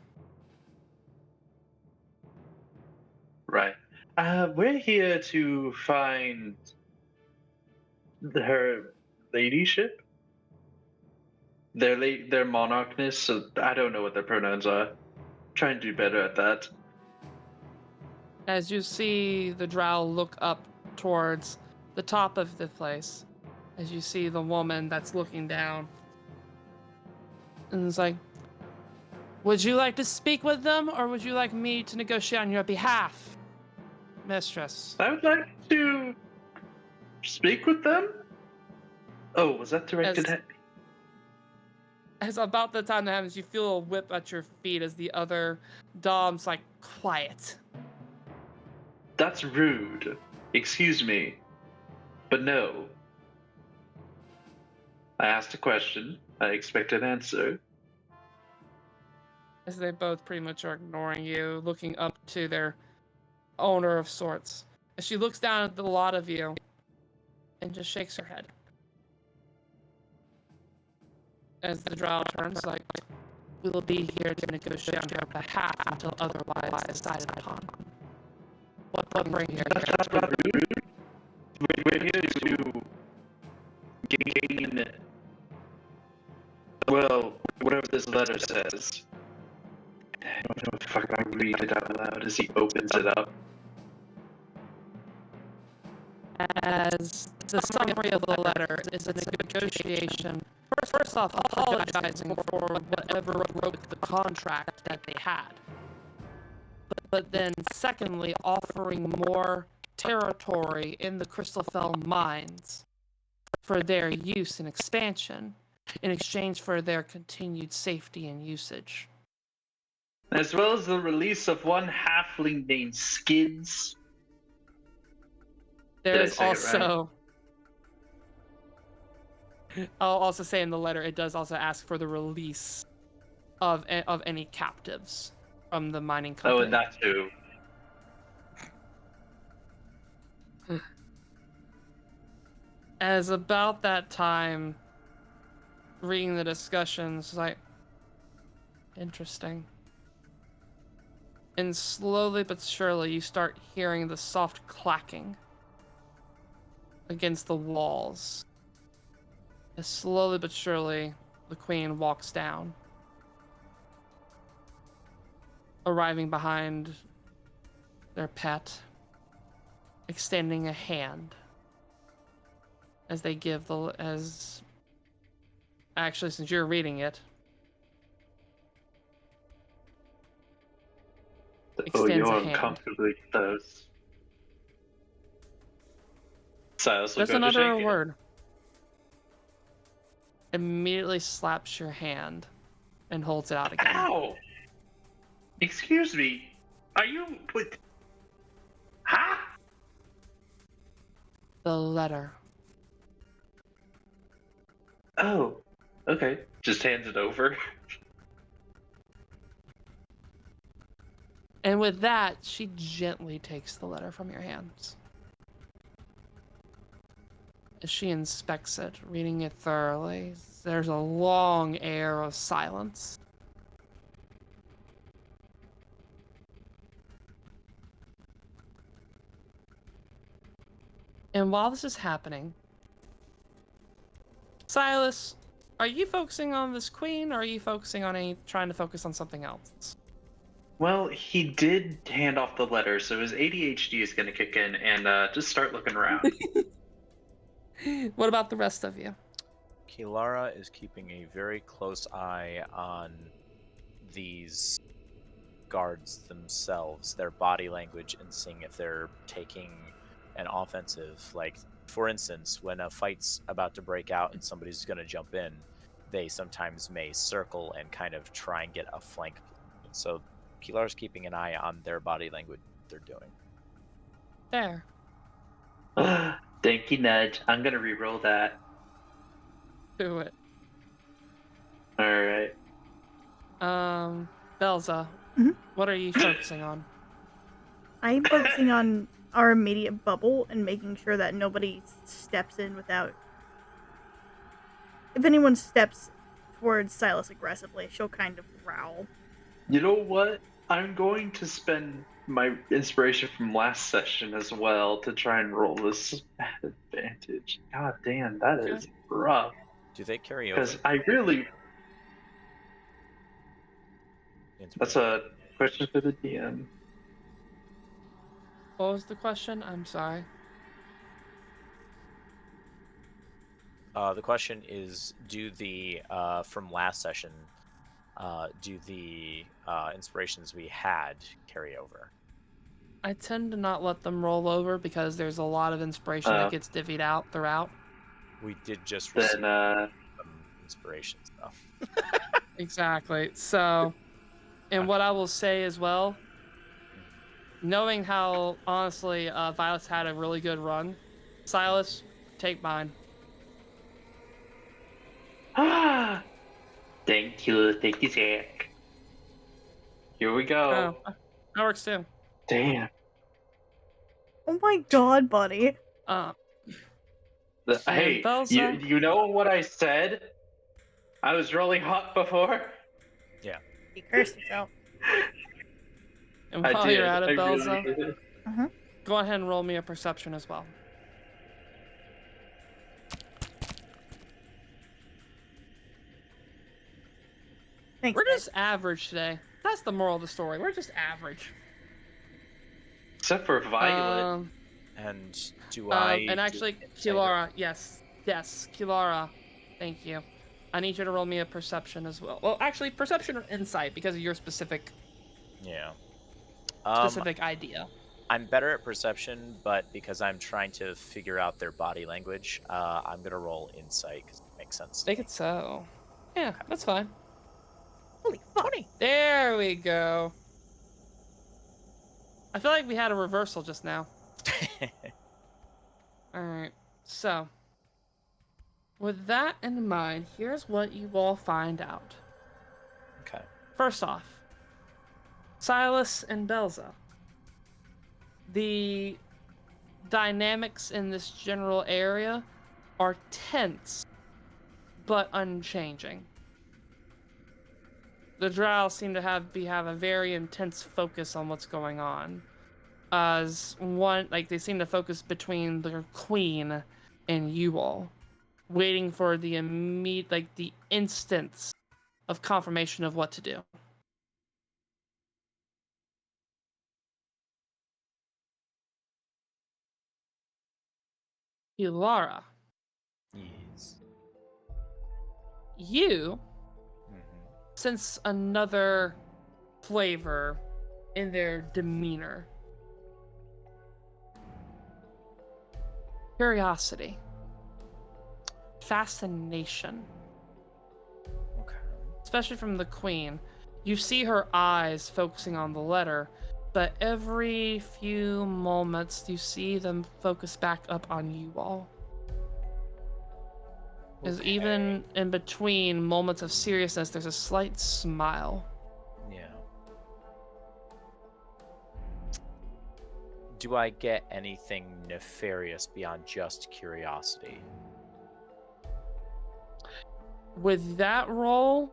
Right. We're here to find her ladyship. Their monarchness, so I don't know what their pronouns are. Trying to do better at that. As you see the drow look up towards the top of the place, as you see the woman that's looking down. And it's like, would you like to speak with them, or would you like me to negotiate on your behalf, mistress? I would like to speak with them. Oh, was that directed at me? As about the time that happens, you feel a whip at your feet as the other dom's like, quiet. That's rude. Excuse me. But no. I asked a question. I expect an answer. As they both pretty much are ignoring you, looking up to their owner of sorts. As she looks down at the lot of you and just shakes her head. As the drow turns, like, we will be here to negotiate on your behalf until otherwise decided upon. What bring you here? That's rather rude. We're here to gain, well, whatever this letter says. I don't know if I can read it out loud as he opens it up. As the summary of the letter is a negotiation. First off, apologizing for whatever broke the contract that they had. But then secondly, offering more territory in the Crystalfell mines for their use and expansion in exchange for their continued safety and usage. As well as the release of one halfling named Skids. There's Did I say it right? also... I'll also say in the letter, it does also ask for the release of any captives from the mining company. Oh, and that too. As about that time, reading the discussions, like, interesting. And slowly but surely, you start hearing the soft clacking against the walls. As slowly but surely, the queen walks down, arriving behind their pet, extending a hand as they give actually, since you're reading it, Oh, extends you're a hand. uncomfortably close. Silas will Just go to another shake it. word. Immediately slaps your hand and holds it out again. Ow! Excuse me. Are you with? Huh? The letter. Oh, okay. Just hands it over. And with that, she gently takes the letter from your hands. As she inspects it, reading it thoroughly, there's a long air of silence. And while this is happening, Silas, are you focusing on this queen, or are you focusing on trying to focus on something else? Well, he did hand off the letter, so his ADHD is going to kick in and just start looking around. What about the rest of you? Kilara is keeping a very close eye on these guards themselves, their body language, and seeing if they're taking an offensive. Like, for instance, when a fight's about to break out and somebody's going to jump in, they sometimes may circle and kind of try and get a flank. So Kilara's keeping an eye on their body language, they're doing. There. Thank you, Nudge. I'm going to re-roll that. Do it. All right. Belza, Mhm. what are you focusing on? I'm focusing on our immediate bubble and making sure that nobody steps in without. If anyone steps towards Silas aggressively, she'll kind of growl. You know what? I'm going to spend my inspiration from last session as well to try and roll this advantage. God damn, that is rough. Do they carry over? Because I really. That's a question for the DM. What was the question? I'm sorry. The question is, do the from last session, do the inspirations we had carry over? I tend to not let them roll over because there's a lot of inspiration that gets divvied out throughout. We did just receive some inspirations, though. Exactly. So, and what I will say as well, knowing how, honestly, Violet's had a really good run, Silas, take mine. Thank you, Zach. Here we go. Oh, that works too. Damn. Oh my god, buddy. Hey, Belza? you know what I said? I was really hot before. Yeah. You cursed yourself. And I while did. you're at it, I Belza, really did. go ahead and roll me a perception as well. Thanks. We're just average today. That's the moral of the story. We're just average. Except for Violet. And do I? And actually, Kilara, yes, Kilara, thank you. I need you to roll me a perception as well. Well, actually, perception or insight because of your specific idea. I'm better at perception, but because I'm trying to figure out their body language, I'm gonna roll insight because it makes sense. Make it so. Yeah, that's fine. Holy fuck. 20. There we go. I feel like we had a reversal just now. Alright, so. With that in mind, here's what you all find out. Okay. First off, Silas and Belza. The dynamics in this general area are tense, but unchanging. The Drow seem to have a very intense focus on what's going on. They seem to focus between the Queen and you all, waiting for the the instance of confirmation of what to do. Kilara, Yes. you sense another flavor in their demeanor. Curiosity. Fascination. Okay. Especially from the Queen. You see her eyes focusing on the letter, but every few moments you see them focus back up on you all. Because Okay. even in between moments of seriousness, there's a slight smile. Yeah. Do I get anything nefarious beyond just curiosity? With that roll,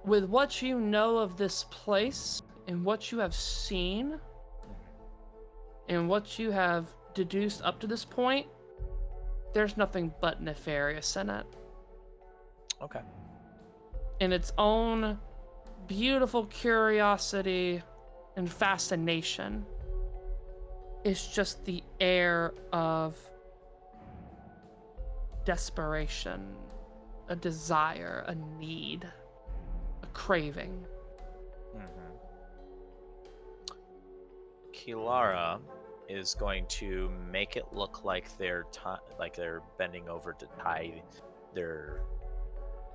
with what you know of this place and what you have seen and what you have deduced up to this point, there's nothing but nefarious in it. Okay. In its own beautiful curiosity and fascination, it's just the air of desperation, a desire, a need, a craving. Kilara is going to make it look like they're bending over to tie their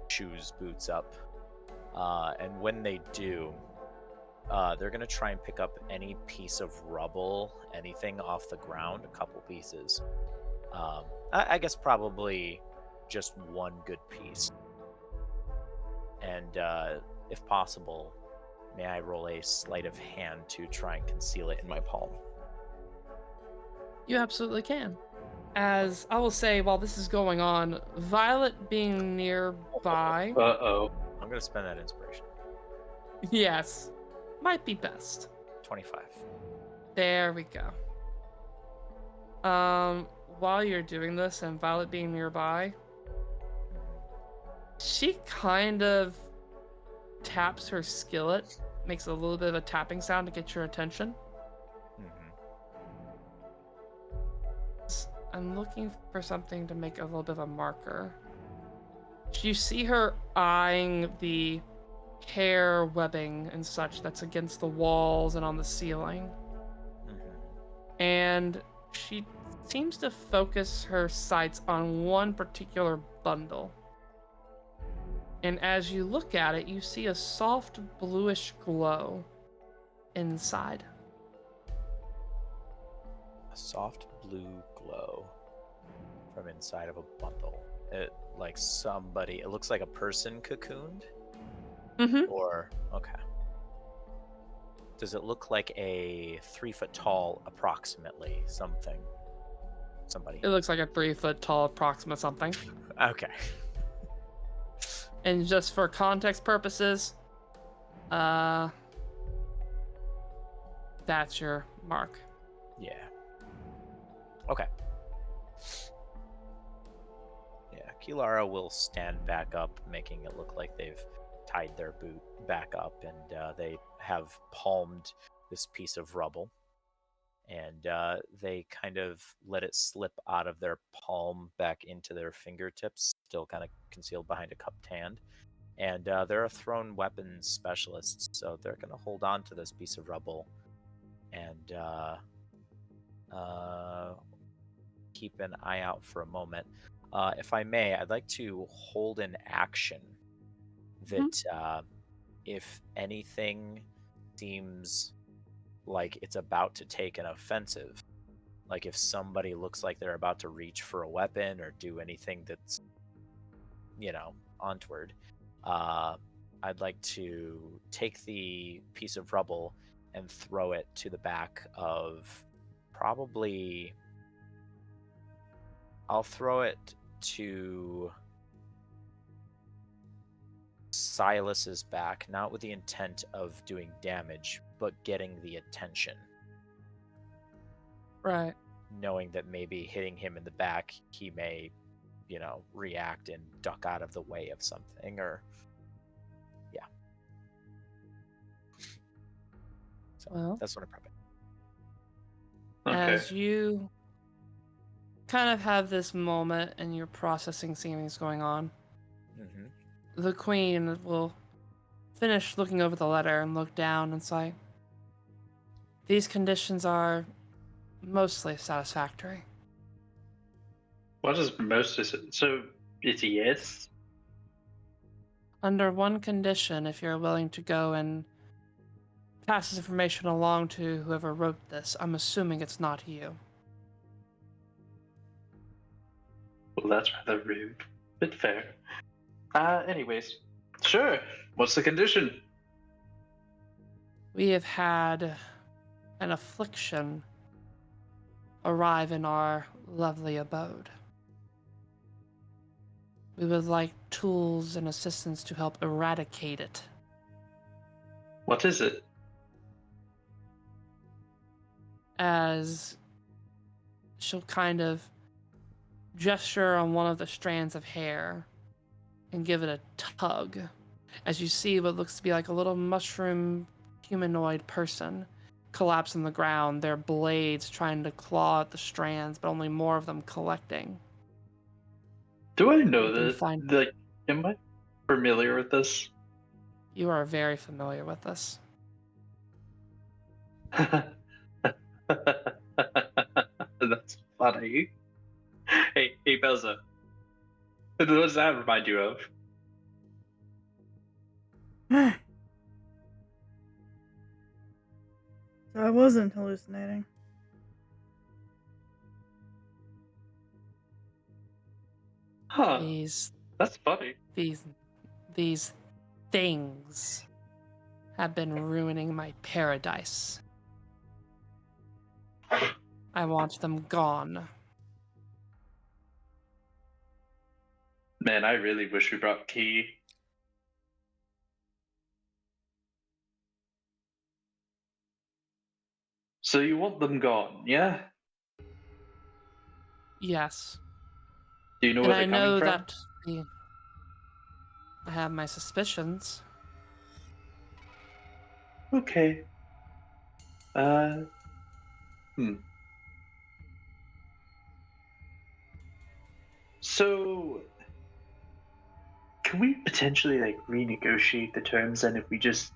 shoes, boots up, and when they do, they're going to try and pick up any piece of rubble, anything off the ground, a couple pieces. I guess probably just one good piece. And if possible, may I roll a sleight of hand to try and conceal it in my palm? You absolutely can. As I will say, while this is going on, Violet being nearby, Uh-oh. I'm going to spend that inspiration. yes, might be best. 25. There we go. While you're doing this and Violet being nearby, she kind of taps her skillet, makes a little bit of a tapping sound to get your attention. I'm looking for something to make a little bit of a marker. You see her eyeing the hair webbing and such that's against the walls and on the ceiling. And she seems to focus her sights on one particular bundle. And as you look at it, you see a soft bluish glow inside. A soft blue glow from inside of a bundle. It looks like a person cocooned? Mm-hmm. Or, okay. Does it look like a 3 foot tall, approximately, something? Somebody? It looks like a 3 foot tall approximate something. Okay. And just for context purposes, that's your mark. Yeah. Okay. Yeah, Kilara will stand back up, making it look like they've tied their boot back up, and they have palmed this piece of rubble. And they kind of let it slip out of their palm back into their fingertips, still kind of concealed behind a cupped hand. And they're a thrown weapons specialist, so they're going to hold on to this piece of rubble and keep an eye out for a moment. If I may, I'd like to hold an action that if anything seems like it's about to take an offensive, like if somebody looks like they're about to reach for a weapon or do anything that's, untoward, I'd like to take the piece of rubble and throw it to the back of I'll throw it to Silas's back, not with the intent of doing damage, but getting the attention. Right. Knowing that maybe hitting him in the back, he may, react and duck out of the way of something, or So Well, that's what I'm prepping. Okay. as you kind of have this moment and you're processing seeing things going on, the queen will finish looking over the letter and look down and say, "These conditions are mostly satisfactory." What is most? So it's a yes. Under one condition, if you're willing to go and pass this information along to whoever wrote this. I'm assuming it's not you. Well, that's rather rude, but fair. Anyways, sure. What's the condition? We have had an affliction arrive in our lovely abode. We would like tools and assistance to help eradicate it. What is it? As she'll kind of gesture on one of the strands of hair and give it a tug, as you see what looks to be like a little mushroom humanoid person collapse on the ground, their blades trying to claw at the strands, but only more of them collecting. Do I know You can that? find- Like, am I familiar with this? You are very familiar with this. That's funny. Hey, Belza. What does that remind you of? So I wasn't hallucinating. Huh. These That's funny. these things have been ruining my paradise. I want them gone. Man, I really wish we brought Key. So you want them gone, yeah? Yes. Do you know And where I they're coming know from? that I have my suspicions. Okay. Uh, So, can we potentially like renegotiate the terms and if we just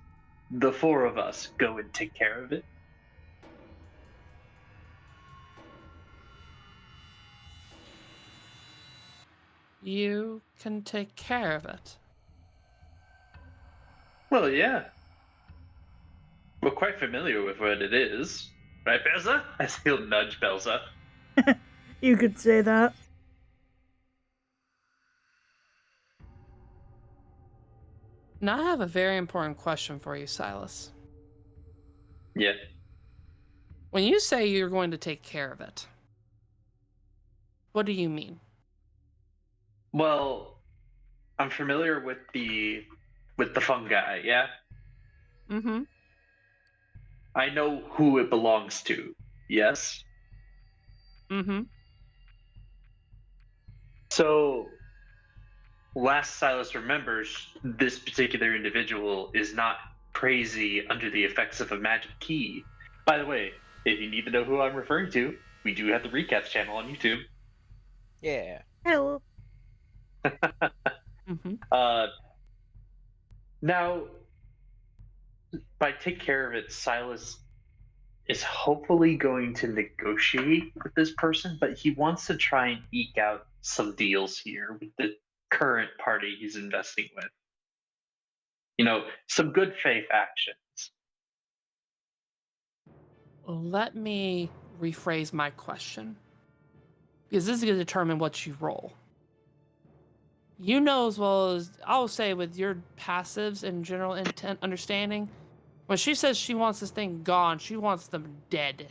the four of us go and take care of it? You can take care of it. Well, yeah. We're quite familiar with what it is. Right, Belza? I still nudge Belza. You could say that. Now I have a very important question for you, Silas. Yeah. When you say you're going to take care of it, what do you mean? Well, I'm familiar with the fungi, yeah? Mm-hmm. I know who it belongs to. Yes? Mm-hmm. So last Silas remembers, this particular individual is not crazy under the effects of a magic key. By the way, if you need to know who I'm referring to, we do have the recaps channel on YouTube. Yeah. Hello. Mm-hmm. Now, by take care of it, Silas is hopefully going to negotiate with this person, but he wants to try and eke out some deals here with the current party he's investing with. You know, some good faith actions. Let me rephrase my question. Because this is going to determine what you roll. You know as well as I'll say with your passives and general intent understanding, when she says she wants this thing gone, she wants them dead.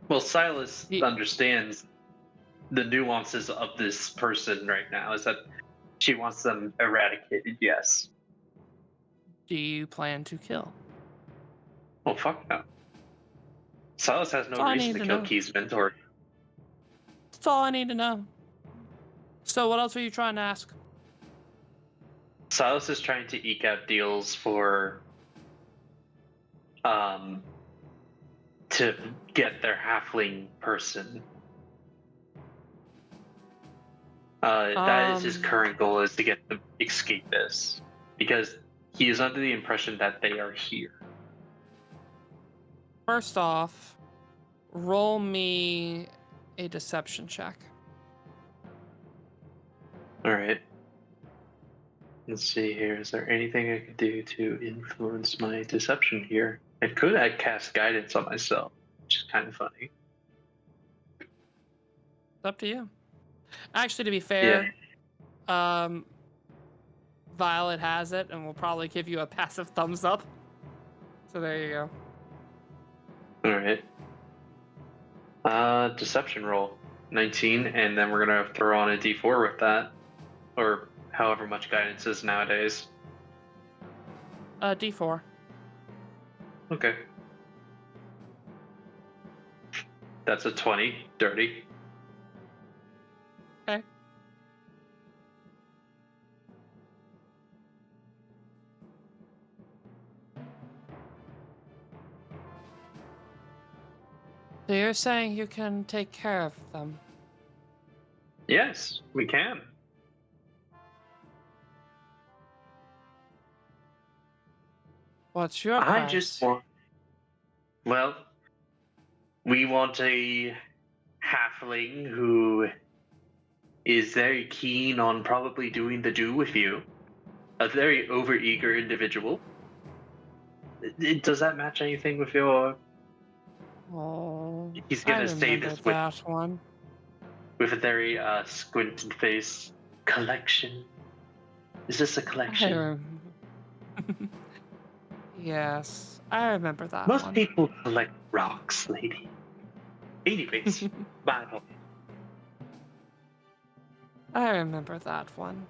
Well, Silas Y- understands the nuances of this person right now is that she wants them eradicated, yes. Do you plan to kill? Well, fuck no. Silas has no That's all I reason need to to kill know. Key's mentor. That's all I need to know. So what else are you trying to ask? Silas is trying to eke out deals for to get their halfling person. That is his current goal, is to get them escape this, because he is under the impression that they are here. First off, roll me a deception check. All right. Let's see here. Is there anything I could do to influence my deception here? I could cast guidance on myself, which is kind of funny. It's up to you. Actually, to be Yeah. fair, Violet has it and will probably give you a passive thumbs up. So there you go. All right. Deception roll 19, and then we're gonna throw on a D4 with that, or however much guidance is nowadays. D4. Okay. That's a 20, dirty. Okay. So you're saying you can take care of them? Yes, we can. What's your I price? just want. Well, we want a halfling who is very keen on probably doing the do with you. A very overeager individual. Does that match anything with your? Oh, He's I gonna say remember this that one. with a very squinted face. Collection. Is this a I collection? remember. Yes, I remember that Most one. people collect rocks, lady. Anyways, Bible. I remember that one.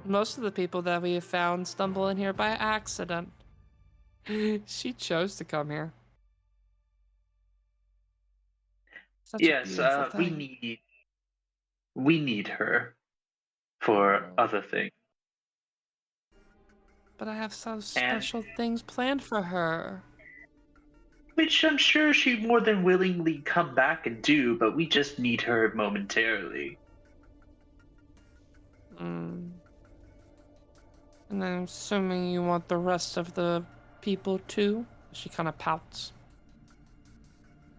Most of the people that we have found stumble in here by accident. She chose to come here. Such a Yes, beautiful thing. we need her for other things. But I have some And special things planned for her. which I'm sure she'd more than willingly come back and do, but we just need her momentarily. And I'm assuming you want the rest of the people too? She kind of pouts.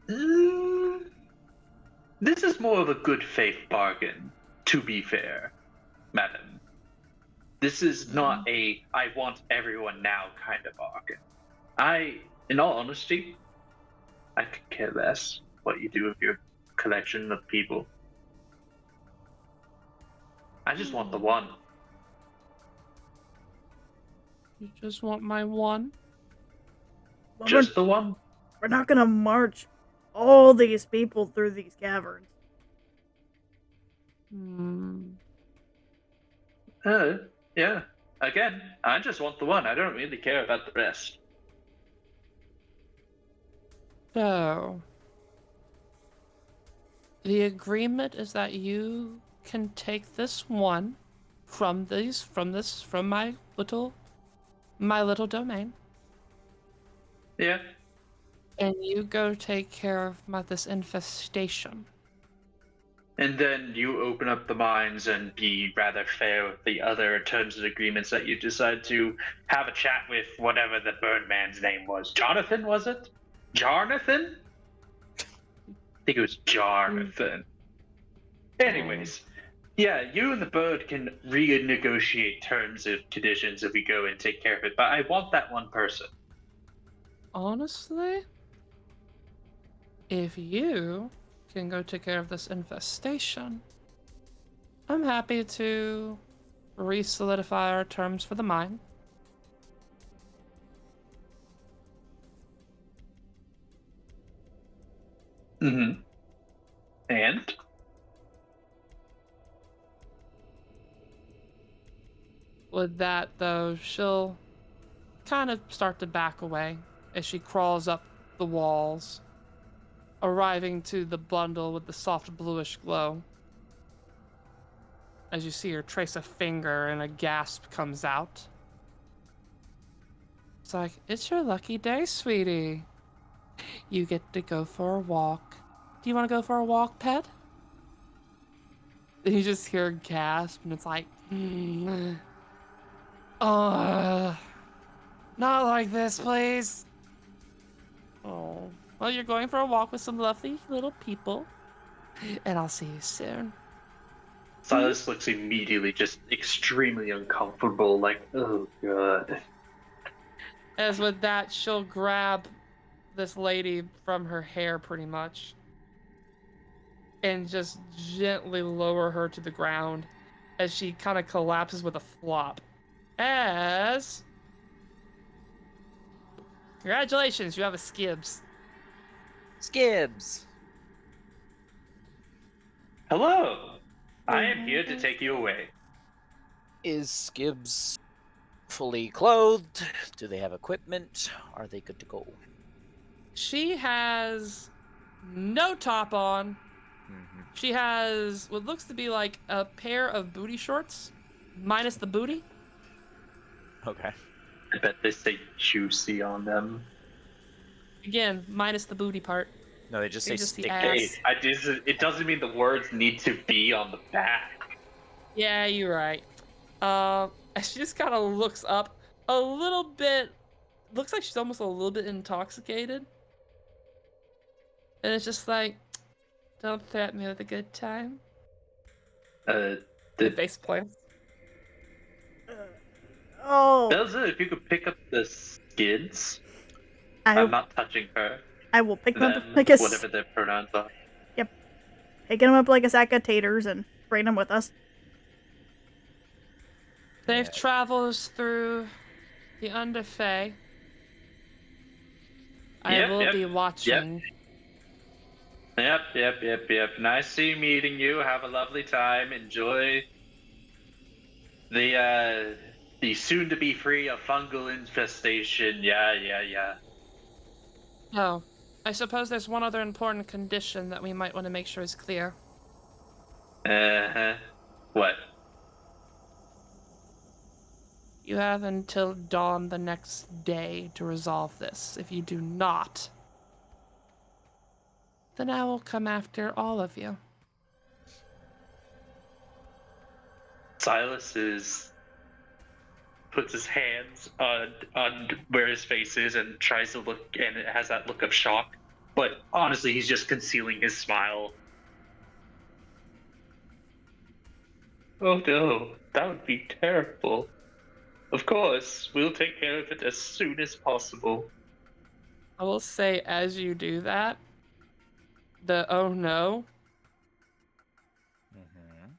Mm, this is more of a good faith bargain, to be fair, madam. This is not a I want everyone now kind of bargain. In all honesty, I could care less what you do with your collection of people. I just want the one. You just want my one? Well, Just the one. we're not gonna march all these people through these caverns. Yeah. Again, I just want the one. I don't really care about the rest. So, the agreement is that you can take this one from my little domain, Yeah. and you go take care of this infestation. And then you open up the mines and be rather fair with the other terms and agreements that you decide to have a chat with whatever the bird man's name was. Jonathan, was it? Jarnathan? I think it was Jarnathan. Anyways, yeah, you and the bird can renegotiate terms and conditions if we go and take care of it, but I want that one person. Honestly, if you can go take care of this infestation, I'm happy to re-solidify our terms for the mine. Mm-hmm. And? With that, though, she'll kind of start to back away as she crawls up the walls, arriving to the bundle with the soft bluish glow. As you see her trace a finger and a gasp comes out. It's like, it's your lucky day, sweetie. You get to go for a walk. Do you want to go for a walk, pet? And you just hear a gasp, and it's like, not like this, please. Oh, well, you're going for a walk with some lovely little people, and I'll see you soon. Silas looks immediately just extremely uncomfortable, like, oh god. As with that, she'll grab this lady from her hair pretty much and just gently lower her to the ground as she kind of collapses with a flop. As congratulations, you have a skibs. Skibs. Hello! I am here to take you away. Is Skibs fully clothed? Do they have equipment? Are they good to go? She has no top on. Mm-hmm. She has what looks to be like a pair of booty shorts, minus the booty. Okay. I bet they say juicy on them. Again, minus the booty part. No, they just say You just see stick. ass. Hey, it doesn't mean the words need to be on the back. Yeah, you're right. She just kind of looks up a little bit. Looks like she's almost a little bit intoxicated. And it's just like, don't threaten me with a good time. The The face plants. Oh, Belza, if you could pick up the skids. I I'm not touching her. I will pick them Them, up like a whatever their pronouns are. picking them up like a sack of taters and bring them with us. They've Yeah. traveled through the Underfey. I Yep, will yep, be watching. Yep. Nice meeting you. Have a lovely time. Enjoy the soon to be free of fungal infestation. Yeah. Oh, I suppose there's one other important condition that we might want to make sure is clear. What? You have until dawn the next day to resolve this. If you do not, then I will come after all of you. Silas puts his hands on where his face is and tries to look, and it has that look of shock. But honestly, he's just concealing his smile. Oh no, that would be terrible. Of course, we'll take care of it as soon as possible. I will say, as you do that, the oh no, Mm-hmm.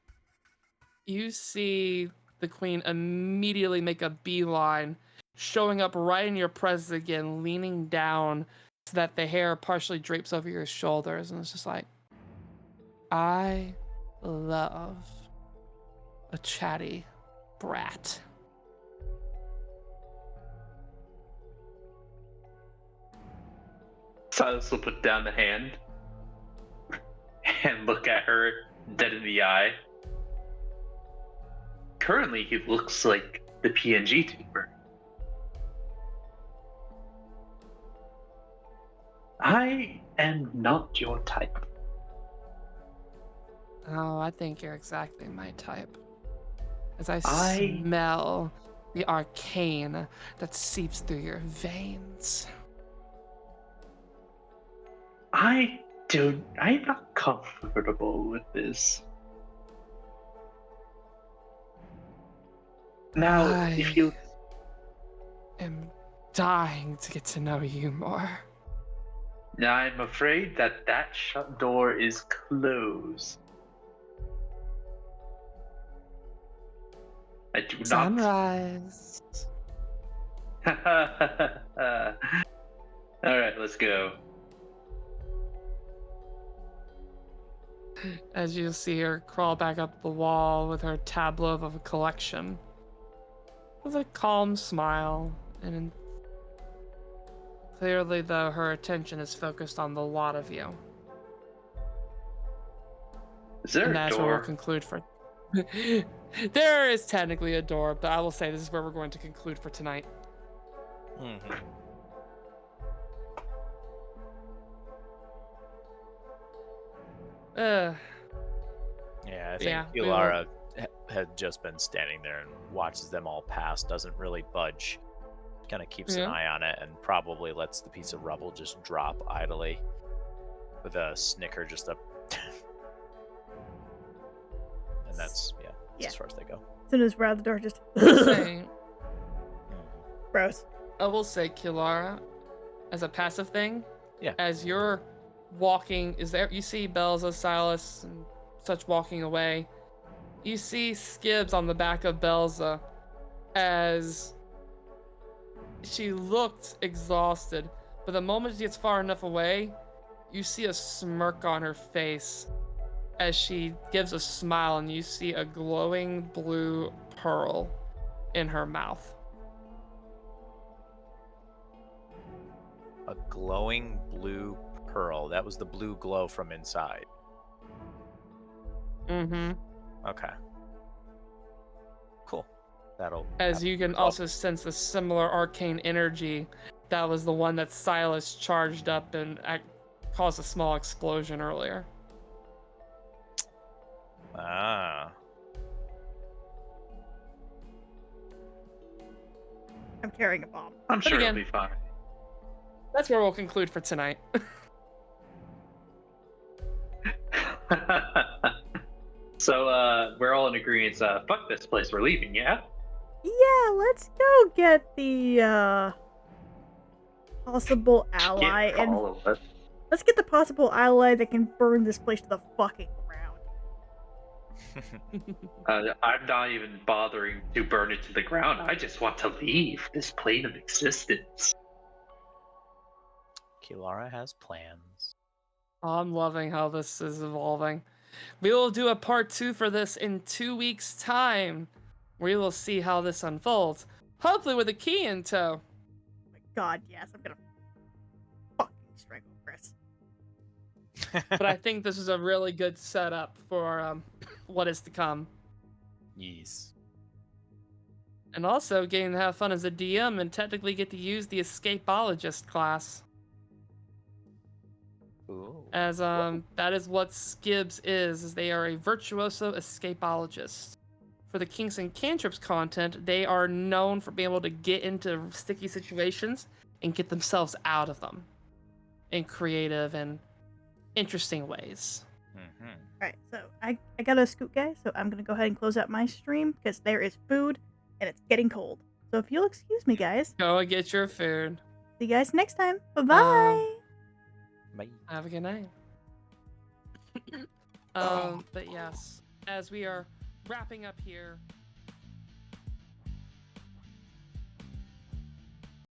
you see the queen immediately make a beeline, showing up right in your presence again, leaning down so that the hair partially drapes over your shoulders. And it's just like, I love a chatty brat. Silas will put down the hand and look at her dead in the eye. Currently, he looks like the PNGtuber. I am not your type. Oh, I think you're exactly my type. As I I- smell the arcane that seeps through your veins. I'm not comfortable with this. Now, if you... am dying to get to know you more. I'm afraid that door is closed. I do not... Sunrise. Alright, let's go. As you see her crawl back up the wall with her tableau of a collection. With a calm smile, and clearly, though, her attention is focused on the lot of you. Is there And a that's where we'll door? conclude for. There is technically a door, but I will say this is where we're going to conclude for tonight. Mm-hmm. Ugh. Yeah, I think Yeah, we will- Ilara had just been standing there and watches them all pass, doesn't really budge. Kind of keeps Yeah. an eye on it and probably lets the piece of rubble just drop idly with a snicker just up. And that's Yeah. as far as they go. As soon as we're out the door, just saying, gross. I will say, Kilara, as a passive thing, Yeah. as you're walking, you see Belza, Silas, and such walking away. You see Skibbs on the back of Belza as she looked exhausted, but the moment she gets far enough away, you see a smirk on her face as she gives a smile, and you see a glowing blue pearl in her mouth. A glowing blue pearl. That was the blue glow from inside. Mm-hmm. Okay. Cool. That'll. As you can resolve. also sense the similar arcane energy that was the one that Silas charged up and caused a small explosion earlier. Ah. I'm carrying a bomb. I'm sure again- it'll be fine. That's where we'll conclude for tonight. So we're all in agreement. Fuck this place. We're leaving. Yeah. Yeah, let's go get the possible ally, Get and all of us. let's get the possible ally that can burn this place to the fucking ground. I'm not even bothering to burn it to the ground. I just want to leave this plane of existence. Kilara has plans. I'm loving how this is evolving. We will do a part 2 for this in 2 weeks' time. We will see how this unfolds. Hopefully with a key in tow. Oh my god, yes, I'm gonna fucking strangle Chris. But I think this is a really good setup for what is to come. Yes. And also getting to have fun as a DM and technically get to use the escapologist class. Ooh. As that is what Skibbs is they are a virtuoso escapologist. For the Kinks and Cantrips content, they are known for being able to get into sticky situations and get themselves out of them in creative and interesting ways. Mm-hmm. Alright, so I gotta scoot, guys, so I'm gonna go ahead and close out my stream because there is food and it's getting cold. So if you'll excuse me, guys, Go and get your food. see you guys next time. Bye-bye! Bye. Have a good night. But yes, as we are wrapping up here,